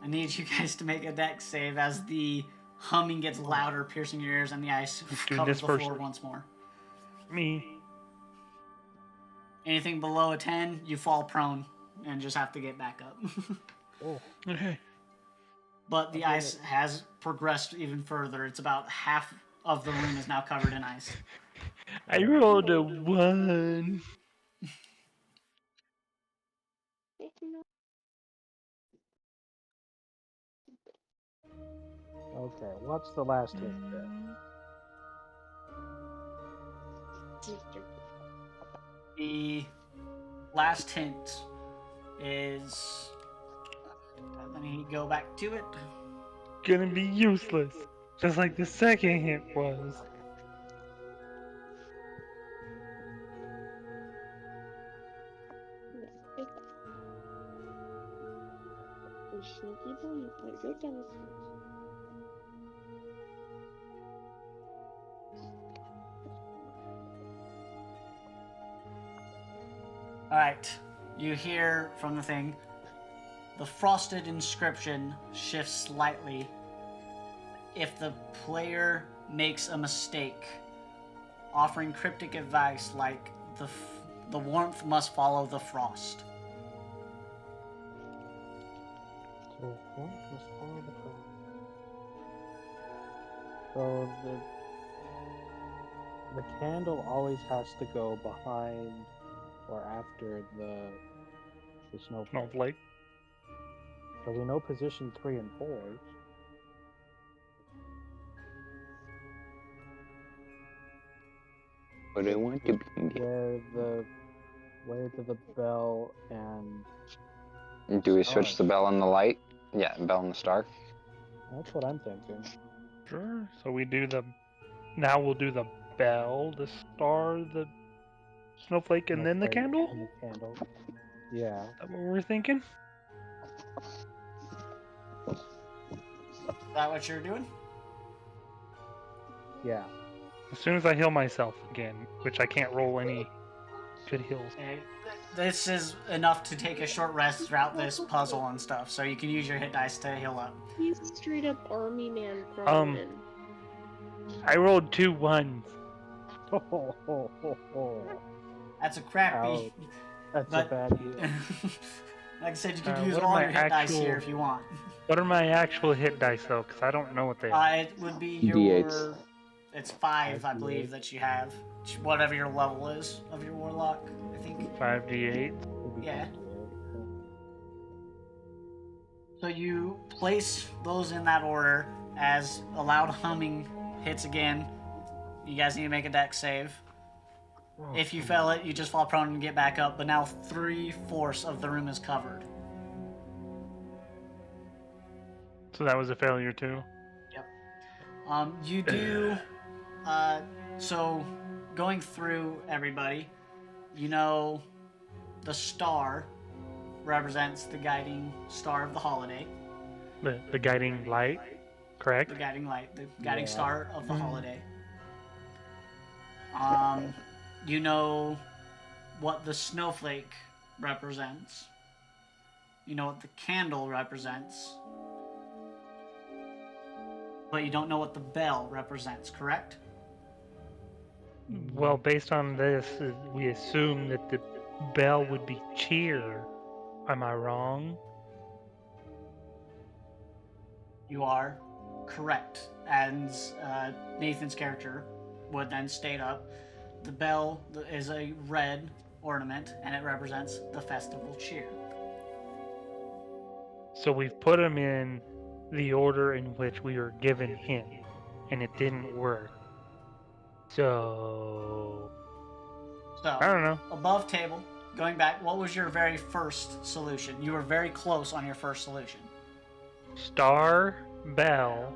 B: I need you guys to make a dex save as the humming gets louder, piercing your ears, and the ice
A: Doing
B: covers
A: this
B: the
A: first.
B: floor once more.
A: Me.
B: Anything below a 10, you fall prone and just have to get back up.
E: Oh,
A: Okay.
B: But the ice has progressed even further. It's about half of the room is now covered in ice.
A: I rolled a 1.
E: okay. What's the last hint there?
B: The last hint is... let me go back to it.
A: Gonna be useless. Just like the second hint was.
B: Alright, you hear from the thing, the frosted inscription shifts slightly if the player makes a mistake, offering cryptic advice like the warmth must follow the frost.
E: So, what was follow the front? So the candle always has to go behind or after the snowflake.
A: Snowflake.
E: So we know position 3 and 4.
D: But I want to be.
E: Where do the bell and
D: Do we
E: star
D: switch the bell and the light? Yeah, bell and the star.
E: That's what I'm thinking.
A: Sure. So we do the. Now we'll do the bell, the star, the snowflake, and then the
E: Snowflake
A: candle.
E: and the candle. Yeah.
A: Is that what we're thinking?
B: Is that what you're doing?
E: Yeah.
A: As soon as I heal myself again, which I can't roll any good heals.
B: Okay. This is enough to take a short rest throughout this puzzle and stuff, so you can use your hit dice to heal up.
G: He's straight up army man crawling in.
A: I rolled 2 1s.
B: That's a crappy.
E: Ouch. That's
B: But-
E: a bad deal.
B: Like I said, you can use
A: what are
B: all
A: my
B: your hit dice
A: actual-
B: here if you want.
A: What are my actual hit dice though? Because I don't know what they are.
B: It would be your.
D: D8s.
B: It's 5, I
E: D8.
B: believe, that you have. Whatever your level is of your warlock, I think.
A: 5d8.
E: Would be
B: Yeah.
E: good.
B: So you place those in that order as a loud humming hits again. You guys need to make a dex save. If you fail it, you just fall prone and get back up, but now 3/4 of the room is covered.
A: So that was a failure too.
B: You do, so going through everybody, you know the star represents the guiding star of the holiday,
A: The guiding light, correct?
B: the guiding light, the guiding
E: Yeah.
B: star of the
A: Mhm.
B: holiday. You know what the snowflake represents. You know what the candle represents. But you don't know what the bell represents, correct?
A: Well, based on this, we assume that the bell would be cheer. Am I wrong?
B: You are correct. As Nathan's character would then state up, the bell is a red ornament and it represents the festival cheer.
A: So we've put him in the order in which we were given him, and it didn't work. So
B: So,
A: I don't know.
B: above table, going back, what was your very first solution? You were very close on your first solution.
A: Star, bell,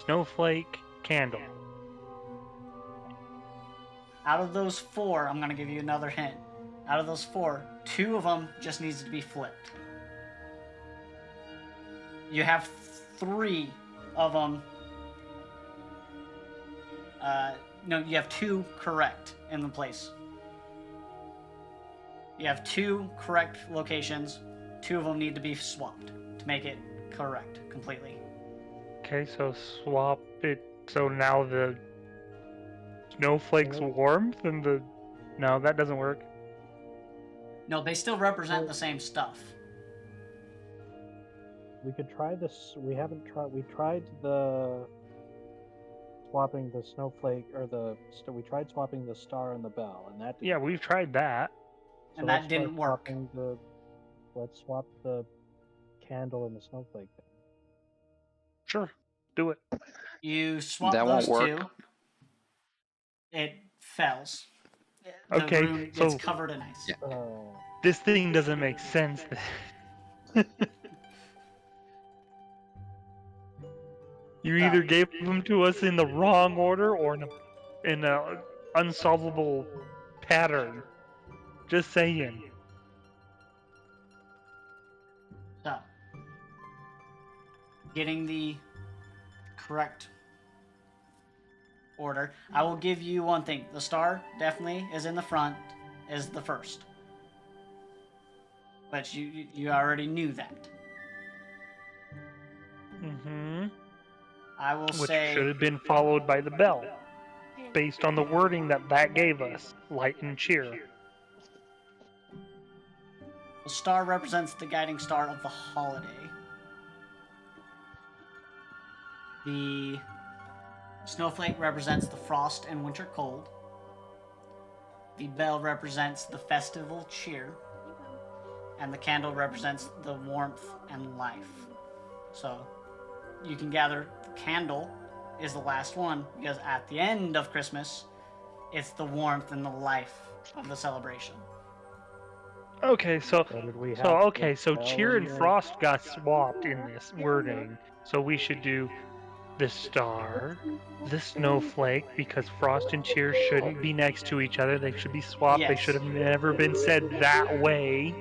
A: snowflake, candle.
B: Out of those 4, I'm going to give you another hint. Out of those 4, 2 of them just needs to be flipped. You have 3 of them. No, you have 2 correct in the place. You have 2 correct locations. 2 of them need to be swapped to make it correct completely.
A: Okay, so swap it. So now the snowflake's warmth and the. No, that doesn't work.
B: No, they still represent the same stuff.
E: We could try this. We haven't tried. We tried the swapping the snowflake or the. We tried swapping the star and the bell, and that. Didn't
A: Yeah, we've tried that.
B: And
E: let's
B: that
E: try
B: didn't work.
E: swapping let's swap the candle and the snowflake.
A: Sure, do it.
B: You swap
D: That
B: those
D: won't work.
B: 2. It fails. The
A: Okay,
B: room gets
A: so-
B: covered in ice.
D: Yeah.
A: This thing doesn't make sense. You either gave them to us in the wrong order or in a unsolvable pattern. Just saying.
B: So, getting the correct order. I will give you one thing. The star definitely is in the front, is the first. But you already knew that.
A: Mm-hmm.
B: I will
A: Which
B: say
A: should have been followed by the bell, based on the wording that gave us. Light and cheer.
B: the star represents the guiding star of the holiday. The snowflake represents the frost and winter cold. The bell represents the festival cheer. And the candle represents the warmth and life. So you can gather the candle is the last one because at the end of Christmas, it's the warmth and the life of the celebration.
A: Okay, so
E: did we have
A: so
E: the
A: cheer
E: bell
A: and
E: in there?
A: frost got swapped in this wording. So we should do the star, the snowflake, because Frost and Cheer shouldn't be next to each other. They should be swapped. They
B: Yes.
A: should have never been said that way.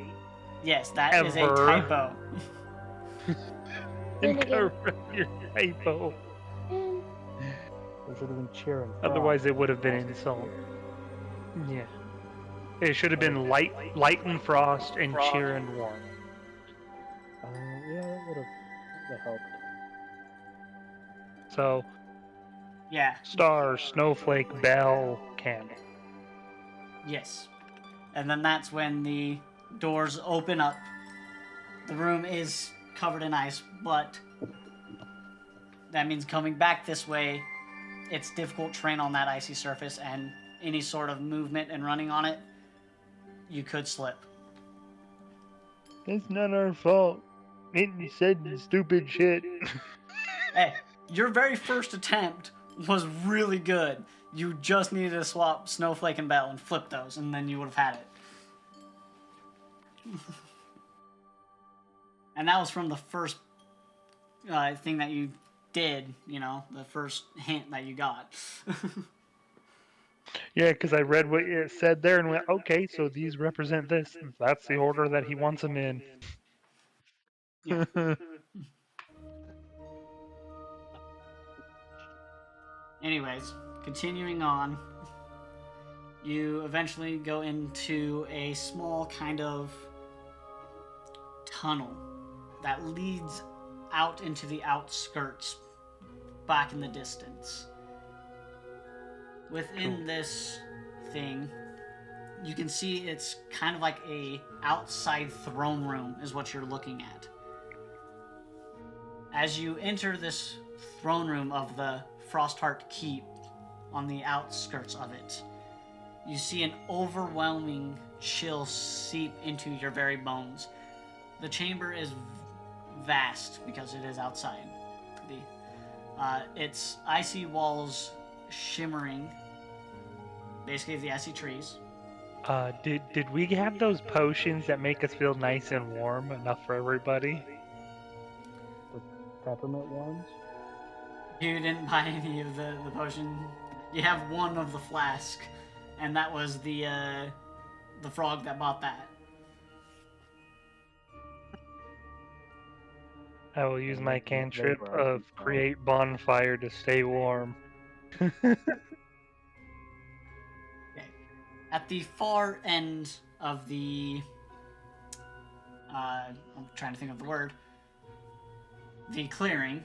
B: Yes, that is a
A: Ever.
B: typo.
G: Then again,
A: Incorrect your typo.
G: and
E: There should have been cheer and frost.
A: Otherwise, it would have been insult. Yeah. It should have been light and frost and cheer and warm.
E: Yeah, that would have helped.
A: So,
B: Yeah,
A: star, snowflake, bell, candle.
B: yes. And then that's when the doors open up. The room is covered in ice, but that means coming back this way, it's difficult terrain on that icy surface, and any sort of movement and running on it, you could slip.
A: It's not our fault. It said stupid shit.
B: Hey, your very first attempt was really good. You just needed to swap Snowflake and Bell and flip those, and then you would have had it. And that was from the first thing that you did, the first hint that you got.
A: Yeah, because I read what it said there and went, okay, so these represent this. That's the order that he wants them in.
B: Yeah. Anyways, continuing on, you eventually go into a small kind of tunnel that leads out into the outskirts, back in the distance. Within this thing, you can see it's kind of like a outside throne room is what you're looking at. As you enter this throne room of the Frostheart Keep on the outskirts of it, you see an overwhelming chill seep into your very bones. The chamber is vast because it is outside. Its icy walls shimmering, basically the icy trees.
A: Did we have those potions that make us feel nice and warm enough for everybody?
E: The peppermint ones?
B: You didn't buy any of the potion. You have one of the flask, and that was the frog that bought that.
A: I will use my
E: They
A: cantrip
E: were
A: of
E: already
A: create bonfire to stay warm.
B: Okay. At the far end of the I'm trying to think of the word. The clearing.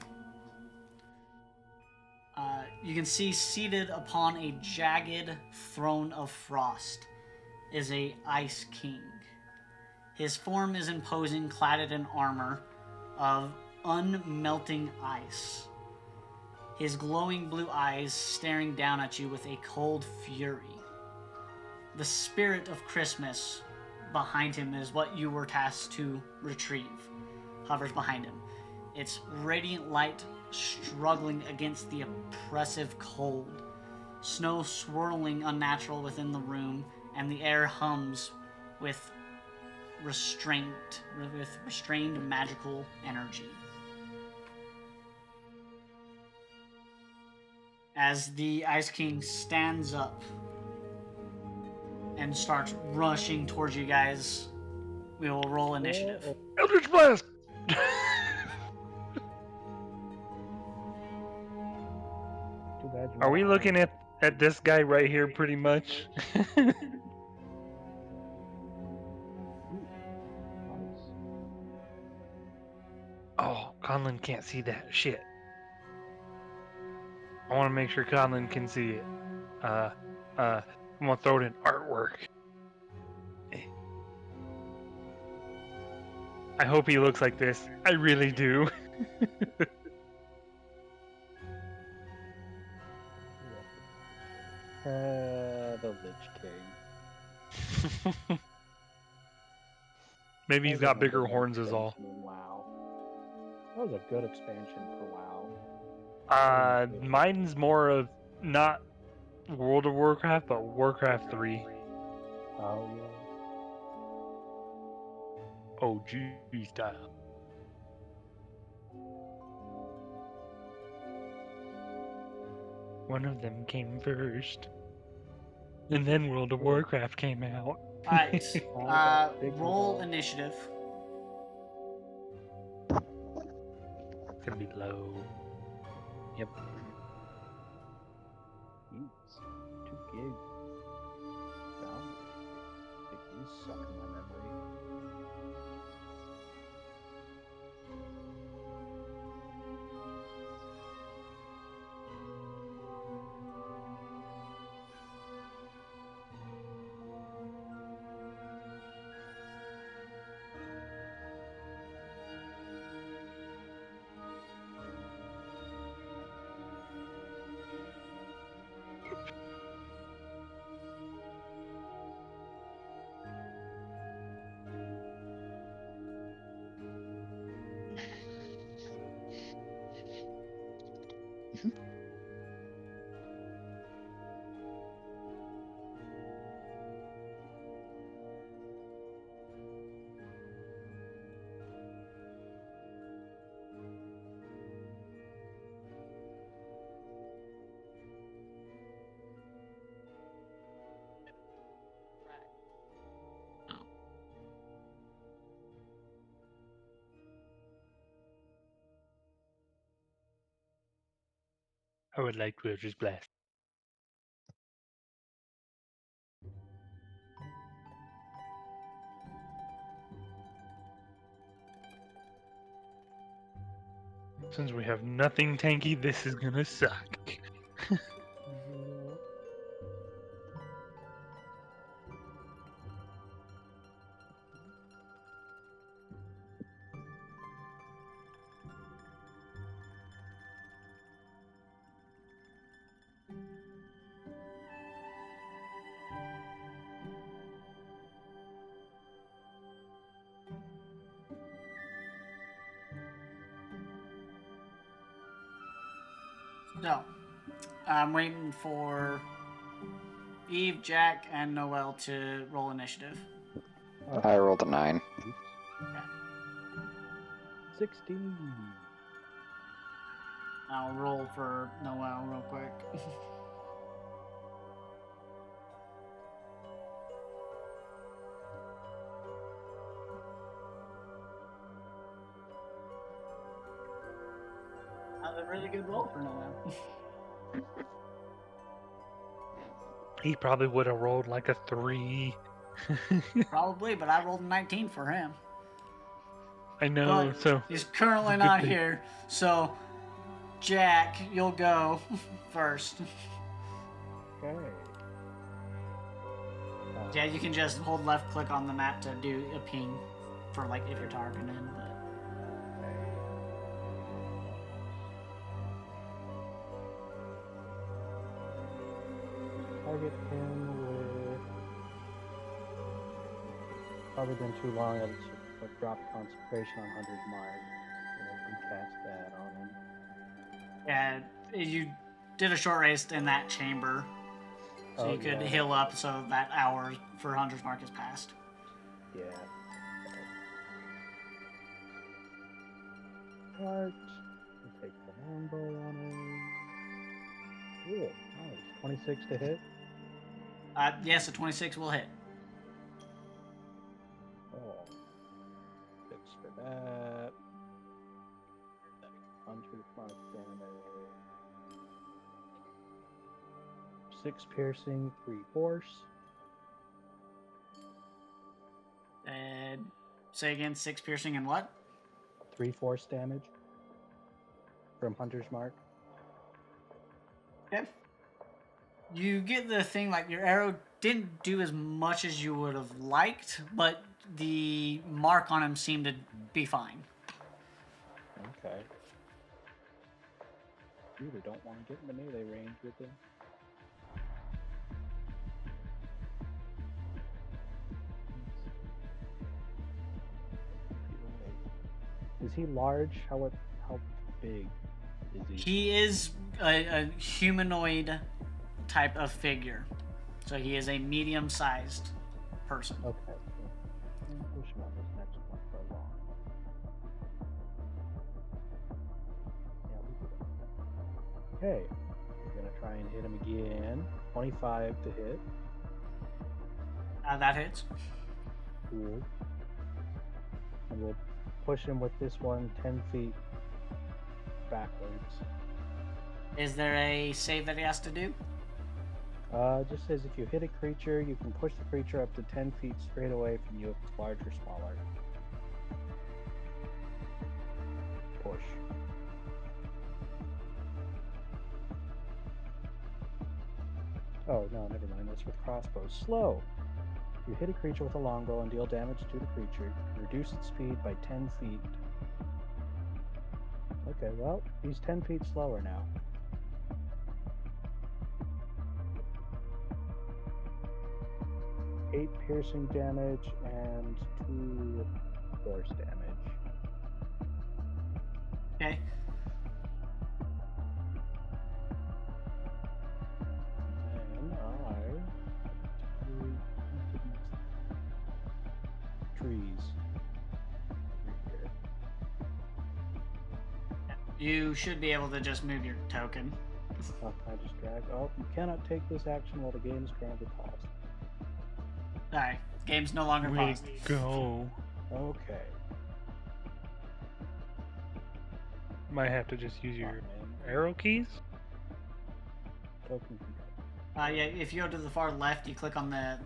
B: You can see seated upon a jagged throne of frost is a Ice King. His form is imposing, cladded in armor of unmelting ice. His glowing blue eyes staring down at you with a cold fury. The spirit of Christmas behind him is what you were tasked to retrieve. Hovers behind him. Its radiant light struggling against the oppressive cold. Snow swirling unnatural within the room, and the air hums with restrained magical energy. As the Ice King stands up and starts rushing towards you guys, we will roll initiative.
A: Eldritch Blast!
E: Too bad you
A: Are we
E: don't
A: looking
E: have-
A: at this guy right here pretty much?
E: Nice.
A: Oh, Conlon can't see that shit. I want to make sure Conlon can see it. I'm gonna throw it in artwork. I hope he looks like this. I really do.
E: The Lich King.
A: Maybe he's
E: That was
A: got
E: a
A: bigger
E: good
A: horns is all.
E: expansion in WoW. That was a good expansion for WoW.
A: Mine's more of not World of Warcraft, but Warcraft 3.
E: Oh yeah.
A: OG style. One of them came first. And then World of Warcraft came out.
B: Alright.
E: Big
B: Roll
E: roll.
B: initiative.
A: It's gonna be low. Yep.
E: Jeez. 2 gig. Down. Think these suck in my memory.
A: I would like Wilderness Blast. Since we have nothing tanky, this is gonna suck.
B: So, I'm waiting for Eve, Jack, and Noel to roll initiative.
D: I rolled a 9.
E: 16.
B: I'll roll for Noel real quick. That's a really good roll for Noel.
A: He probably would have rolled like a 3.
B: Probably, but I rolled a 19 for him.
A: I know,
B: But
A: so
B: he's currently
A: good
B: not
A: thing.
B: here, so Jack, you'll go first.
E: Okay.
B: Yeah, you can just hold left click on the map to do a ping for like if you're targeting. But
E: Target him with. Probably been too long that it's dropped concentration on 100 mark. And I can cast that on him.
B: yeah, you did a short rest in that chamber, so
E: Oh,
B: you could
E: yeah.
B: heal up so that hour for Hunter's Mark is passed.
E: Yeah. Heart. We'll take the longbow on him. Cool. Nice. 26 to hit.
B: Yes, a 26 will hit.
E: Oh. 6 for that. 100 mark damage. 6 piercing, 3 force.
B: And say again, 6 piercing and what?
E: 3 force damage from Hunter's Mark.
B: Okay. You get the thing like your arrow didn't do as much as you would have liked, but the mark on him seemed to be fine.
E: Okay. Really don't want to get into melee range with him. Is he large? How big is he?
B: He is a humanoid type of figure. So he is a medium-sized person.
E: Okay. Push him on this next one for a long. Yeah, we did it. Okay. We're gonna try and hit him again. 25 to hit.
B: That hits.
E: Cool. And we'll push him with this one 10 feet backwards.
B: Is there a save that he has to do?
E: It just says if you hit a creature, you can push the creature up to 10 feet straight away from you if it's large or smaller. Push. Oh, no, never mind. That's with crossbows. Slow. If you hit a creature with a longbow and deal damage to the creature, reduce its speed by 10 feet. Okay, well, he's 10 feet slower now. 8 piercing damage and 2 force damage.
B: Okay.
E: And trees. Right here.
B: You should be able to just move your token.
E: Oh, can I just drag? Oh, you cannot take this action while the game is currently paused.
B: Alright, game's no longer
A: Way
B: paused.
A: to go.
E: Okay.
A: Might have to just use your
E: Come on, man.
A: arrow keys.
E: Token control.
B: Yeah, if you go to the far left, you click on the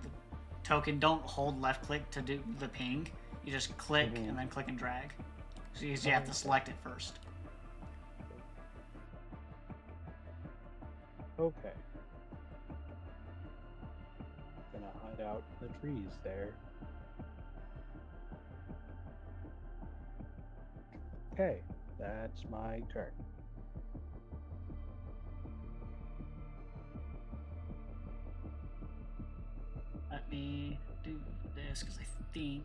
B: token. Don't hold left click to do the ping. You just click and then click and drag. So you have to select it first.
E: Okay. Gonna hide out in the trees there. Okay, that's my turn.
B: Let me do this because I think.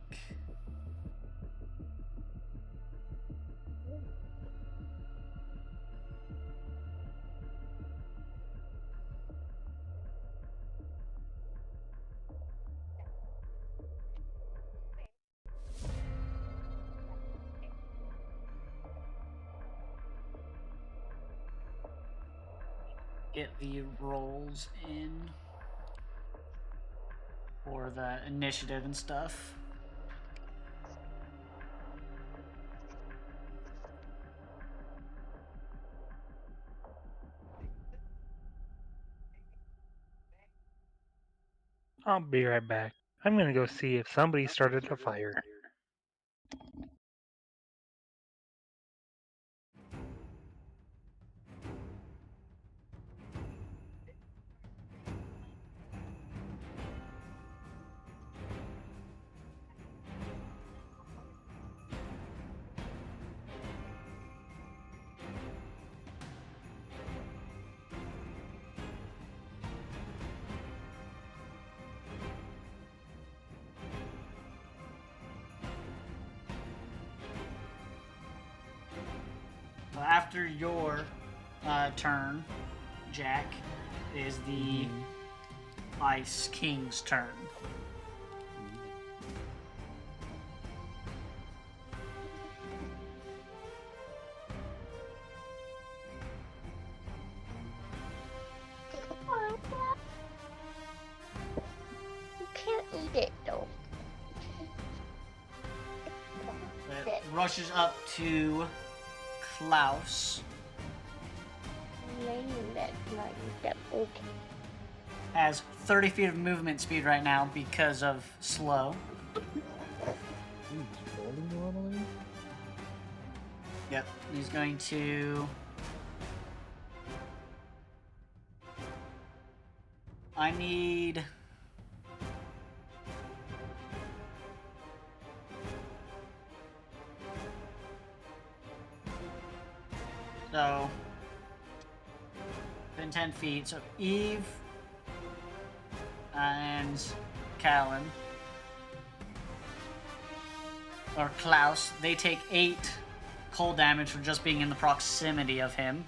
B: Get the rolls in for the initiative and stuff.
A: I'll be right back. I'm gonna go see if somebody started a fire.
B: After your turn, Jack, is the Ice King's turn.
G: You can't eat it though.
B: It rushes up to Klaus.
G: Laying that like that. Okay.
B: Has 30 feet of movement speed right now because of slow.
E: He's rolling normally?
B: Yep. He's going to. I need. So. Within 10 feet. So Eve. And Callan. Or Klaus. They take 8 cold damage for just being in the proximity of him.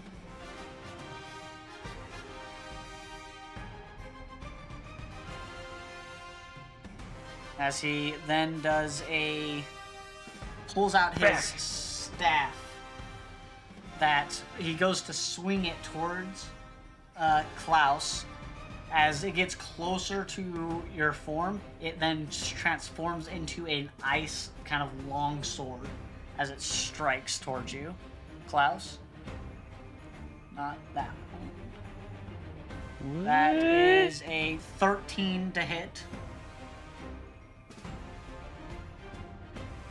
B: As he then does a pulls out his staff that he goes to swing it towards Klaus, as it gets closer to your form, it then transforms into an ice kind of long sword as it strikes towards you. Klaus? Not that one. That is a 13 to hit.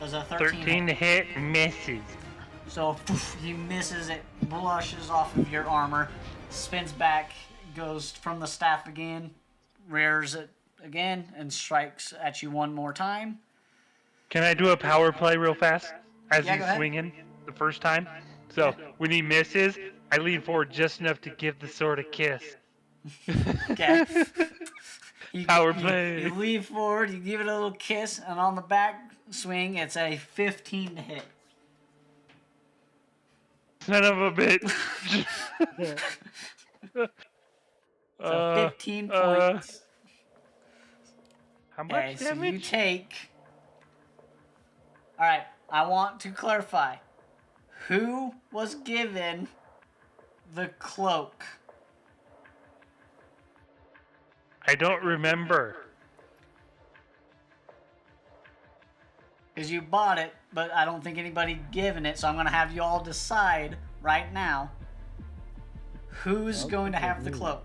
B: Does a
A: 13 to hit misses.
B: So he misses it, blushes off of your armor, spins back, goes from the staff again, rears it again, and strikes at you one more time.
A: Can I do a power play real fast as
B: Yeah,
A: he's
B: go ahead.
A: swinging the first time? So when he misses, I lean forward just enough to give the sword a kiss.
B: Okay.
A: Power play.
B: You lean forward, you give it a little kiss, and on the back swing, it's a 15 to hit.
A: Son of a bitch.
B: So 15 points.
A: How much
B: Okay, so
A: damage?
B: you take... Alright, I want to clarify. Who was given the cloak?
A: I don't remember.
B: Because you bought it, but I don't think anybody given it, so I'm going to have you all decide right now who's going to have the cloak.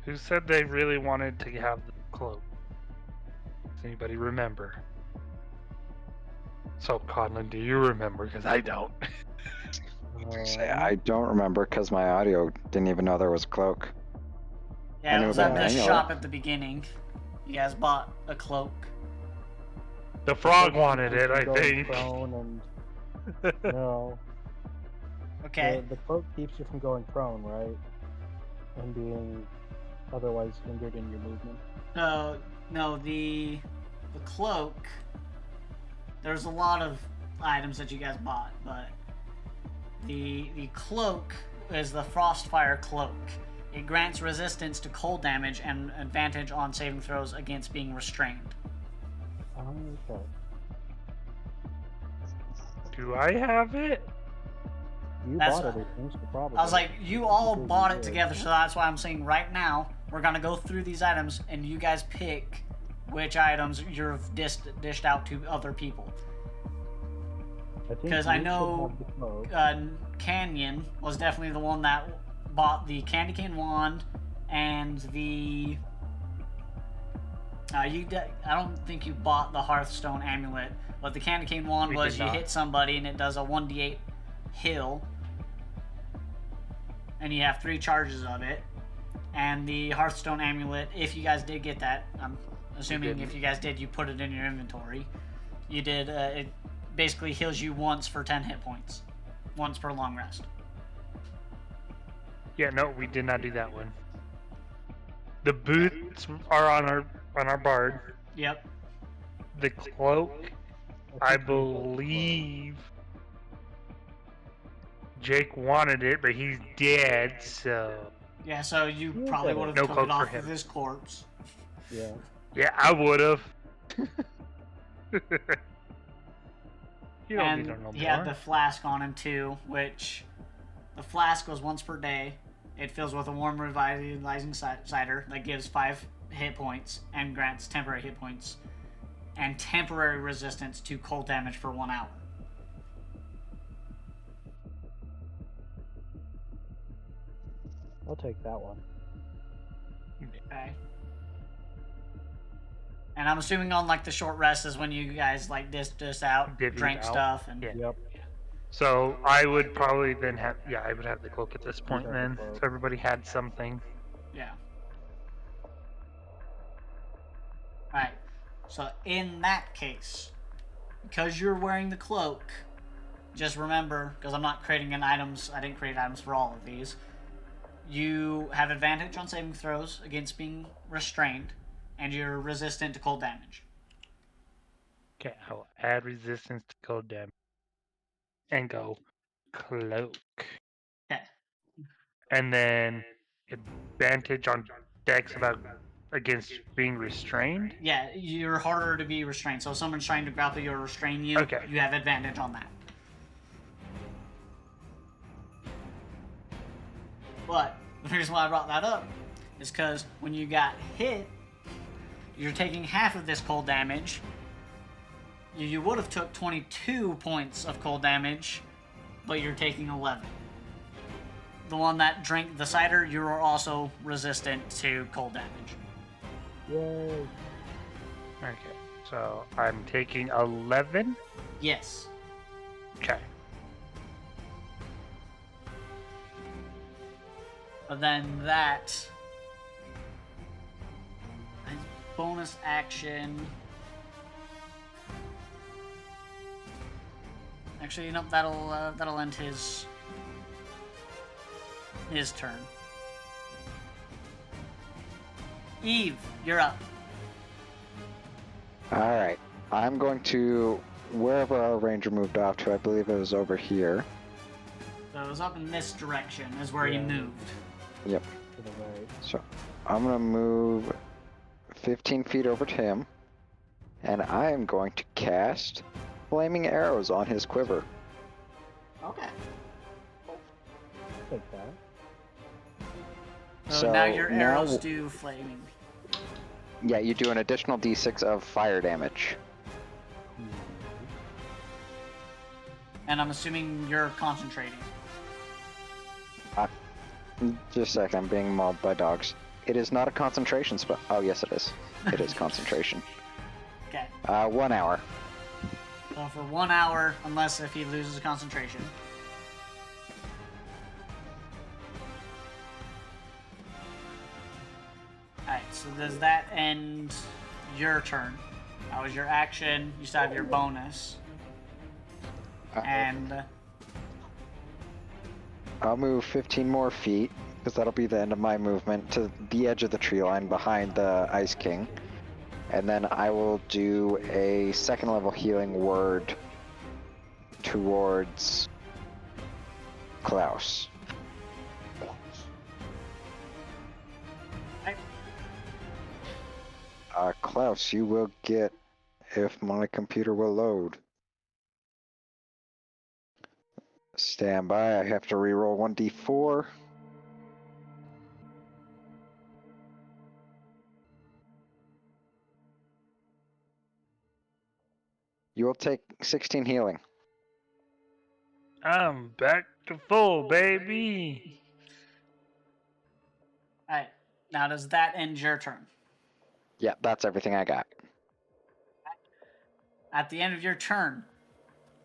A: Who said they really wanted to have the cloak? Does anybody remember? So, Conlon, do you remember? Because I don't.
D: Say, I don't remember because my audio didn't even know there was a cloak. I
B: Yeah, it
D: knew
B: was
D: about
B: at the
D: manual.
B: shop at the beginning. You guys bought a cloak.
A: The frog wanted it, I
E: Going
A: think.
E: prone and no.
B: Okay.
E: The cloak keeps you from going prone, right? And being otherwise hindered in your movement.
B: No, the cloak. There's a lot of items that you guys bought, but the cloak is the Frostfire cloak. It grants resistance to cold damage and advantage on saving throws against being restrained.
E: Oh, okay.
A: Do I have it?
E: You
B: That's
E: bought
B: what-
E: everything, so probably.
B: I was like, you all
E: Because
B: bought
E: you
B: it
E: did.
B: together, so that's why I'm saying right now we're gonna go through these items and you guys pick which items you've dished out to other people.
E: think
B: Because I
E: you should
B: know
E: have the cloak.
B: Canyon was definitely the one that bought the candy cane wand and the. I don't think you bought the Hearthstone amulet, but the candy cane wand
A: We
B: was
A: did
B: you
A: not.
B: hit somebody and it does a 1d8 heal, and you have 3 charges of it. And the Hearthstone amulet, if you guys did get that, I'm assuming
A: didn't.
B: if you guys did, you put it in your inventory. You did. It basically heals you once for 10 hit points, once per long rest.
A: Yeah, no, we did not do that one. The boots are on our bard.
B: Yep.
A: The cloak, I believe Jake wanted it, but he's dead, so
B: Yeah, so you
E: You
B: probably
E: got
B: would
E: it.
B: have
A: No
B: took
A: cloak
B: it
A: for
B: off
A: him.
B: of his corpse.
E: Yeah.
A: yeah, I would have. You don't need to
B: And
A: know
B: he had
A: more.
B: the flask on him too, which the flask goes once per day. It fills with a warm revitalizing cider that gives 5 hit points and grants temporary hit points and temporary resistance to cold damage for 1 hour.
E: I'll take that one.
B: Okay. And I'm assuming on like the short rest is when you guys like this out,
A: Divvy
B: drink
A: out.
B: stuff, and
A: Yeah.
E: Yep.
A: So I would probably then have, I would have the cloak at this point
E: have the
A: then,
E: cloak.
A: so everybody had something.
B: yeah. Alright, so in that case, because you're wearing the cloak, just remember, because I'm not creating items, I didn't create items for all of these, you have advantage on saving throws against being restrained, and you're resistant to cold damage.
A: Okay, I'll add resistance to cold damage. And go cloak.
B: Okay.
A: And then advantage on decks about against being restrained.
B: Yeah, you're harder to be restrained, so if someone's trying to grapple you or restrain you,
A: Okay.
B: you have advantage on that. But the reason why I brought that up is because when you got hit, you're taking half of this cold damage. You would have took 22 points of cold damage, but you're taking 11. The one that drank the cider, you are also resistant to cold damage.
E: Yay.
A: Okay, so I'm taking 11.
B: Yes.
A: Okay.
B: But then that is bonus action. Actually, you know, that'll end his turn. Eve, you're up.
D: Alright. I'm going to wherever our ranger moved off to. I believe it was over here.
B: So it was up in this direction is where he moved.
D: Yep.
E: To the right.
D: So I'm going to move 15 feet over to him. And I am going to cast flaming arrows on his quiver.
B: Okay.
E: Take that.
B: So now your arrows do flaming.
D: Yeah, you do an additional d6 of fire damage.
B: And I'm assuming you're concentrating.
D: Just a second, I'm being mauled by dogs. It is not a concentration spell. Oh, yes, it is. It is concentration.
B: Okay.
D: 1 hour.
B: So for 1 hour, unless if he loses concentration. Alright, so does that end your turn? That was your action. You still have your bonus. And
D: I'll move 15 more feet, because that'll be the end of my movement, to the edge of the tree line behind the Ice King. And then I will do a second level healing word towards Klaus. Klaus, you will get, if my computer will load. Stand by, I have to reroll 1d4. You will take 16 healing.
A: I'm back to full, baby.
B: alright, now does that end your turn?
D: Yeah, that's everything I got.
B: At the end of your turn,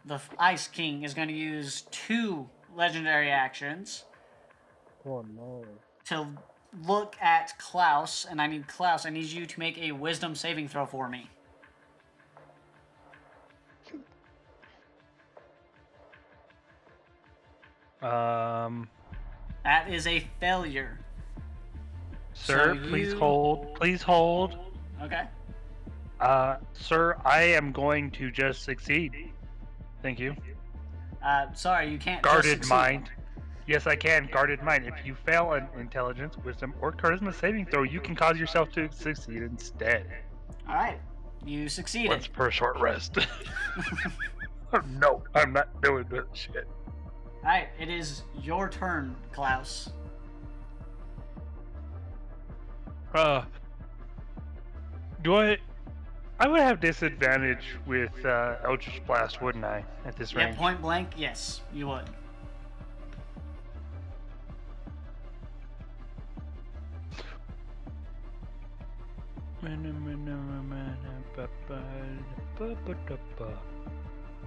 B: the Ice King is going to use 2 legendary actions
E: Oh no.
B: to look at Klaus, and I need you to make a wisdom saving throw for me. That is a failure.
A: Sir,
B: So
A: please
B: you-
A: hold. Please hold.
B: Okay.
A: Sir, I am going to just succeed. Thank you.
B: Sorry, you can't.
A: Guarded
B: just
A: mind. Yes, I can. Guarded mind. If you fail an intelligence, wisdom, or charisma saving throw, you can cause yourself to succeed instead.
B: All right, you succeeded.
A: Once per short rest. Oh, no, I'm not doing this shit.
B: All right, it is your turn, Klaus.
A: Do I would have disadvantage with Eldritch Blast, wouldn't I, at this
B: Yeah,
A: range?
B: point blank. Yes, you would.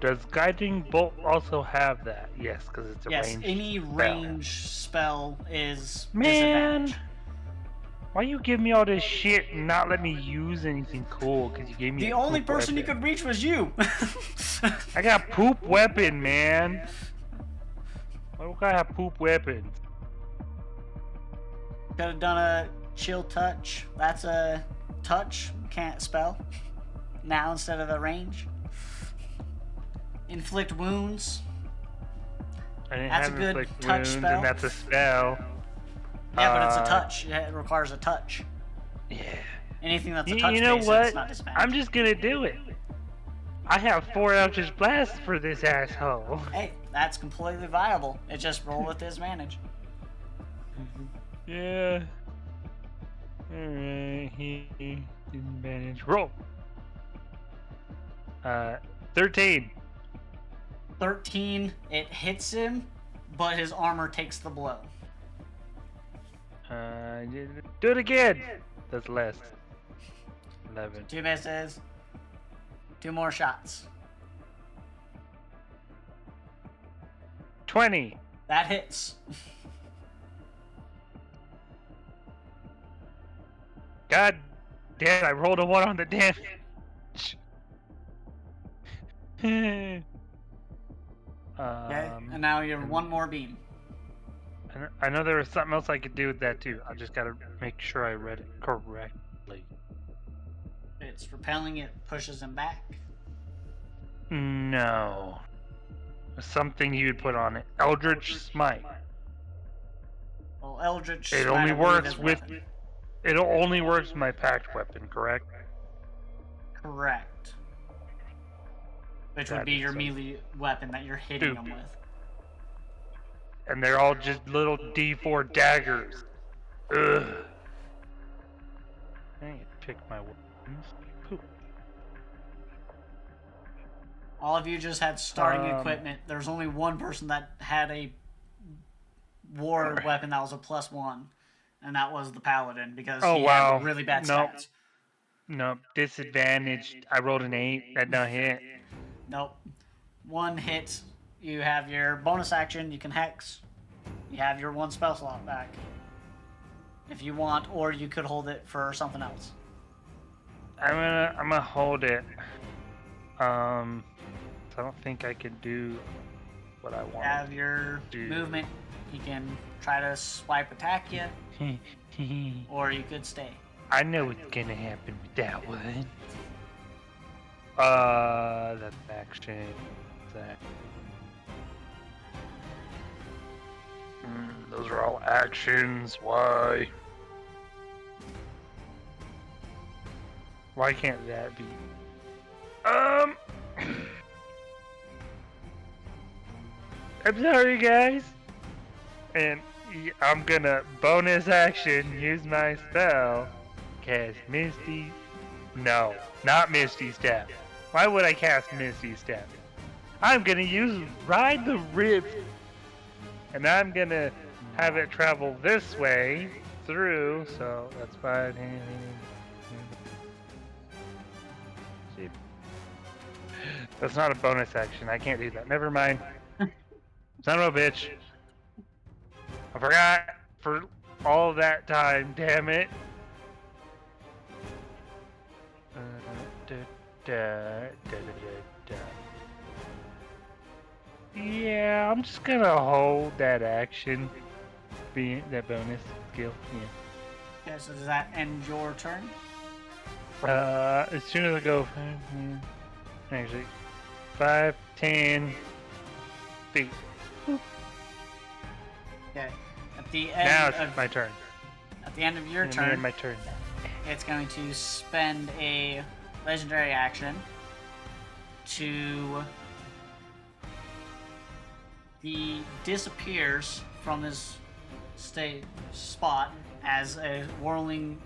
A: Does Guiding Bolt also have that? Yes, because it's a
B: Yes,
A: ranged
B: any
A: spell.
B: range spell is
A: Man!
B: disadvantage.
A: Why you give me all this shit and not let me use anything cool? Because you gave me
B: The
A: a
B: only
A: poop
B: person you
A: weapon.
B: could reach was you.
A: I got poop weapon, man. Why do I have poop weapons?
B: Could have done a chill touch. That's a touch, can't spell. Now instead of a range. Inflict wounds.
A: I didn't
B: That's a
A: have
B: good
A: inflict
B: touch
A: wounds,
B: spell.
A: and that's a spell.
B: Yeah, but it's a
A: Uh,
B: touch. It requires a touch.
A: Yeah.
B: Anything that's a
A: You
B: touch
A: know
B: based,
A: what?
B: it's not disadvantage.
A: I'm just gonna do it. I have 4 Eldritch Blasts for this asshole.
B: Hey, that's completely viable. It just roll with disadvantage.
A: Yeah. Alright, he didn't manage. Roll. 13.
B: 13. It hits him, but his armor takes the blow.
A: Do it again. That's less. 11.
B: 2 misses. 2 more shots.
A: 20.
B: That hits.
A: God damn, I rolled a 1 on the damage.
B: Okay, and now you're
A: and-
B: 1 more beam.
A: I know there was something else I could do with that too. I just gotta make sure I read it correctly.
B: It's repelling, it pushes him back.
A: No. Something you would put on it. Eldritch Smite.
B: Well, Eldritch
A: It
B: Smite,
A: only
B: I believe,
A: works
B: is
A: with.
B: weapon.
A: It only works with my packed weapon, correct?
B: Correct. Which would
A: That
B: be
A: is
B: your
A: so
B: melee weapon that you're hitting him
A: stupid.
B: with.
A: And they're all just little D4 daggers. Ugh. I need to pick my weapons. Poop.
B: All of you just had starting equipment. There's only one person that had a war weapon that was a +1, and that was the paladin because
A: Oh,
B: he
A: wow.
B: had really bad
A: Nope.
B: stats.
A: No, disadvantaged. I rolled an 8. That don't hit.
B: Nope. 1 hit. You have your bonus action. You can hex. You have your 1 spell slot back if you want, or you could hold it for something else.
A: I'm gonna hold it. I don't think I can do what I
B: You
A: want.
B: have your
A: Dude.
B: movement. You can try to swipe attack you, or you could stay.
A: I know what's gonna happen with that one. That's action. That. Those are all actions. Why? Why can't that be? I'm sorry, guys. And I'm gonna bonus action use my spell. Cast Misty. No, not Misty Step. Why would I cast Misty Step? I'm gonna use Ride the Rift. And I'm gonna have it travel this way through, so that's 5. That's not a bonus action. I can't do that. Never mind. Son of a bitch. I forgot for all that time, damn it. Yeah, I'm just gonna hold that action. Being that bonus skill, yeah.
B: Okay, so does that end your turn?
A: As soon as I go, actually, 5, 10 feet.
B: Okay. At the
A: Now
B: end
A: it's
B: of
A: my turn.
B: At the end of your
A: And
B: turn,
A: then my turn.
B: it's going to spend a legendary action to. He disappears from his spot as a whirling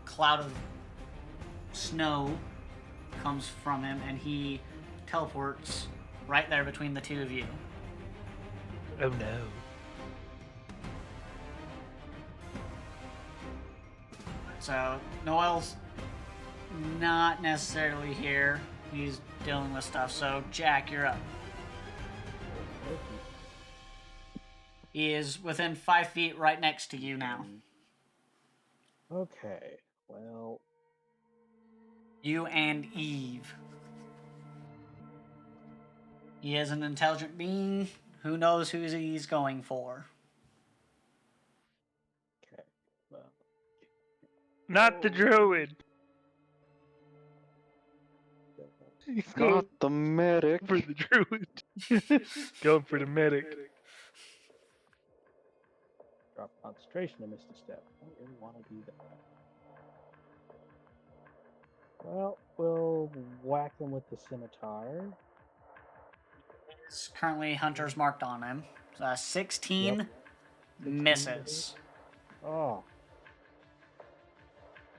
B: cloud of snow comes from him, and he teleports right there between the two of you.
A: Oh no.
B: So Noel's not necessarily here. He's dealing with stuff. So Jack, you're up. He is within 5 feet right next to you now.
E: Okay, well,
B: You and Eve. He is an intelligent being. Who knows who he's going for?
E: okay, well.
A: Not the druid. He's going
D: Not the medic.
A: for the druid. Going for the medic.
E: Drop concentration and missed a step. I don't really want to do that. Well, we'll whack him with the scimitar.
B: It's currently Hunter's marked on him. 16
E: Yep.
B: misses.
E: Oh,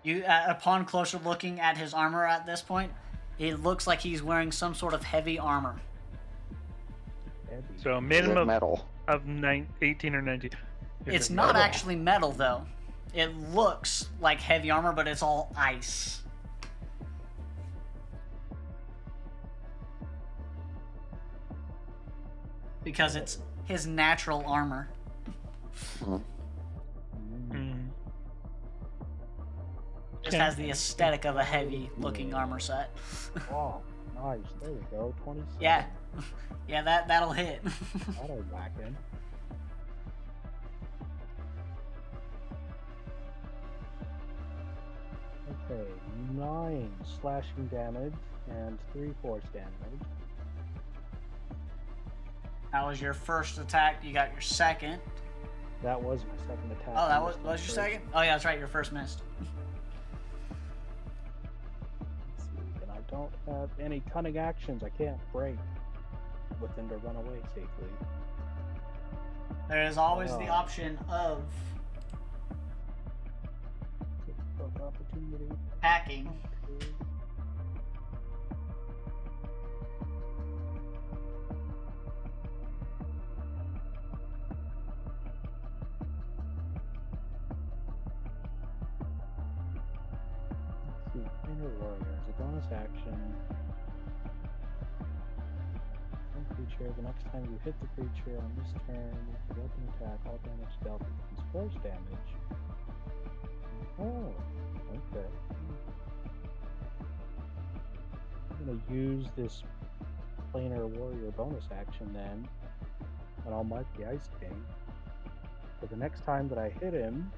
B: You, upon closer looking at his armor at this point, it looks like he's wearing some sort of heavy armor.
E: heavy.
A: So a
D: Is it
A: minimum
D: metal?
A: of 18 or 19. Is
B: It's
A: it
B: not
A: metal?
B: actually metal though. It looks like heavy armor, but it's all ice. Because it's his natural armor.
E: Mm.
A: Mm.
B: Just has the aesthetic of a heavy looking armor set.
E: Oh, nice. There we go. 27.
B: Yeah. Yeah, that'll hit.
E: That'll whack him. Okay, 9 slashing damage and 3 force damage.
B: That was your first attack. You got your second.
E: That was my second attack.
B: Oh, that
E: I
B: was
E: missed my
B: your
E: first.
B: second? Oh yeah, that's right. Your first missed.
E: Let's see, and I don't have any cunning actions. I can't break with him to run away safely.
B: There is always the
E: Oh.
B: option of
E: Of opportunity.
B: hacking.
E: Let's see, Inner Warrior is a bonus action. One creature, the next time you hit the creature on this turn with the weapon attack, all damage dealt becomes force damage. Oh, okay. I'm gonna use this planar warrior bonus action then, and I'll mark the Ice King. For the next time that I hit him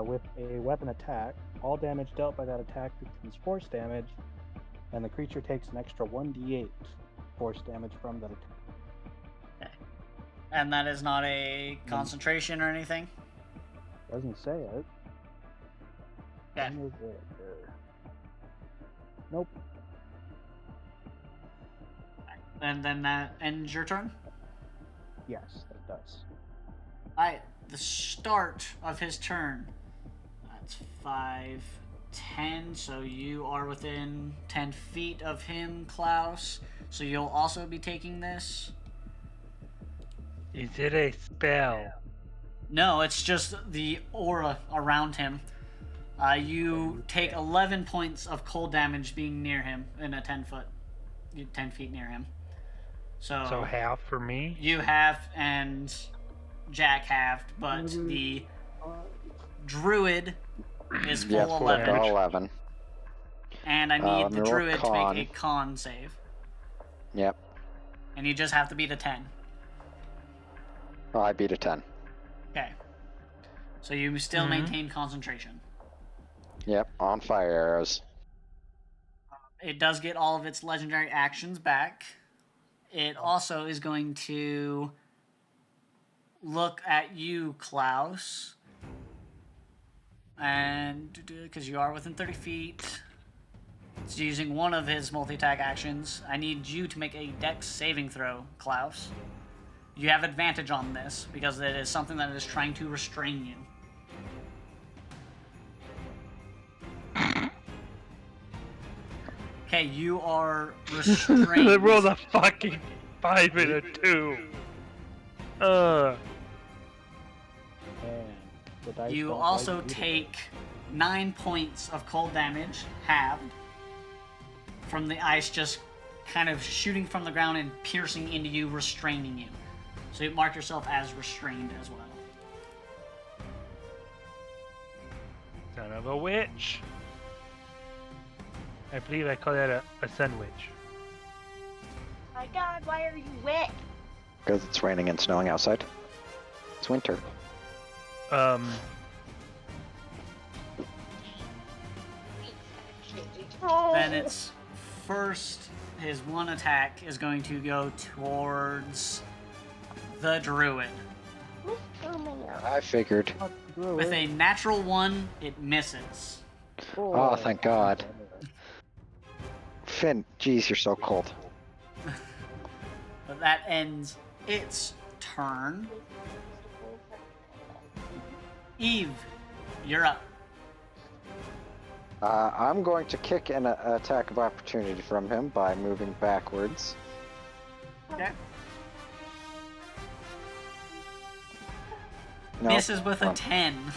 E: with a weapon attack, all damage dealt by that attack becomes force damage, and the creature takes an extra 1d8 force damage from that attack.
B: And that is not a concentration or anything?
E: Doesn't say it.
B: Yeah.
E: Planar warrior. Nope.
B: And then that ends your turn?
E: Yes, that does.
B: Alright, the start of his turn. That's 5, 10, so you are within 10 feet of him, Klaus. So you'll also be taking this?
A: Is it a spell?
B: No, it's just the aura around him. You take 11 points of cold damage being near him in a 10 feet near him.
A: So half for me?
B: You have and Jack halved, but the druid is full
D: Yeah, full
B: 11.
D: of 11.
B: And I
D: let
B: need
D: me
B: the
D: roll
B: druid to
D: con.
B: make a con save.
D: Yep.
B: And you just have to beat a 10.
D: Oh, I beat a 10.
B: Okay. So you still maintain concentration.
D: Yep, on fire arrows.
B: It does get all of its legendary actions back. It also is going to look at you, Klaus. And because you are within 30 feet, it's using one of his multi-attack actions. I need you to make a dex saving throw, Klaus. You have advantage on this because it is something that is trying to restrain you. Okay, you are restrained.
A: I rolled a fucking 5 and a 2.
E: And the dice
B: You
E: don't
B: also
E: like either.
B: take 9 points of cold damage, halved, from the ice just kind of shooting from the ground and piercing into you, restraining you. So you mark yourself as restrained as well.
A: Son of a witch. I believe I call that a sun witch.
G: My God, why are you wet?
D: Because it's raining and snowing outside. It's winter.
B: Then it's first, his one attack is going to go towards the druid.
G: What's coming up?
D: I figured.
B: With a natural 1, it misses.
D: Oh, thank God. Finn, geez, you're so cold.
B: But that ends its turn. Eve, you're up.
D: I'm going to kick an attack of opportunity from him by moving backwards.
B: Okay.
D: No,
B: Misses with a
D: wrong.
B: 10.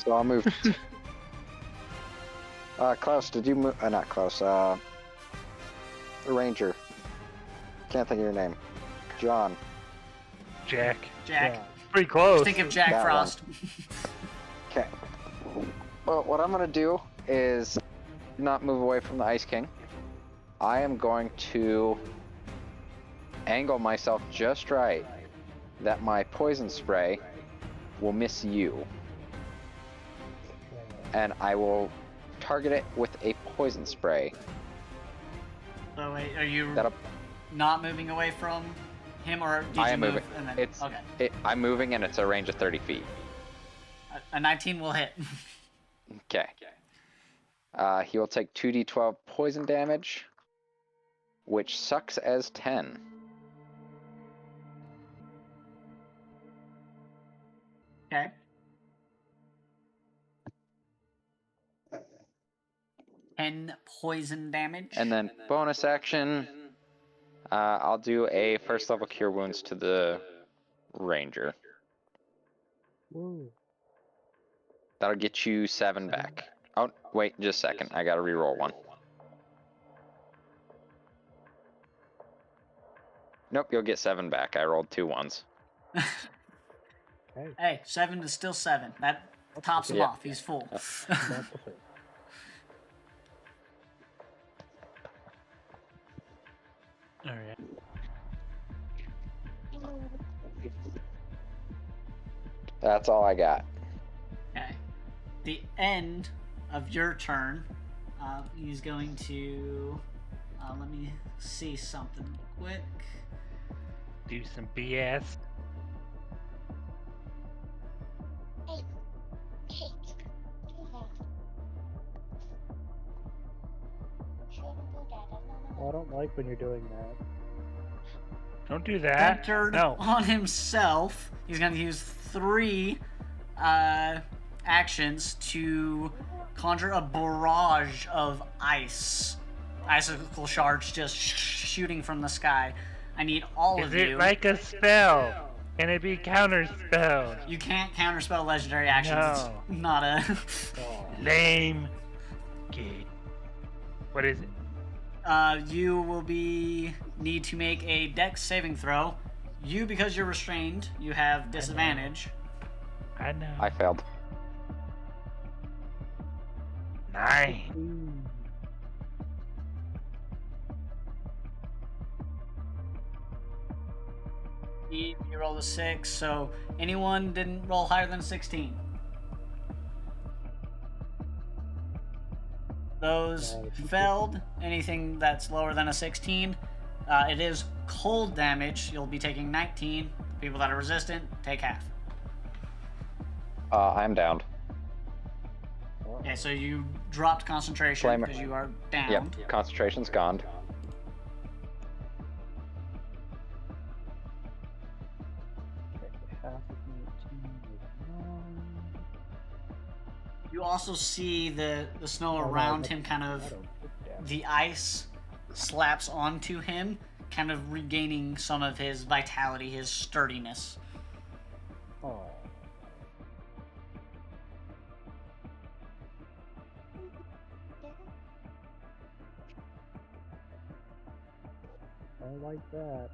D: So I'll move. Klaus, did you move? Not Klaus. Ranger. Can't think of your name. John.
A: Jack.
B: Jack.
E: Yeah.
A: Pretty close.
B: Think of Jack
D: That
B: Frost.
D: Okay. Well, what I'm gonna do is not move away from the Ice King. I am going to angle myself just right that my poison spray will miss you. And I will target it with a poison spray.
B: So wait, are you
D: That'll.
B: not moving away from him, or did
D: I
B: you
D: am
B: move?
D: moving.
B: And then,
D: It's.
B: okay.
D: I'm moving, and it's a range of 30 feet.
B: A 19 will hit.
D: Okay. He will take 2d12 poison damage, which sucks as 10.
B: Okay. And poison damage.
D: And then bonus action, I'll do a first level cure wounds to the ranger.
E: Woo.
D: That'll get you 7 back. Oh, wait, just a second. I gotta reroll one. Nope, you'll get 7 back. I rolled 2 ones.
E: Hey,
B: Hey, 7 is still 7. That tops him
D: Yeah.
B: off. He's full.
E: that's the thing.
A: All right.
D: That's all I got.
B: Okay. The end of your turn, he's going to. Let me see something quick.
A: Do some BS.
E: Well, I don't like when you're doing that.
A: Don't do that.
B: Centered
A: No.
B: on himself. He's going to use 3 actions to conjure a barrage of ice. Icicle shards just shooting from the sky. I need all
A: Is
B: of
A: it
B: you.
A: like a spell? Can it be counterspelled?
B: You can't counterspell legendary actions.
A: No.
B: It's not a.
E: Oh,
A: Lame. Okay. What is it?
B: You will need to make a dex saving throw. You, because you're restrained, you have disadvantage.
A: I know.
D: I failed.
A: 9.
B: You rolled a 6, so anyone didn't roll higher than 16. Those failed. Anything that's lower than a 16. It is cold damage. You'll be taking 19. People that are resistant take half.
D: I'm downed.
B: Okay, so you dropped concentration
D: Flamer.
B: because you are down.
D: Yep, concentration's gone.
E: half of 19 is 9.
B: You also see the snow
E: Oh, no,
B: around
E: that-
B: him kind
E: I
B: of.
E: don't take damage.
B: The ice slaps onto him, kind of regaining some of his vitality, his sturdiness.
E: Oh. I like that.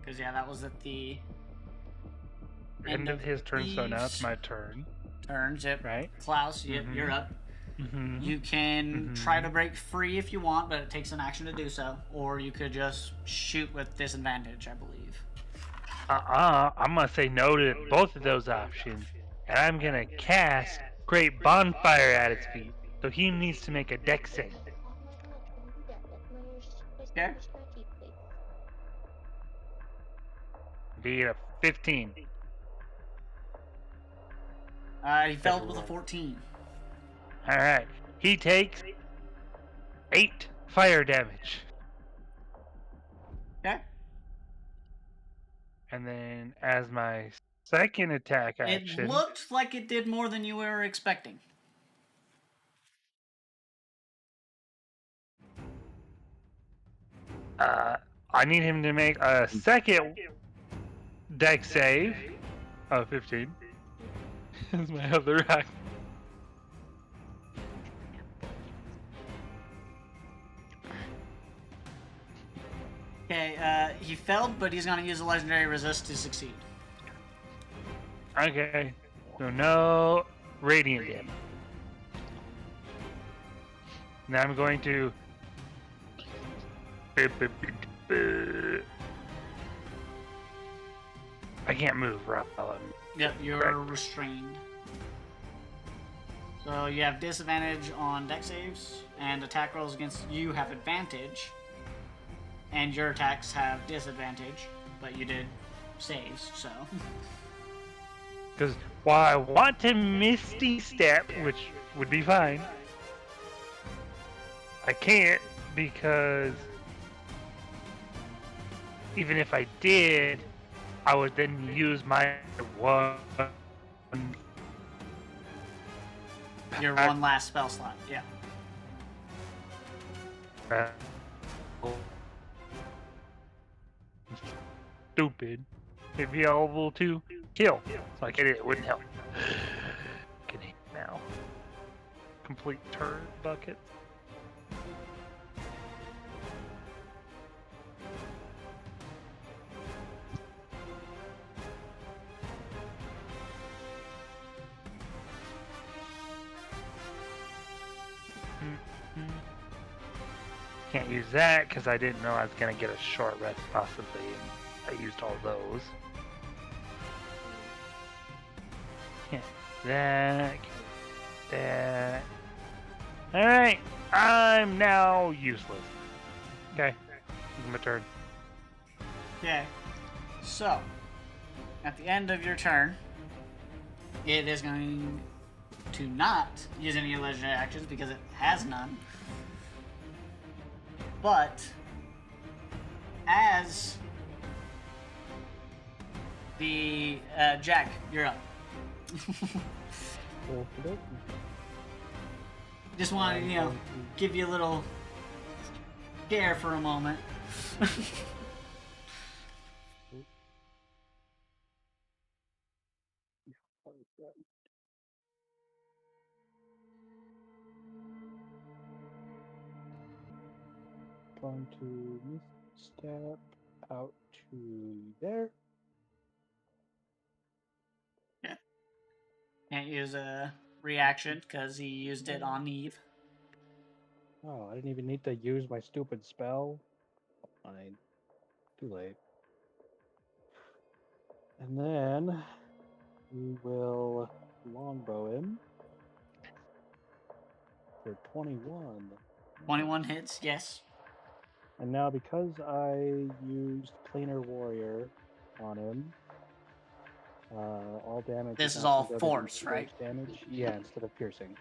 B: Because, yeah, that was at the
A: End of his turn, so now it's
B: Eve's
A: my turn,
B: turn. Yep.
A: right?
B: Klaus,
A: Mhm.
B: you're up.
A: Mm-hmm.
B: You can
A: Mhm.
B: try to break free if you want, but it takes an action to do so. Or you could just shoot with disadvantage, I believe.
A: I'm gonna say no to both of those options, and I'm gonna cast Great Bonfire at its feet. So he needs to make a dex save.
B: Okay.
A: Be a 15.
B: He failed with a 14.
A: All right. He takes 8 fire damage.
B: Okay.
A: And then as my second attack
B: It
A: action,
B: looked like it did more than you were expecting.
A: I need him to make a second deck save of 15. That's my other act.
B: Okay, he failed, but he's gonna use a legendary resist to succeed.
A: Okay. So no radiant damage. Now I'm going to. I can't move, Rob.
B: Yep, you're restrained. So you have disadvantage on deck saves, and attack rolls against you have advantage, and your attacks have disadvantage, but you did saves, so.
A: Because while I want to Misty Step, which would be fine, I can't because even if I did, I would then use my one.
B: Your one last spell slot, yeah.
A: Stupid. It'd be able to kill. So I get it wouldn't help. Can hit now. Complete turd bucket. Can't use that because I didn't know I was gonna get a short rest possibly, and I used all those. Can't use that. Can't use that. All right, I'm now useless. Okay, it's my turn.
B: Okay, so, at the end of your turn, it is going to not use any legendary actions because it has none. But as the Jack, you're up. Just wanted to, give you a little scare for a moment.
E: Going to step out to there.
B: Yeah. Can't use a reaction because he used it on Eve.
E: Oh, I didn't even need to use my stupid spell. Fine. Too late. And then we will longbow him for 21.
B: 21 hits, yes.
E: And now because I used Planar Warrior on him, all damage.
B: This is
E: now
B: all
E: converted
B: force,
E: into
B: right?
E: Damage. Yeah, instead of piercing.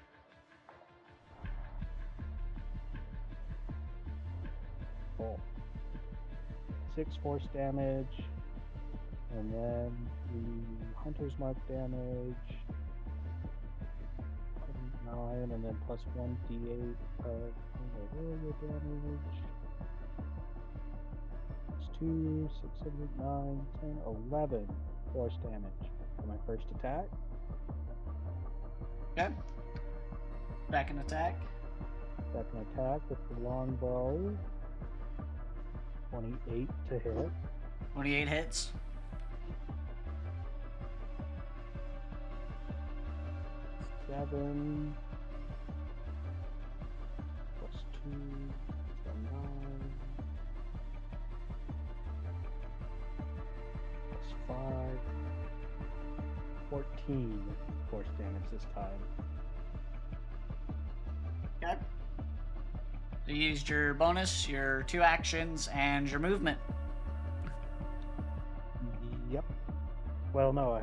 E: Cool. 6 force damage, and then the Hunter's Mark damage. 9, and then plus 1d8 of Warrior damage. 2, 6, 7, 8, 9, 10, 11 force damage for my first attack.
B: Okay. Second attack.
E: Second attack with the longbow. 28 to hit.
B: 28 hits.
E: 7 plus 2, so 9 plus 5, 14 force damage this time.
B: Okay. So you used your bonus, your 2 actions, and your movement.
E: Yep. Well, no,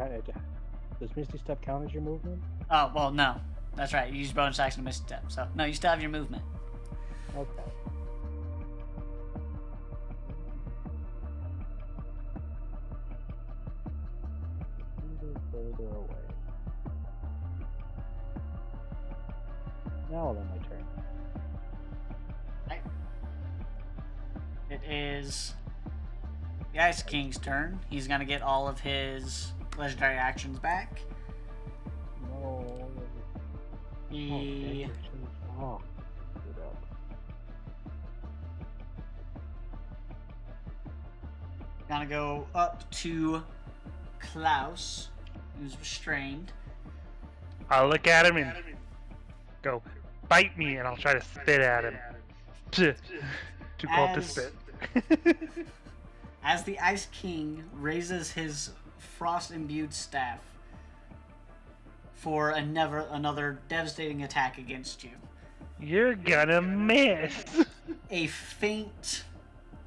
E: Does Misty Step count as your movement?
B: Oh, well, no. That's right. You use bonus action to misstep. So, no, you still have your movement.
E: Okay. Further away. Now I'll end my turn.
B: Right. It is the Ice King's turn. He's going to get all of his legendary actions back.
E: No.
B: He...
E: Oh, screwed up.
B: Gonna go up to Klaus, who's restrained.
A: I'll look at him and go, bite me, and I'll try to spit at him. Too cold to
B: As-
A: spit.
B: As the Ice King raises his frost-imbued staff for another devastating attack against you,
A: You're gonna miss.
B: a faint,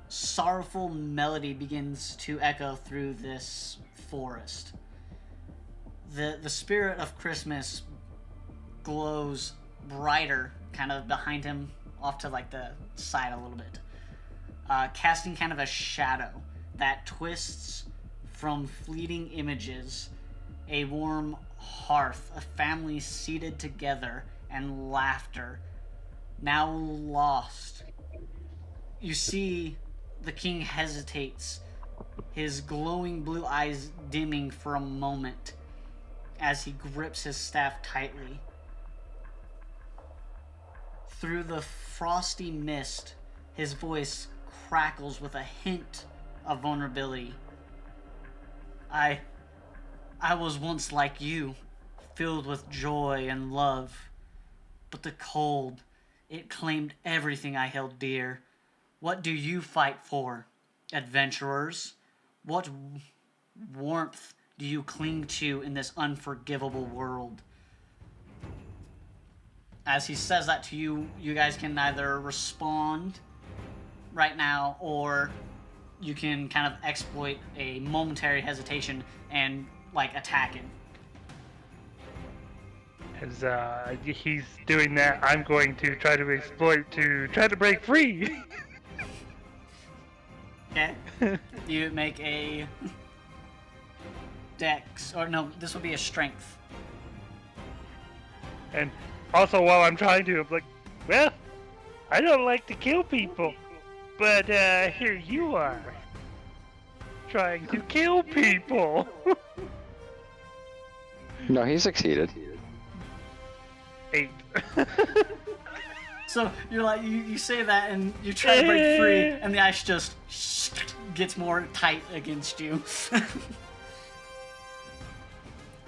B: sorrowful melody begins to echo through this forest. The spirit of Christmas glows brighter, kind of behind him, off to like the side a little bit, casting kind of a shadow that twists from fleeting images, a warm hearth, a family seated together, and laughter, now lost. You see the king hesitates, his glowing blue eyes dimming for a moment as he grips his staff tightly. Through the frosty mist, his voice crackles with a hint of vulnerability. I was once like you, filled with joy and love. But the cold, it claimed everything I held dear. What do you fight for, adventurers? What warmth do you cling to in this unforgivable world? As he says that to you, you guys can either respond right now, or you can kind of exploit a momentary hesitation and, like, attack him.
A: As he's doing that, I'm going to try to exploit to try to break free.
B: Okay? You make a dex, or no, this will be a strength.
A: And also, while I'm trying to, I'm like, well, I don't like to kill people, but here you are, trying to kill people.
D: No, he succeeded.
A: 8.
B: So you're like, you say that and you try to break free, and the ice just gets more tight against you.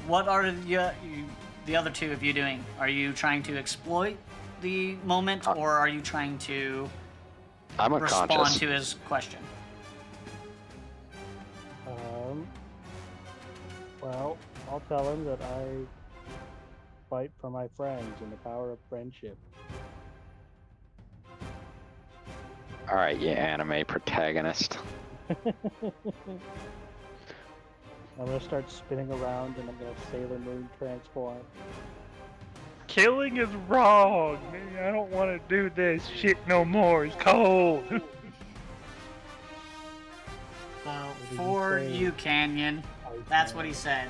B: What are the other two of you doing? Are you trying to exploit the moment, or are you trying to
D: I'm
B: respond
D: unconscious.
B: to his question?
E: Well, I'll tell him that I fight for my friends and the power of friendship.
D: All right, you anime protagonist.
E: I'm gonna start spinning around and I'm gonna Sailor Moon transform.
A: Killing is wrong. I don't want to do this shit no more. It's cold.
B: So
E: did
B: for
E: you say?
B: you, Canyon, that's what he said.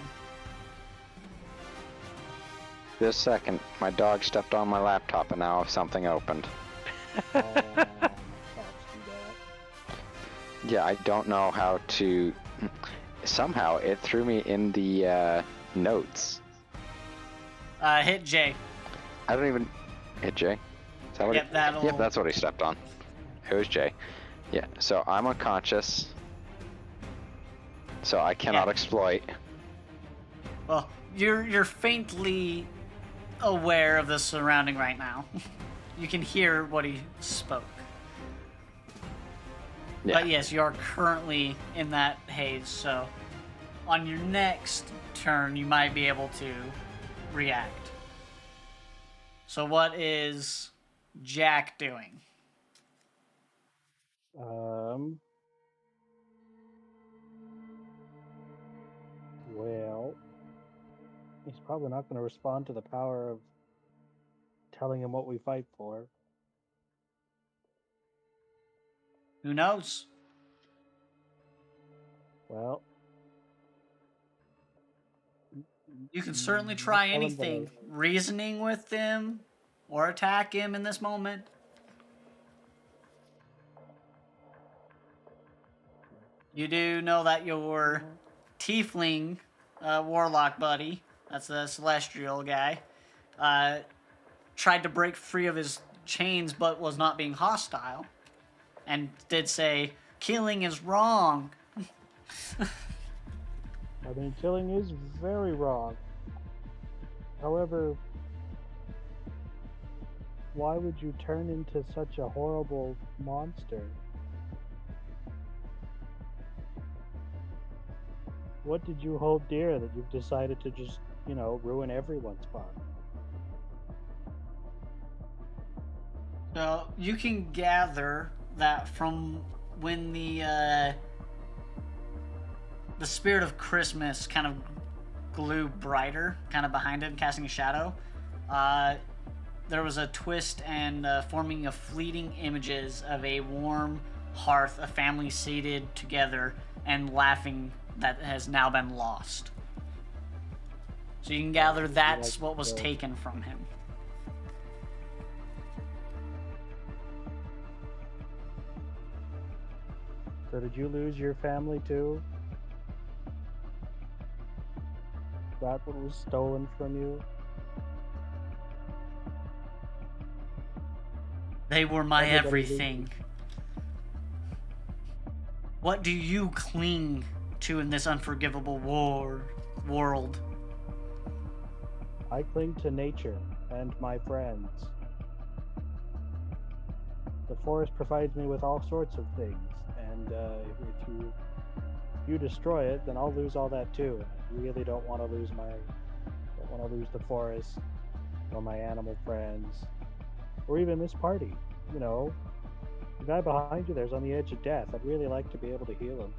D: This second, my dog stepped on my laptop and now something opened. Yeah, I don't know how to... Somehow, it threw me in the
B: Hit
D: notes.
B: J.
D: I don't even... Hit Jay? Is that what
B: Yep, that'll...
D: Yep, that's what he stepped on. It was Jay. Yeah, so I'm unconscious. So I cannot
B: Yeah.
D: exploit.
B: Well, you're faintly aware of the surrounding right now. You can hear what he spoke.
D: Yeah.
B: But yes, you are currently in that haze, so on your next turn, you might be able to react. So what is Jack doing?
E: Well, He's probably not going to respond to the power of telling him what we fight for.
B: Who knows?
E: Well,
B: You can certainly
E: I'll
B: try
E: tell him that
B: anything. Reasoning with him or attack him in this moment. You do know that your tiefling warlock buddy, that's the celestial guy, tried to break free of his chains but was not being hostile. And did say, killing is wrong.
E: I mean, killing is very wrong. However, why would you turn into such a horrible monster? What did you hold dear that you've decided to just, ruin everyone's fun?
B: So you can gather that from when the spirit of Christmas kind of grew brighter, kind of behind him, casting a shadow. There was a twist and forming of fleeting images of a warm hearth, a family seated together and laughing that has now been lost. So you can gather that's what was taken from him.
E: So did you lose your family too? That what was stolen from you?
B: They were my
E: Everybody
B: everything. What do you cling to in this unforgivable world?
E: I cling to nature and my friends. The forest provides me with all sorts of things, and if you destroy it, then I'll lose all that too. I really don't want to lose the forest, or my animal friends, or even this party. The guy behind you there's on the edge of death. I'd really like to be able to heal him.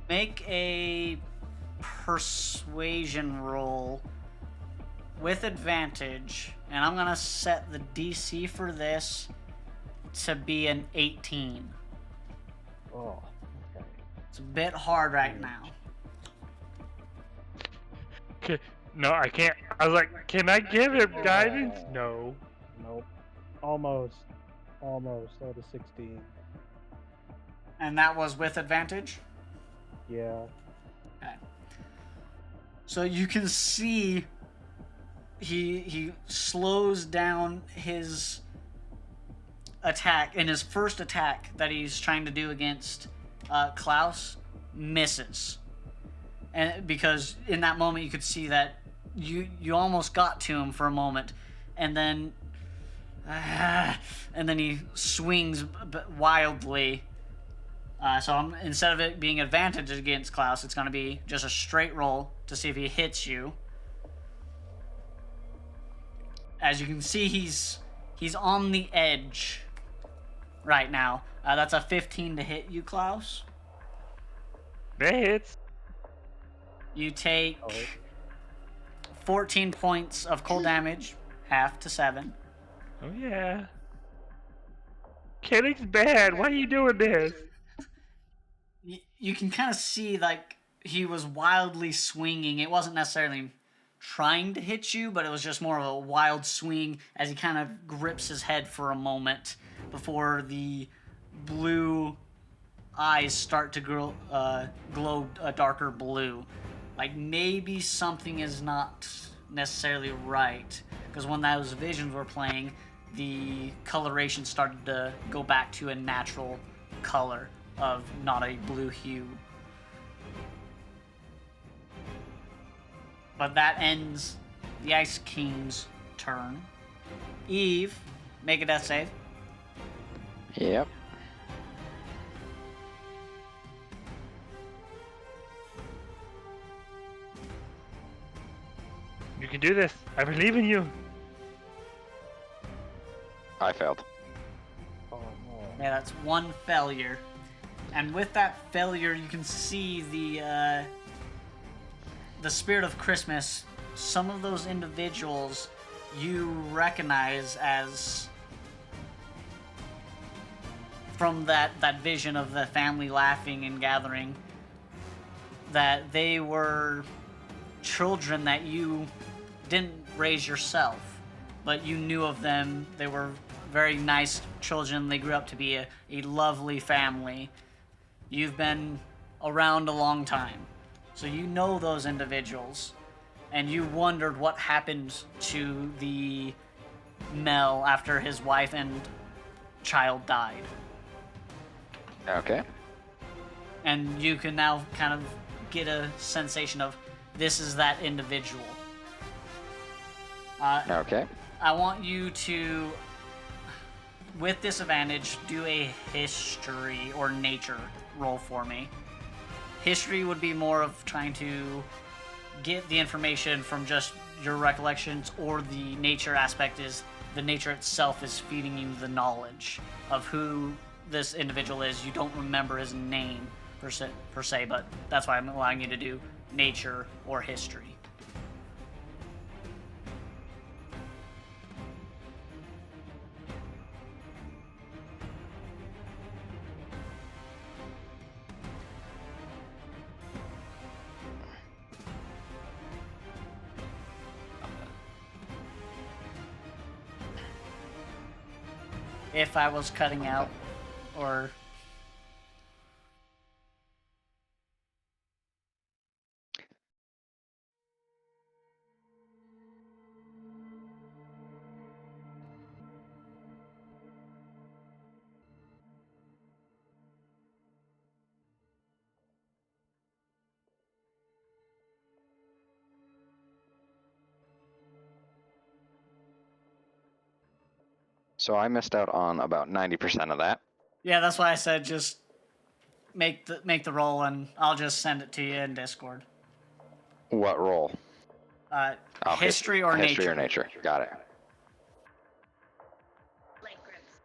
B: Make a persuasion roll with advantage, and I'm gonna set the DC for this to be an 18.
E: Oh, okay.
B: It's a bit hard right now.
A: Okay. No, I can't. I was like, can I give him guidance? No.
E: Nope. Almost out of 16.
B: And that was with advantage?
E: Yeah.
B: Okay. So you can see he slows down his attack, and his first attack that he's trying to do against Klaus misses. And because in that moment you could see that you almost got to him for a moment, and then he swings wildly. So instead of it being advantage against Klaus, it's going to be just a straight roll to see if he hits you. As you can see, he's on the edge right now. That's a 15 to hit you, Klaus.
A: That hits.
B: You take 14 points of cold damage, half to 7.
A: Oh yeah. Killing's bad. Why are you doing this?
B: You can kind of see, like, he was wildly swinging. It wasn't necessarily trying to hit you, but it was just more of a wild swing as he kind of grips his head for a moment before the blue eyes start to glow a darker blue. Like, maybe something is not necessarily right, because when those visions were playing, the coloration started to go back to a natural color of not a blue hue. But that ends the Ice King's turn. Eve, make a death save.
D: Yep.
A: You can do this. I believe in you.
D: I failed.
E: Oh no.
B: Yeah, that's one failure. And with that failure, you can see the spirit of Christmas, some of those individuals you recognize as from that vision of the family laughing and gathering, that they were children that you didn't raise yourself, but you knew of them. They were very nice children. They grew up to be a lovely family. You've been around a long time, so you know those individuals, and you wondered what happened to the Mel after his wife and child died.
D: Okay.
B: And you can now kind of get a sensation of this is that individual.
D: Okay.
B: I want you to, with disadvantage, do a history or nature roll for me. History would be more of trying to get the information from just your recollections, or the nature aspect is the nature itself is feeding you the knowledge of who this individual is. You don't remember his name per se, but that's why I'm allowing you to do nature or history. If I was cutting out, or...
D: So I missed out on about 90% of that.
B: Yeah, that's why I said just make the roll, and I'll just send it to you in Discord.
D: What role?
B: History or
D: history
B: nature.
D: or nature. Got it.
G: Leg grips.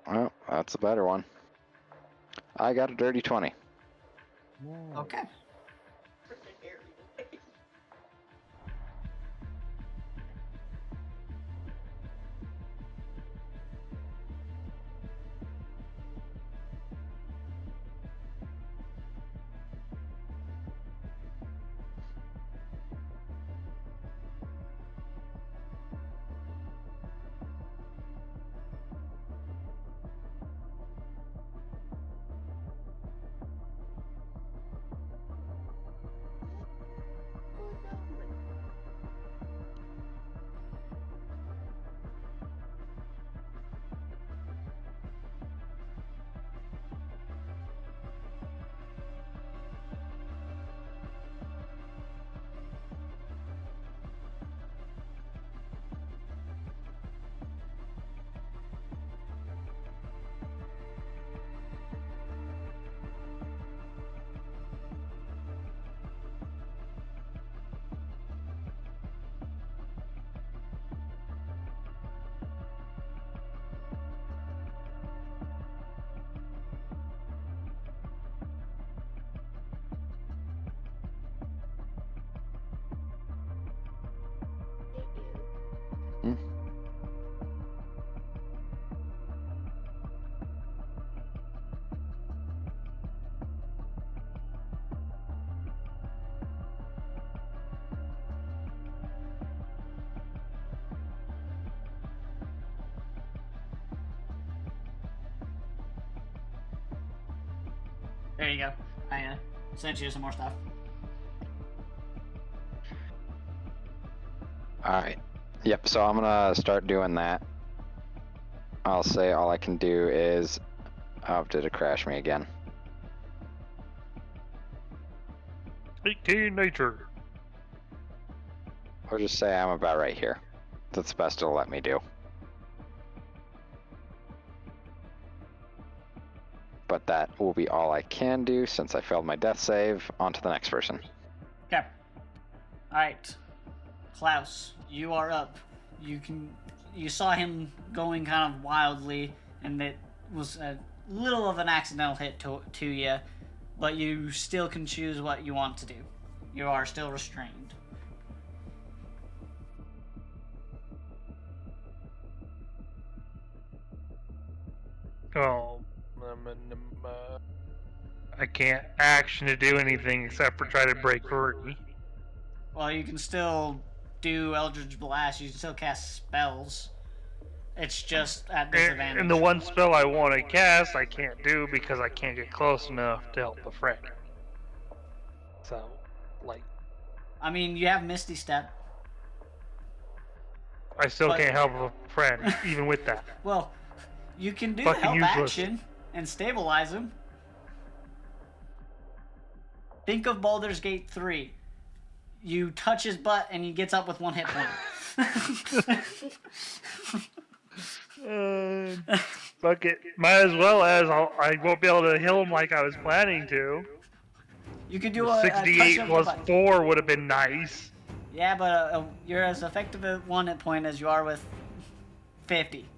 D: Well, that's a better one. I got a dirty 20.
E: No.
B: Okay.
D: Hmm.
B: There you go. I sent you some more stuff.
D: Alright. Yep, so I'm gonna start doing that. I'll say all I can do is... Oh, did it crash me again?
A: 18 nature.
D: Or just say I'm about right here. That's best it'll let me do. But that will be all I can do since I failed my death save. On to the next person.
B: Okay. Alright. Klaus, you are up. You saw him going kind of wildly, and it was a little of an accidental hit to you. but you still can choose what you want to do. You are still restrained.
A: Oh, I can't action to do anything except for try to break free.
B: Well, you can still do Eldritch Blast. You can still cast spells. It's just at disadvantage.
A: And the one spell I want to cast, I can't do because I can't get close enough to help a friend. So, like,
B: I mean, you have Misty Step.
A: I still
B: But-
A: can't help a friend, even with that.
B: Well, you can do
A: Fucking
B: help
A: useless.
B: action and stabilize him. Think of Baldur's Gate 3. You touch his butt and he gets up with 1 hit point.
A: Fuck it. Might as well as I won't be able to heal him like I was planning to.
B: You could do a
A: 68
B: touch of
A: plus
B: the butt.
A: 4 would have been nice.
B: Yeah, but you're as effective at 1 hit point as you are with 50.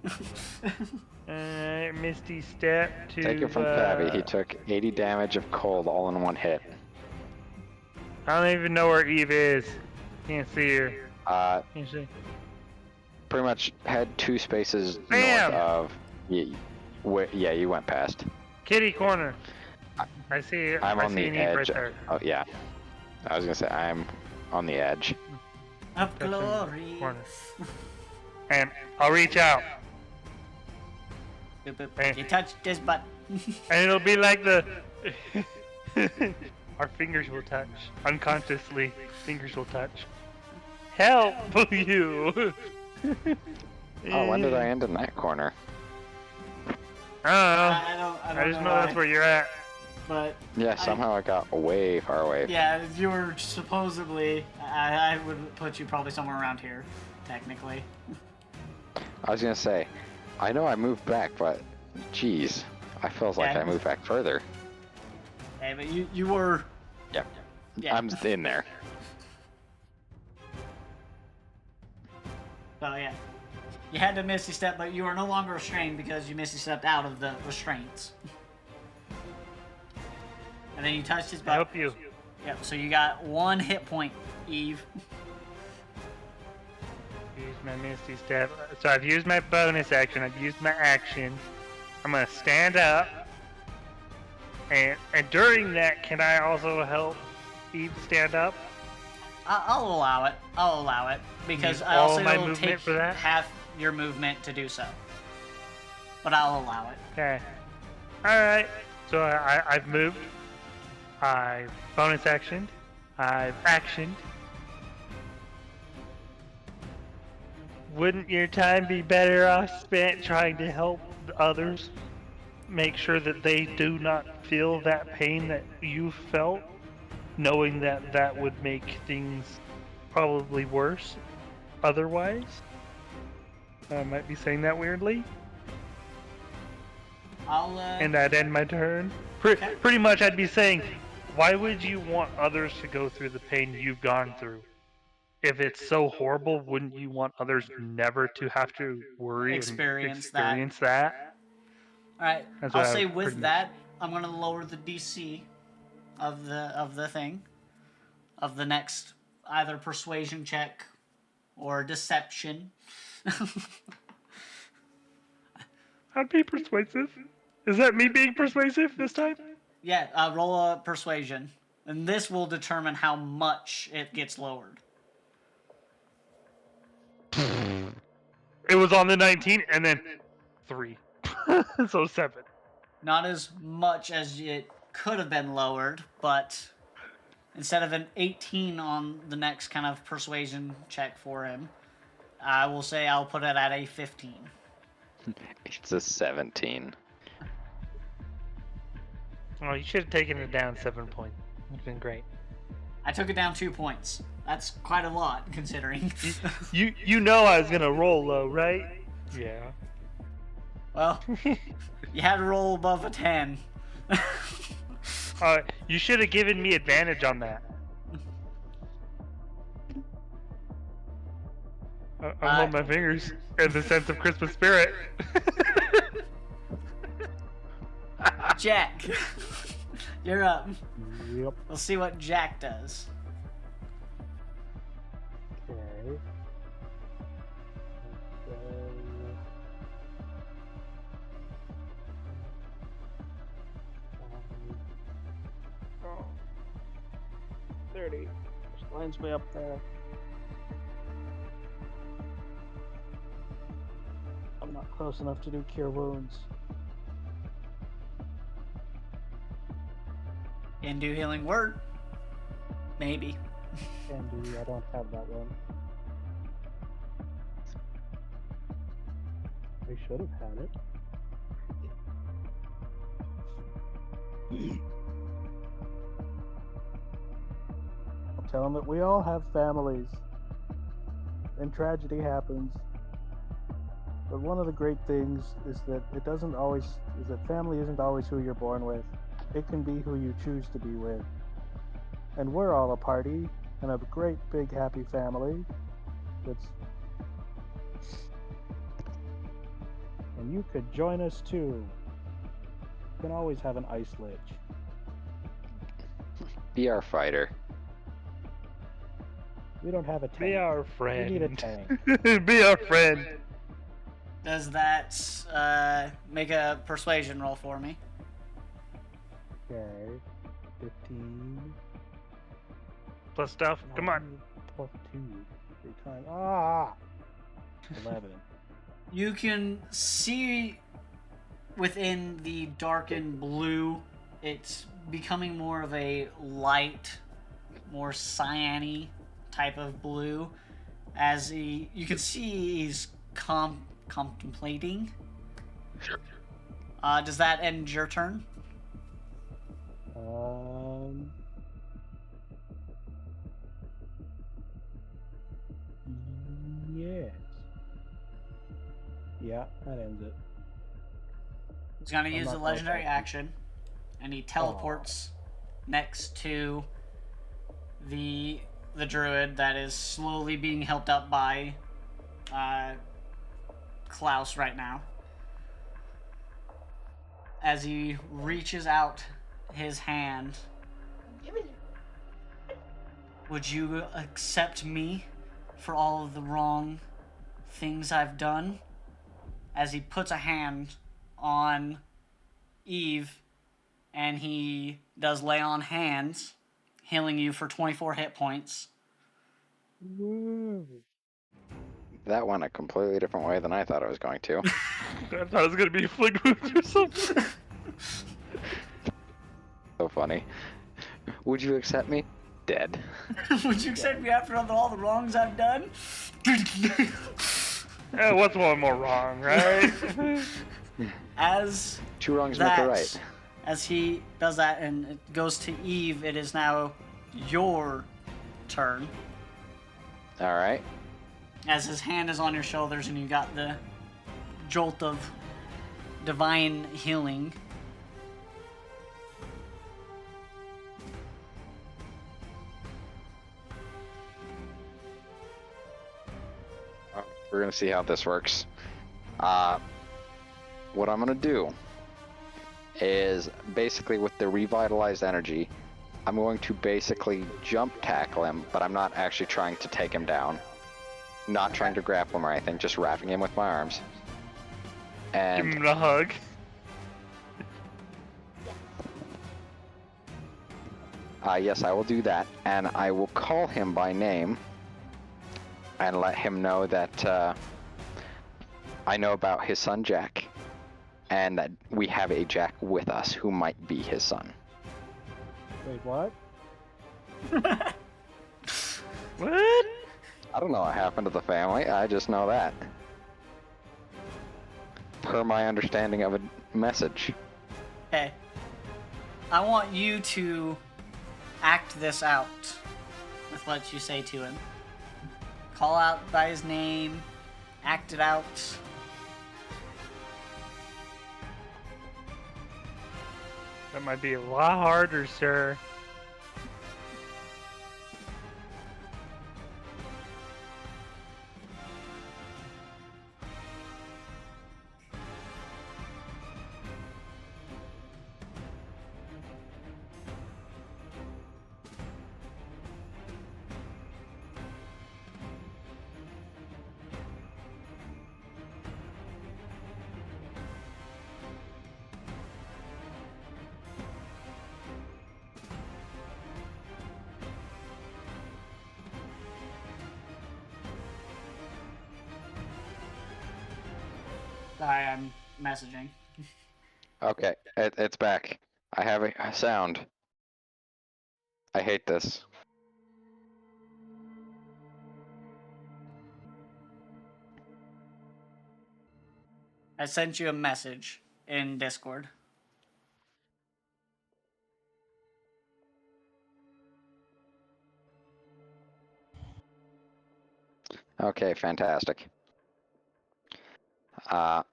A: Misty Step to...
D: Take it from Fabby. He took 80 damage of cold all in 1 hit.
A: I don't even know where Eve is. Can't see her. Can't see.
D: Pretty much head 2 spaces
A: Bam!
D: north of... Yeah, you went past.
A: Kitty corner. I see.
D: I'm
A: I
D: on
A: see
D: the
A: an Eve
D: edge.
A: right there.
D: Oh, yeah. I was gonna say, I'm on the edge.
B: Of
A: That's in the
B: glory.
A: corner. And I'll reach out.
B: Boop, boop. You touched his butt.
A: And it'll be like the... Our fingers will touch. Unconsciously, fingers will touch. Help you!
D: Oh, when did I end in that corner?
A: I don't know.
B: I
A: I
B: don't
A: just
B: know
A: know that's
B: why,
A: where you're at.
B: but
D: Yeah, somehow I got way far away.
B: yeah, you were supposedly. I would put you probably somewhere around here, technically.
D: I was gonna say, I know I moved back, but geez, I feels like
B: Yeah.
D: I moved back further.
B: Hey, but you were.
D: Yep.
B: Yeah.
D: I'm in there.
B: So yeah, you had to Misty Step, but you are no longer restrained because you Misty Stepped out of the restraints. And then you touched his
A: I
B: butt.
A: help you.
B: Yep. So you got 1 hit point, Eve.
A: Use my Misty Step. So I've used my bonus action. I've used my action. I'm gonna stand up. And during that, can I also help Eve stand up?
B: I'll allow it. I'll allow it because
A: Use
B: I
A: all
B: also
A: my
B: will
A: movement
B: take
A: for that?
B: half your movement to do so. But I'll allow it.
A: Okay. Alright. So I've moved. I've bonus actioned. I've actioned. Wouldn't your time be better off spent trying to help others? Make sure that they do not feel that pain that you felt? Knowing that that would make things probably worse otherwise? I might be saying that weirdly.
B: I'll.
A: And I'd end my turn. Pretty much I'd be saying, why would you want others to go through the pain you've gone through? If it's so horrible, wouldn't you want others never to have to worry
B: Experience
A: and experience that?
B: All right.
A: That's what
B: I'll
A: I
B: say
A: would
B: with
A: pretty
B: that, I'm gonna lower the DC of the thing, of the next either persuasion check or deception.
A: I'd be persuasive. Is that me being persuasive this time?
B: Yeah, roll a persuasion, and this will determine how much it gets lowered.
A: It was on the 19 and then 3. So 7.
B: Not as much as it could have been lowered, but instead of an 18 on the next kind of persuasion check for him, I will say I'll put it at a 15.
D: It's a 17.
A: Oh, you should have taken it down 7 points. It's been great.
B: I took it down 2 points. That's quite a lot, considering.
A: You know I was gonna roll low, right? Yeah.
B: Well, you had to roll above a 10.
A: You should have given me advantage on that. I'm holding my fingers in the sense of Christmas spirit.
B: Jack, You're up.
E: Yep.
B: We'll see what Jack does.
E: Okay. Oh. 30. Which lines me up there. I'm not close enough to do cure wounds.
B: Can do healing word. Maybe.
E: Can do. I don't have that one. I should have had it. I'll tell them that we all have families, and tragedy happens. But one of the great things is that family isn't always who you're born with. It can be who you choose to be with. And we're all a party, and a great big happy family. And you could join us too. You can always have an ice lich.
D: Be our fighter.
E: We don't have a tank.
A: Be our
E: We
A: friend.
E: need a tank.
A: Be our friend.
B: Does that make a persuasion roll for me?
E: Okay. 15.
A: Plus stuff. Come on.
E: Plus 2. 3 times. Ah! 11.
B: You can see within the darkened blue, it's becoming more of a light, more cyan-y type of blue. As you can see he's contemplating. Does that end your turn?
E: Yes. Yeah, that ends it.
B: He's gonna use
E: not
B: a
E: gonna
B: legendary
E: talk.
B: action, and he teleports next to the druid that is slowly being helped up by Klaus right now. As he reaches out his hand, would you accept me for all of the wrong things I've done? As he puts a hand on Eve, and he does lay on hands, healing you for 24 hit points.
E: Woo.
D: That went a completely different way than I thought it was going to.
A: I thought it was gonna be flick wounds or something.
D: So funny. Would you accept me? Dead.
B: Would you accept me after all the wrongs I've done?
A: What's one more wrong, right?
B: As
D: 2 wrongs make a right.
B: As he does that and it goes to Eve, it is now your turn.
D: Alright.
B: As his hand is on your shoulders and you got the jolt of divine healing.
D: We're gonna see how this works. What I'm gonna do is basically with the revitalized energy, I'm going to basically jump tackle him, but I'm not actually trying to take him down. Not trying to grapple him or anything, just wrapping him with my arms.
A: Give
D: And
A: him a hug.
D: yes, I will do that, and I will call him by name and let him know that I know about his son Jack, and that we have a Jack with us who might be his son.
E: Wait, what?
A: What?
D: I don't know what happened to the family, I just know that. Per my understanding of a message.
B: Okay. I want you to act this out with what you say to him. Call out by his name, act it out.
A: That might be a lot harder, sir.
B: Sorry, I'm messaging.
D: Okay, it's back. I have a sound. I hate this.
B: I sent you a message in Discord.
D: Okay, fantastic. I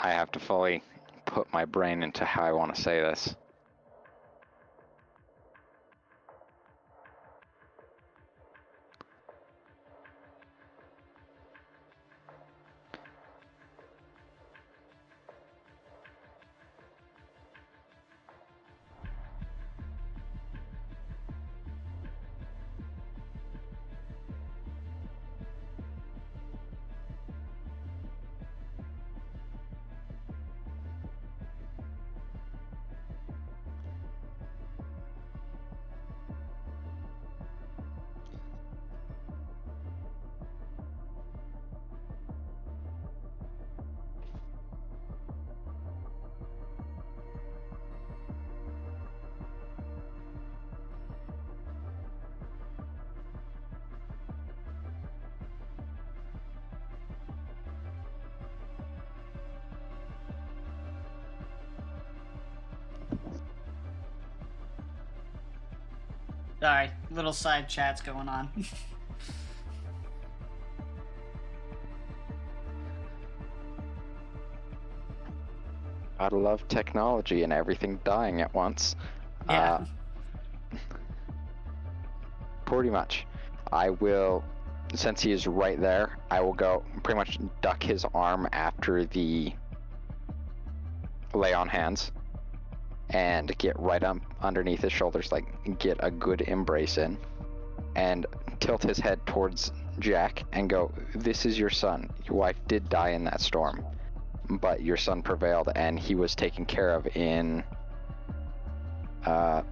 D: have to fully put my brain into how I want to say this.
B: Sorry, little side chats going on.
D: Gotta love technology and everything dying at once.
B: Yeah.
D: Pretty much. I will, since he is right there, I will go pretty much duck his arm after the lay on hands and get right up underneath his shoulders, like get a good embrace in, and tilt his head towards Jack and go, "This is your son. Your wife did die in that storm, but your son prevailed and he was taken care of in, I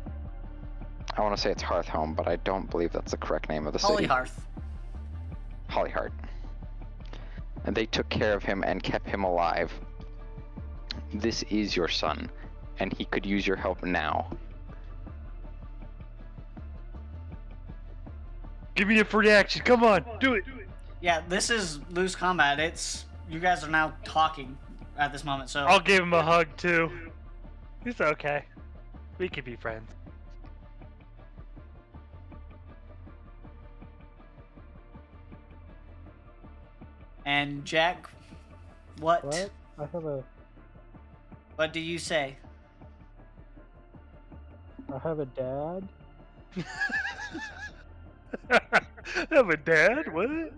D: want to say it's Hearthhome, but I don't believe that's the correct name of the city.
B: Hollyhearth.
D: Hollyheart. And they took care of him and kept him alive. This is your son, and he could use your help now."
A: Give me a free action. Come on, do it.
B: Yeah, this is loose combat. It's you guys are now talking at this moment, so
A: I'll give him a hug too. It's okay. We can be friends.
B: and Jack, what
E: I have a
B: what do you say?
E: dad.
A: Have a dad? What?
E: No,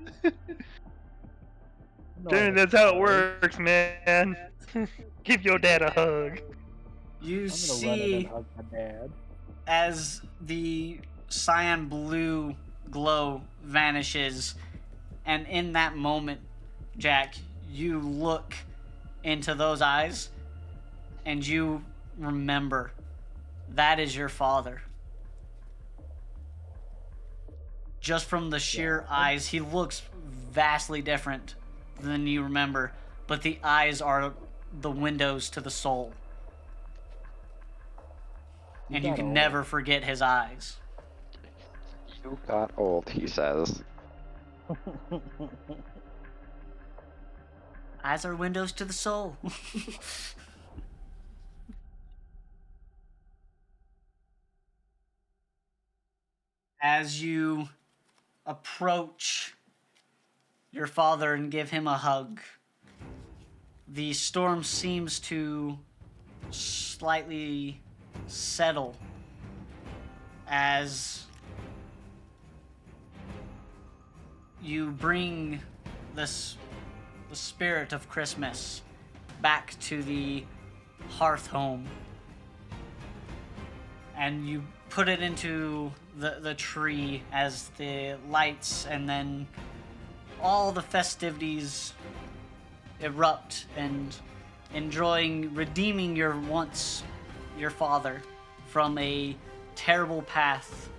A: Darren, that's how it works, man. Give your dad a hug.
B: You
E: I'm gonna run in
B: see
E: and hug my dad.
B: as the cyan blue glow vanishes, and in that moment, Jack, you look into those eyes and you remember that is your father. Just from the sheer eyes, he looks vastly different than you remember, but the eyes are the windows to the soul. And you
E: got
B: can
E: old.
B: never forget his eyes.
D: "You got old," he says.
B: Eyes are windows to the soul. As you approach your father and give him a hug, the storm seems to slightly settle as you bring the spirit of Christmas back to the hearth home, and you put it into the tree as the lights and then all the festivities erupt, and redeeming your father from a terrible path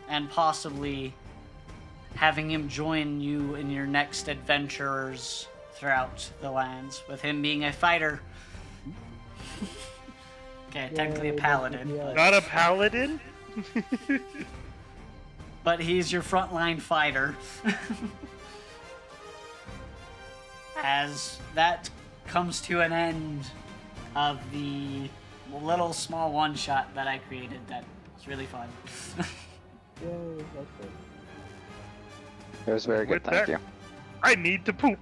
B: and possibly having him join you in your next adventures throughout the lands, with him being a fighter. Okay, technically a paladin,
E: Yeah.
A: Not a paladin?
B: but he's your frontline fighter. As that comes to an end of the little small one-shot that I created that was really fun.
E: Yay, that's it.
D: It was very good,
A: With
D: thank
A: that-
D: you.
A: I need to poop.